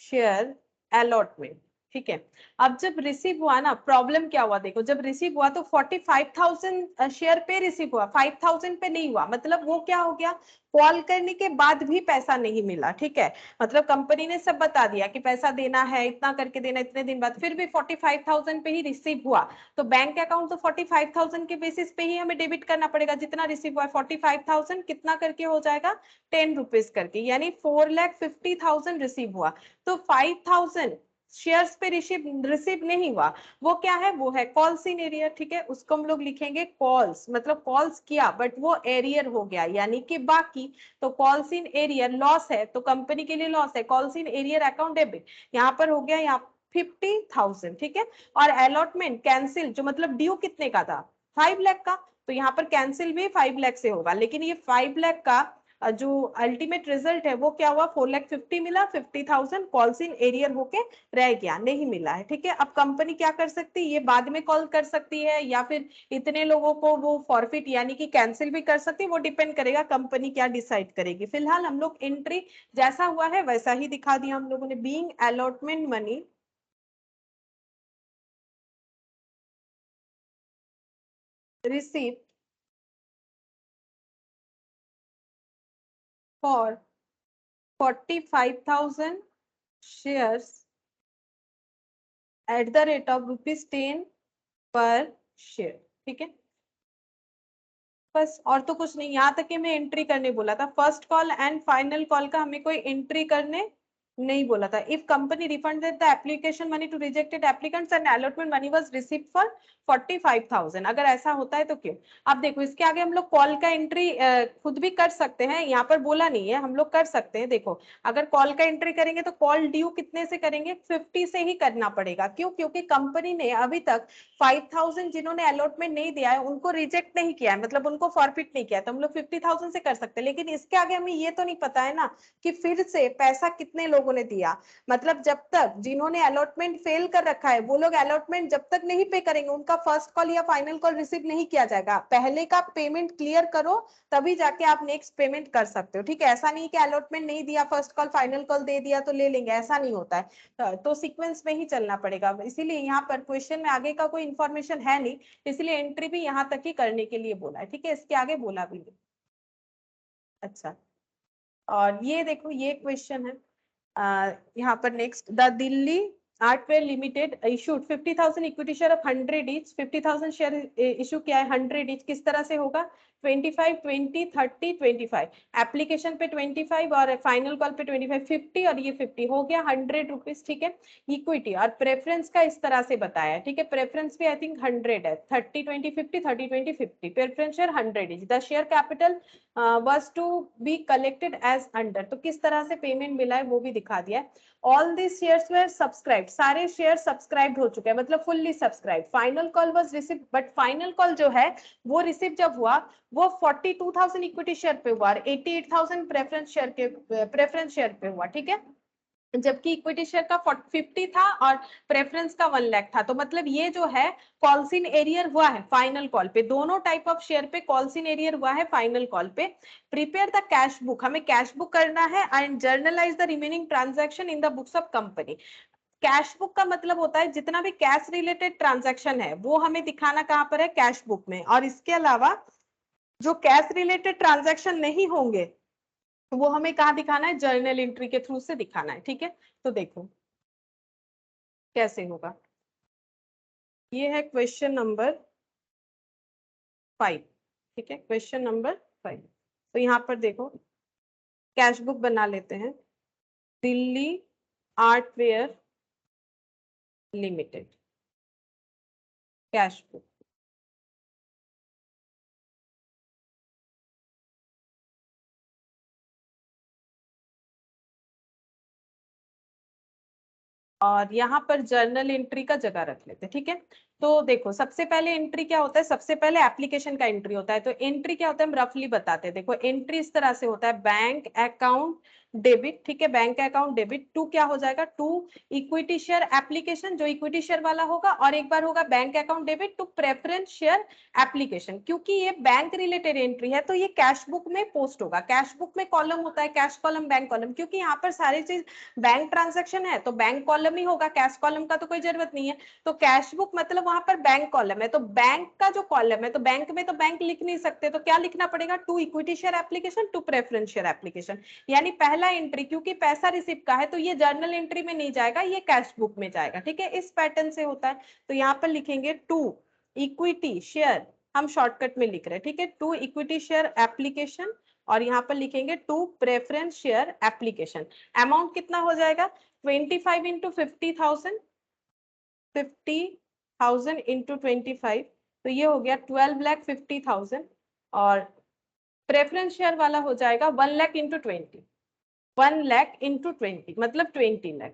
share allotment. ठीक है, अब जब रिसीव हुआ ना, प्रॉब्लम क्या हुआ देखो, जब रिसीव हुआ तो 45,000 शेयर पे रिसीव हुआ, 5,000 पे नहीं हुआ, मतलब वो क्या हो गया, कॉल करने के बाद भी पैसा नहीं मिला। ठीक है, मतलब कंपनी ने सब बता दिया कि पैसा देना है, इतना करके देना, इतने दिन बाद, फिर भी 45,000 पे ही रिसीव हुआ। तो बैंक अकाउंट तो 45,000 के बेसिस पे ही हमें डेबिट करना पड़ेगा, जितना रिसीव हुआ है 45,000 कितना करके हो जाएगा, 10 रुपीज करके, यानी 4,50,000 रिसीव हुआ। तो 5,000 शेयर्स पे रिसीव नहीं हुआ, वो क्या है, वो है कॉल्स इन एरियर। ठीक है, उसको हम लोग लिखेंगे कॉल्स, मतलब कॉल्स किया बट वो एरियर हो गया, यानी कि बाकी। तो कॉल्स इन एरियर लॉस है, तो कंपनी के लिए लॉस है, calls in arrear account debit, यहाँ पर हो गया यहाँ 50,000। ठीक है, और अलॉटमेंट कैंसिल, जो मतलब ड्यू कितने का था, 5 लाख का, तो यहाँ पर कैंसिल भी 5 लाख से होगा, लेकिन ये 5 लाख का जो अल्टीमेट रिजल्ट है वो क्या हुआ, 4,50,000 मिला, 50,000 कॉल्स इन एरियर होके रह गया, नहीं मिला है। ठीक है, अब कंपनी क्या कर सकती है, ये बाद में कॉल कर सकती है या फिर इतने लोगों को वो फॉरफिट यानी कि कैंसिल भी कर सकती है, वो डिपेंड करेगा कंपनी क्या डिसाइड करेगी। फिलहाल हम लोग एंट्री जैसा हुआ है वैसा ही दिखा दिया हम लोगों ने, being allotment money receive for 45,000 shares at the rate of ₹10 पर शेयर। ठीक है, बस और तो कुछ नहीं, यहाँ तक कि मैं एंट्री करने बोला था, first call and final call का हमें कोई एंट्री करने नहीं बोला था। If company refunded the application money to rejected applicants and allotment money was received for 45,000, अगर ऐसा होता है तो क्यों। अब देखो इसके आगे हम लोग कॉल का एंट्री खुद भी कर सकते हैं, यहाँ पर बोला नहीं है, हम लोग कर सकते हैं। देखो अगर कॉल का एंट्री करेंगे तो कॉल ड्यू कितने से करेंगे, 50 से ही करना पड़ेगा। क्यों, क्योंकि कंपनी ने अभी तक 5,000 जिन्होंने अलॉटमेंट नहीं दिया है उनको रिजेक्ट नहीं किया है, मतलब उनको फॉरफिट नहीं किया, तो हम लोग 50,000 से कर सकते हैं। लेकिन इसके आगे हमें ये तो नहीं पता है ना कि फिर से पैसा कितने लोगों लोगों ने दिया, मतलब जब तक जिन्होंने अलॉटमेंट फेल कर रखा है वो लोग अलॉटमेंट जब तक नहीं पे करेंगे उनका फर्स्ट कॉल या फाइनल कॉल रिसीव नहीं किया जाएगा। पहले का पेमेंट क्लियर करो तभी जाके आप नेक्स्ट पेमेंट कर सकते हो, ठीक है। ऐसा नहीं कि अलॉटमेंट नहीं दिया फर्स्ट कॉल फाइनल कॉल दे दिया तो ले लेंगे, ऐसा नहीं होता है। तो सीक्वेंस में ही चलना पड़ेगा, इसीलिए यहाँ पर क्वेश्चन में आगे का कोई इंफॉर्मेशन है नहीं, इसलिए एंट्री भी यहाँ तक ही करने के लिए बोला है, ठीक है, इसके आगे बोला भी नहीं। अच्छा, और ये देखो ये क्वेश्चन है यहाँ पर next, the Delhi artware limited issued 50,000 equity share of 100 each, 50,000 share issue किया है 100 ईच, किस तरह से होगा 25 20 30 25, एप्लीकेशन पे 25 और फाइनल कॉल पे 25, 50 और ये 50 हो गया 100 रुपीज, ठीक है। इक्विटी और प्रेफरेंस का इस तरह से बताया, ठीक है, प्रेफरेंस भी आई थिंक 100 है, 30 20 50 30 20 50, preference share 100 etch, the share capital was to be collected as under, तो किस तरह से पेमेंट मिला है वो भी दिखा दिया है। All this shares were subscribed, सारे शेयर सब्सक्राइब्ड हो चुके हैं, मतलब fully subscribed. Final call was receive, but final call जो है वो रिसीव जब हुआ वो 42,000 इक्विटी शेयर पे हुआ और 88,000 प्रेफरेंस शेयर पे हुआ, ठीक है, जबकि इक्विटी शेयर का 50 था और प्रेफरेंस का 1 लाख था। तो मतलब ये जो है कॉल्स इन एरियर हुआ है फाइनल कॉल पे, दोनों टाइप ऑफ शेयर पे कॉल्स इन एरियर हुआ है फाइनल कॉल पे। प्रिपेयर द कैश बुक, हमें कैश बुक करना है and generalized the remaining transaction in the books of company. Cash book का मतलब होता है जितना भी कैश रिलेटेड ट्रांजैक्शन है वो हमें दिखाना कहाँ पर है, कैश बुक में, और इसके अलावा जो कैश रिलेटेड ट्रांजैक्शन नहीं होंगे वो हमें कहाँ दिखाना है, जर्नल एंट्री के थ्रू से दिखाना है, ठीक है। तो देखो कैसे होगा, ये है क्वेश्चन नंबर 5, ठीक है, क्वेश्चन नंबर 5। तो यहाँ पर देखो कैश बुक बना लेते हैं, Delhi artware limited cash book, और यहाँ पर जर्नल एंट्री का जगह रख लेते हैं, ठीक है। तो देखो सबसे पहले एंट्री क्या होता है, सबसे पहले एप्लीकेशन का एंट्री होता है। तो एंट्री क्या होता है हम रफली बताते हैं, देखो एंट्री इस तरह से होता है, बैंक अकाउंट डेबिट, ठीक है, बैंक अकाउंट डेबिट टू क्या हो जाएगा, टू इक्विटी शेयर एप्लीकेशन जो इक्विटी शेयर वाला होगा, और एक बार होगा bank account debit to preference share application. क्योंकि ये बैंक रिलेटेड एंट्री है तो ये कैश बुक में पोस्ट होगा, कैश बुक में कॉलम होता है, कैश कॉलम बैंक कॉलम, क्योंकि यहाँ पर सारी चीज बैंक ट्रांजैक्शन है तो बैंक कॉलम ही होगा, कैश कॉलम का तो कोई जरूरत नहीं है। तो कैश बुक मतलब वहां पर बैंक कॉलम है, तो बैंक का जो कॉलम है, तो बैंक में तो बैंक लिख नहीं सकते, तो क्या लिखना पड़ेगा, to equity share application to preference share application. यानी पहला एंट्री क्योंकि पैसा रिसीव का है तो ये जर्नल एंट्री में नहीं जाएगा, ये कैश बुक में जाएगा, ठीक है, इस पैटर्न से होता है। तो यहाँ पर लिखेंगे टू इक्विटी शेयर, हम शॉर्टकट में लिख रहे हैं, ठीक है, टू इक्विटी शेयर एप्लीकेशन, और यहाँ पर लिखेंगे to preference share application. Amount कितना हो जाएगा, 25 इंटू 50,000, 50,000 इंटू 25, तो ये हो गया 12,50,000, और प्रेफरेंस शेयर वाला हो जाएगा 1 लाख इंटू 20, 1 लाख इंटू 20 मतलब 20 लाख,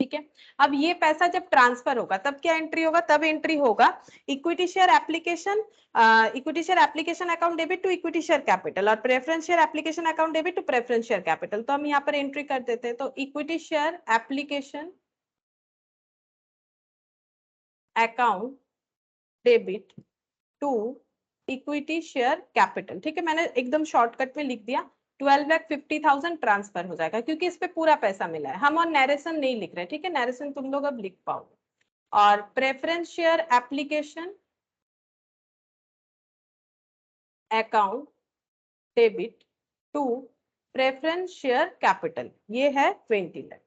ठीक है। अब ये पैसा जब ट्रांसफर होगा तब क्या एंट्री होगा, तब एंट्री होगा equity share application, equity share application account debit to equity share capital, और preference share application account debit to preference share capital. तो हम यहाँ पर एंट्री कर देते हैं, तो equity share application account debit to equity share capital, ठीक है, मैंने एकदम शॉर्टकट में लिख दिया, 12,50,000 ट्रांसफर हो जाएगा क्योंकि इस पे पूरा पैसा मिला है, हम और नैरेशन नहीं लिख रहे, ठीक है, नैरेशन तुम लोग अब लिख पाओगे। और preference share application account debit to preference share capital, ये है 20 लाख।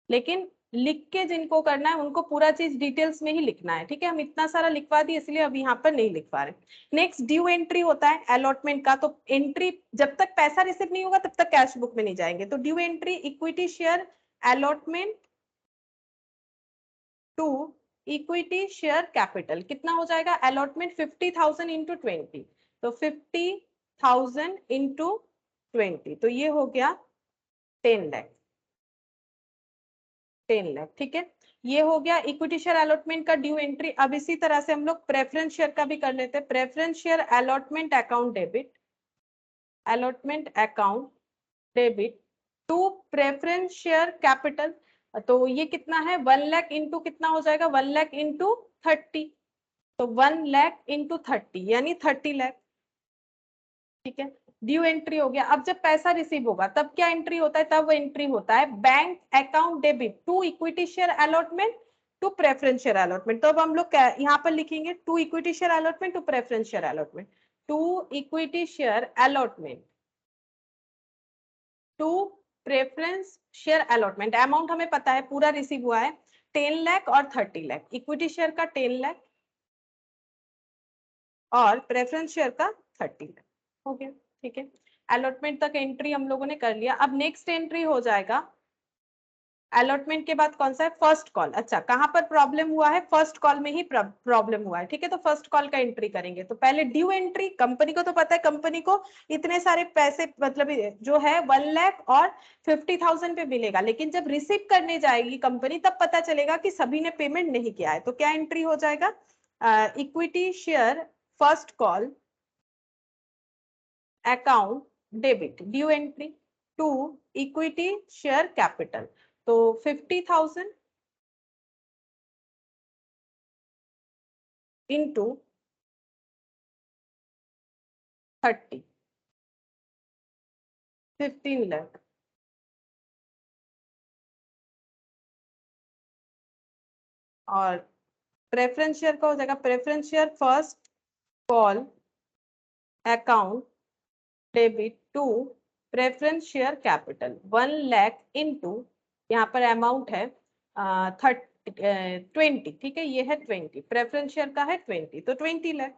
लेकिन लिख के जिनको करना है उनको पूरा चीज डिटेल्स में ही लिखना है, ठीक है, हम इतना सारा लिखवा दिए इसलिए अब यहाँ पर नहीं लिखवा रहे। नेक्स्ट ड्यू एंट्री होता है अलॉटमेंट का, तो एंट्री जब तक पैसा रिसीव नहीं होगा तब तक कैश बुक में नहीं जाएंगे, तो due entry equity share allotment to equity share capital, कितना हो जाएगा अलॉटमेंट 50,000 इंटू 20, तो 50,000 इंटू 20, तो ये हो गया 10 लाख, 10 लाख, ठीक है। ये हो गया इक्विटी शेयर अलॉटमेंट का ड्यू एंट्री। अब इसी तरह से हम लोग प्रेफरेंस शेयर का भी कर लेते हैं, preference share allotment account debit, allotment account debit to preference share capital, तो ये कितना है 1 लाख इंटू कितना हो जाएगा 1 लाख इंटू 30, तो 1 लाख इंटू 30 यानी 30 लाख। ठीक है, ड्यू एंट्री हो गया। अब जब पैसा रिसीव होगा तब क्या एंट्री होता है, तब एंट्री होता है bank account debit to equity share allotment to preference share allotment. तो अब हम लोग यहाँ पर लिखेंगे to equity share allotment to preference share allotment, to equity share allotment to preference share allotment. Amount हमें पता है पूरा रिसीव हुआ है 10 लाख और 30 लाख, इक्विटी शेयर का 10 लाख और प्रेफरेंस शेयर का 30 लाख हो गया। ठीक है, अलॉटमेंट तक एंट्री हम लोगों ने कर लिया। अब नेक्स्ट एंट्री हो जाएगा अलॉटमेंट के बाद कौन सा है फर्स्ट कॉल। अच्छा, कहां पर प्रॉब्लम हुआ है, फर्स्ट कॉल में ही प्रॉब्लम हुआ है। ठीक है, तो फर्स्ट कॉल का एंट्री करेंगे। तो पहले ड्यू एंट्री, कंपनी को तो पता है कंपनी को इतने सारे पैसे मतलब जो है 1 लाख और 50,000 पे मिलेगा, लेकिन जब रिसीव करने जाएगी कंपनी तब पता चलेगा कि सभी ने पेमेंट नहीं किया है। तो क्या एंट्री हो जाएगा, equity share first call account debit due entry to equity share capital, तो 50,000 इंटू 30, 15 लाख। और प्रेफरेंस शेयर का हो जाएगा preference share first call account debit to preference share capital 1 lakh into, यहाँ पर अमाउंट है 20। ठीक है, ये है 20, प्रेफरेंस शेयर का है 20, तो 20 लाख।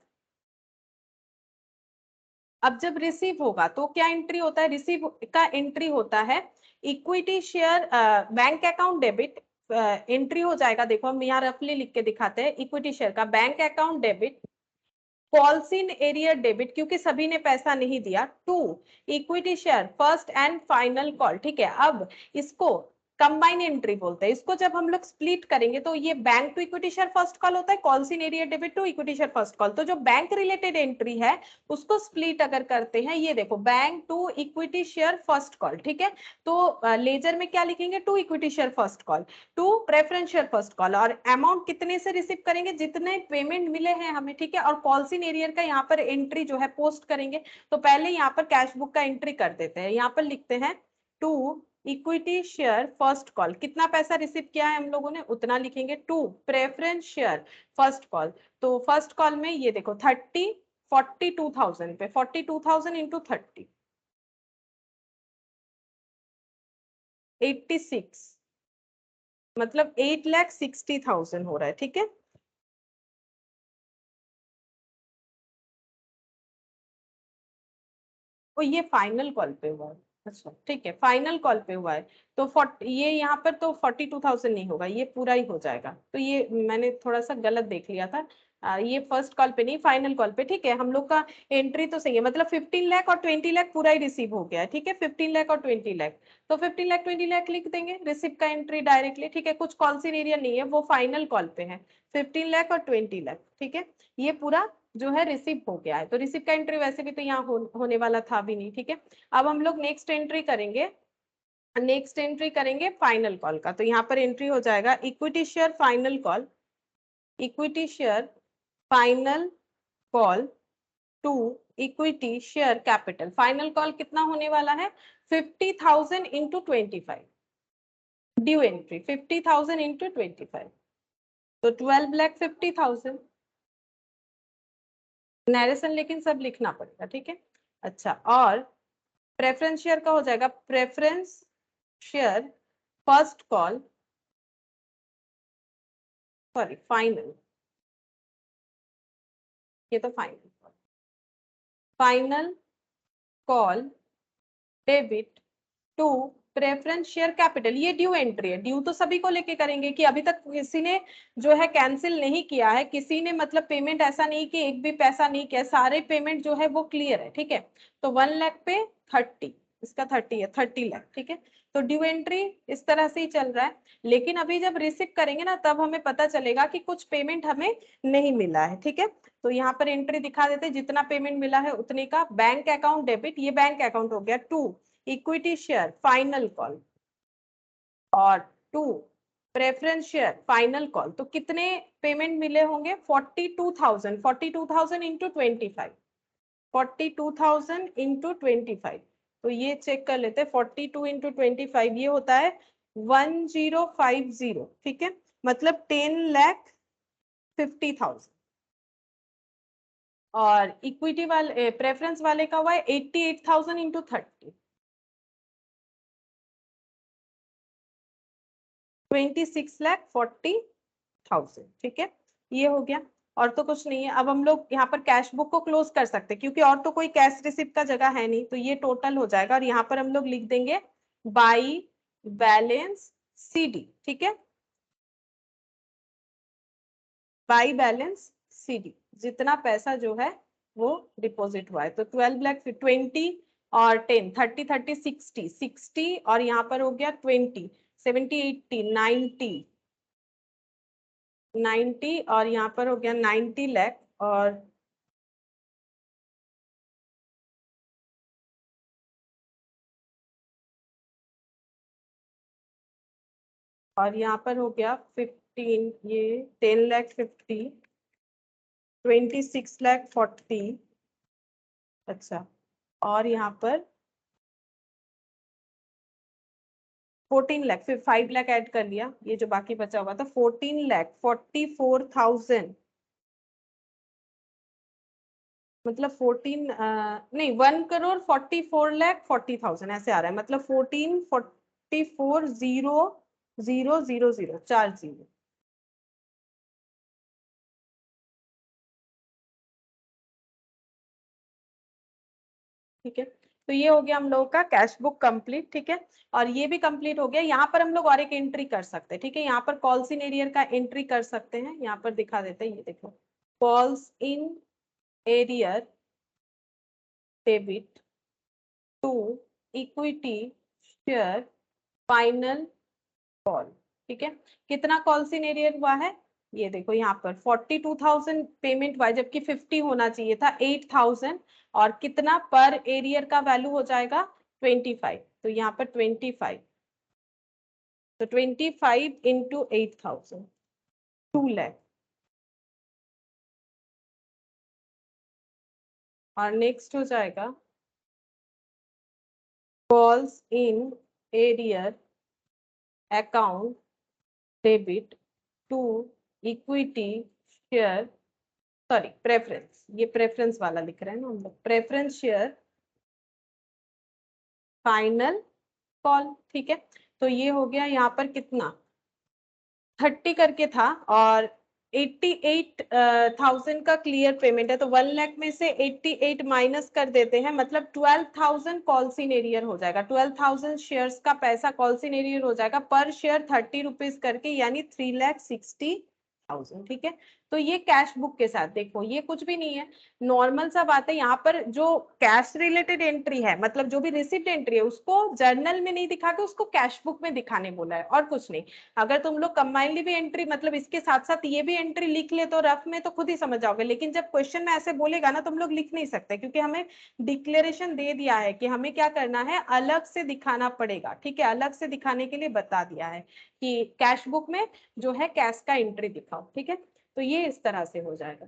अब जब रिसीव होगा तो क्या एंट्री होता है, रिसीव का एंट्री होता है equity share bank account debit entry हो जाएगा। देखो हम यहाँ रफली लिख के दिखाते हैं, इक्विटी शेयर का bank account debit calls in arrear debit क्योंकि सभी ने पैसा नहीं दिया, to equity share first and final call. ठीक है, अब इसको कंबाइन एंट्री बोलते हैं। इसको जब हम लोग स्प्लिट करेंगे तो ये bank to equity share first call होता है, calls in arrear debit to equity share first call. तो जो बैंक रिलेटेड एंट्री है उसको स्प्लिट अगर करते हैं, ये देखो bank to equity share first call. ठीक है, तो लेजर में क्या लिखेंगे, to equity share first call to preference share first call, और अमाउंट कितने से रिसीव करेंगे, जितने पेमेंट मिले हैं हमें। ठीक है, और कॉल्स इन एरियर का यहाँ पर एंट्री जो है पोस्ट करेंगे। तो पहले यहाँ पर कैश बुक का एंट्री कर देते हैं, यहाँ पर लिखते हैं to equity share first call, कितना पैसा रिसीव किया है हम लोगों ने उतना लिखेंगे, to preference share first call. तो फर्स्ट कॉल में ये देखो 42,000 पे 42,000 इंटू 30, 86, मतलब 8,60,000 हो रहा है। ठीक है, वो ये फाइनल कॉल पे हुआ है। अच्छा ठीक है, फाइनल कॉल पे हुआ है। तो ये यहाँ पर तो 42,000 नहीं होगा, ये पूरा ही हो जाएगा। तो ये मैंने थोड़ा सा गलत देख लिया था, ये फर्स्ट कॉल पे नहीं फाइनल कॉल पे। ठीक है, हम लोग का एंट्री तो सही है, मतलब 15 लाख और 20 लाख पूरा ही रिसीव हो गया है। ठीक है, 15 लाख और 20 लाख, तो 15 लाख 20 लाख लिख देंगे रिसीव का एंट्री डायरेक्टली। ठीक है, कुछ कॉल इन एरिया नहीं है, वो फाइनल कॉल पे है 15 लाख और 20 लाख। ठीक है, ये पूरा जो है रिसीव हो गया है। तो रिसीव का एंट्री वैसे भी तो यहाँ होने वाला था भी नहीं। ठीक है, अब हम लोग नेक्स्ट एंट्री करेंगे, नेक्स्ट एंट्री करेंगे फाइनल कॉल का। तो यहाँ पर एंट्री हो जाएगा equity share final call, equity share final call to equity share capital. Final call कितना होने वाला है 50,000 इंटू 25, ड्यू एंट्री 50,000 इंटू 25, तो 12,50,000 नरेशन, लेकिन सब लिखना पड़ेगा। ठीक है, अच्छा, और प्रेफरेंस शेयर का हो जाएगा preference share first call, sorry final, ये तो final, final call debit to preference share capital. ये ड्यू एंट्री है, ड्यू तो सभी को लेके करेंगे कि अभी तक किसी ने जो है कैंसिल नहीं किया है, किसी ने मतलब पेमेंट ऐसा नहीं कि एक भी पैसा नहीं किया, सारे पेमेंट जो है वो क्लियर है। ठीक है, तो 1 लाख पे 30, इसका 30 है 30 लाख। ठीक है, तो ड्यू एंट्री इस तरह से ही चल रहा है, लेकिन अभी जब रिसीव करेंगे ना तब हमें पता चलेगा कि कुछ पेमेंट हमें नहीं मिला है। ठीक है, तो यहाँ पर एंट्री दिखा देते हैं, जितना पेमेंट मिला है उतने का बैंक अकाउंट डेबिट, ये बैंक अकाउंट हो गया to equity share final call और 2 प्रेफरेंस शेयर फाइनल कॉल। तो कितने पेमेंट मिले होंगे? 42,000 इंटू 25, 42,000 इंटू 25। तो ये चेक कर लेते हैं, 42 इंटू 25 ये होता है 1050, ठीक है, मतलब 10,50,000। और इक्विटी वाले प्रेफरेंस वाले का हुआ है 88,000 इंटू 30, 26,40,000, ठीक है, ये हो गया। और तो कुछ नहीं है। अब हम लोग यहाँ पर कैश बुक को क्लोज कर सकते हैं क्योंकि और तो कोई कैश रिसिप्ट का जगह है नहीं, तो ये टोटल हो जाएगा। और यहाँ पर हम लोग लिख देंगे बाई बैलेंस सीडी, ठीक है, बाई बैलेंस सीडी, जितना पैसा जो है वो डिपॉजिट हुआ है। तो 12 लाख 20 और 10 30 30 60 60 और यहाँ पर हो गया 20 70 80 90 और यहाँ पर हो गया 90 लाख और यहाँ पर हो गया 15, ये 10,50,000 26,40,000। अच्छा, और यहाँ पर 14 लाख, फिर 5 लाख ऐड कर लिया, ये जो बाकी बचा हुआ था 14,44,000, मतलब नहीं 1,44,40,000 ऐसे आ रहा है, मतलब 14,44,0,000 4 जीरो। ठीक है, तो ये हो गया हम लोगों का कैश बुक कंप्लीट, ठीक है। और ये भी कंप्लीट हो गया। यहाँ पर हम लोग और एक एंट्री कर सकते हैं, ठीक है, यहाँ पर कॉल्स इन एरियर का एंट्री कर सकते हैं। यहाँ पर दिखा देते हैं, ये देखो, calls in arrear debit to equity share final call, ठीक है। कितना कॉल्स इन एरियर हुआ है? ये देखो यहाँ पर 42,000 पेमेंट हुआ है, जबकि 50 होना चाहिए था, 8,000। और कितना पर एरियर का वैल्यू हो जाएगा? 25। तो यहाँ पर 25, तो 25 इंटू 8,000, 2 लाख। और नेक्स्ट हो जाएगा calls in arrear account debit to equity share, sorry preference, ये प्रेफरेंस वाला लिख रहे हैं ना हम लोग, प्रेफरेंस शेयर फाइनल कॉल, ठीक है। तो ये हो गया यहाँ पर कितना, 30 करके था और 88,000 का क्लियर पेमेंट है, तो 1 लाख में से 88 माइनस कर देते हैं, मतलब 12,000 कॉल्स इन एरियर हो जाएगा, 12,000 शेयर्स का पैसा कॉल्स इन एरियर हो जाएगा, पर शेयर 30 रुपीज करके, यानी 3,60,000, ठीक है। तो ये कैश बुक के साथ देखो, ये कुछ भी नहीं है, नॉर्मल सा बात है। यहाँ पर जो कैश रिलेटेड एंट्री है, मतलब जो भी रिसिप्ट एंट्री है, उसको जर्नल में नहीं दिखा के उसको कैश बुक में दिखाने बोला है, और कुछ नहीं। अगर तुम लोग कंबाइनली भी एंट्री, मतलब इसके साथ साथ ये भी एंट्री लिख ले तो रफ में तो खुद ही समझ जाओगे, लेकिन जब क्वेश्चन में ऐसे बोलेगा ना, तुम लोग लिख नहीं सकते, क्योंकि हमें डिक्लेरेशन दे दिया है कि हमें क्या करना है, अलग से दिखाना पड़ेगा, ठीक है, अलग से दिखाने के लिए बता दिया है कि कैश बुक में जो है कैश का एंट्री दिखाओ, ठीक है। तो ये इस तरह से हो जाएगा।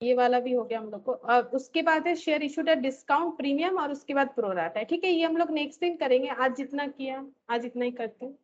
ये वाला भी हो गया हम लोग को। अब उसके बाद है share issued at discount premium, और उसके बाद प्रोराटा है, ठीक है। ये हम लोग नेक्स्ट दिन करेंगे, आज जितना किया आज इतना ही करते हैं।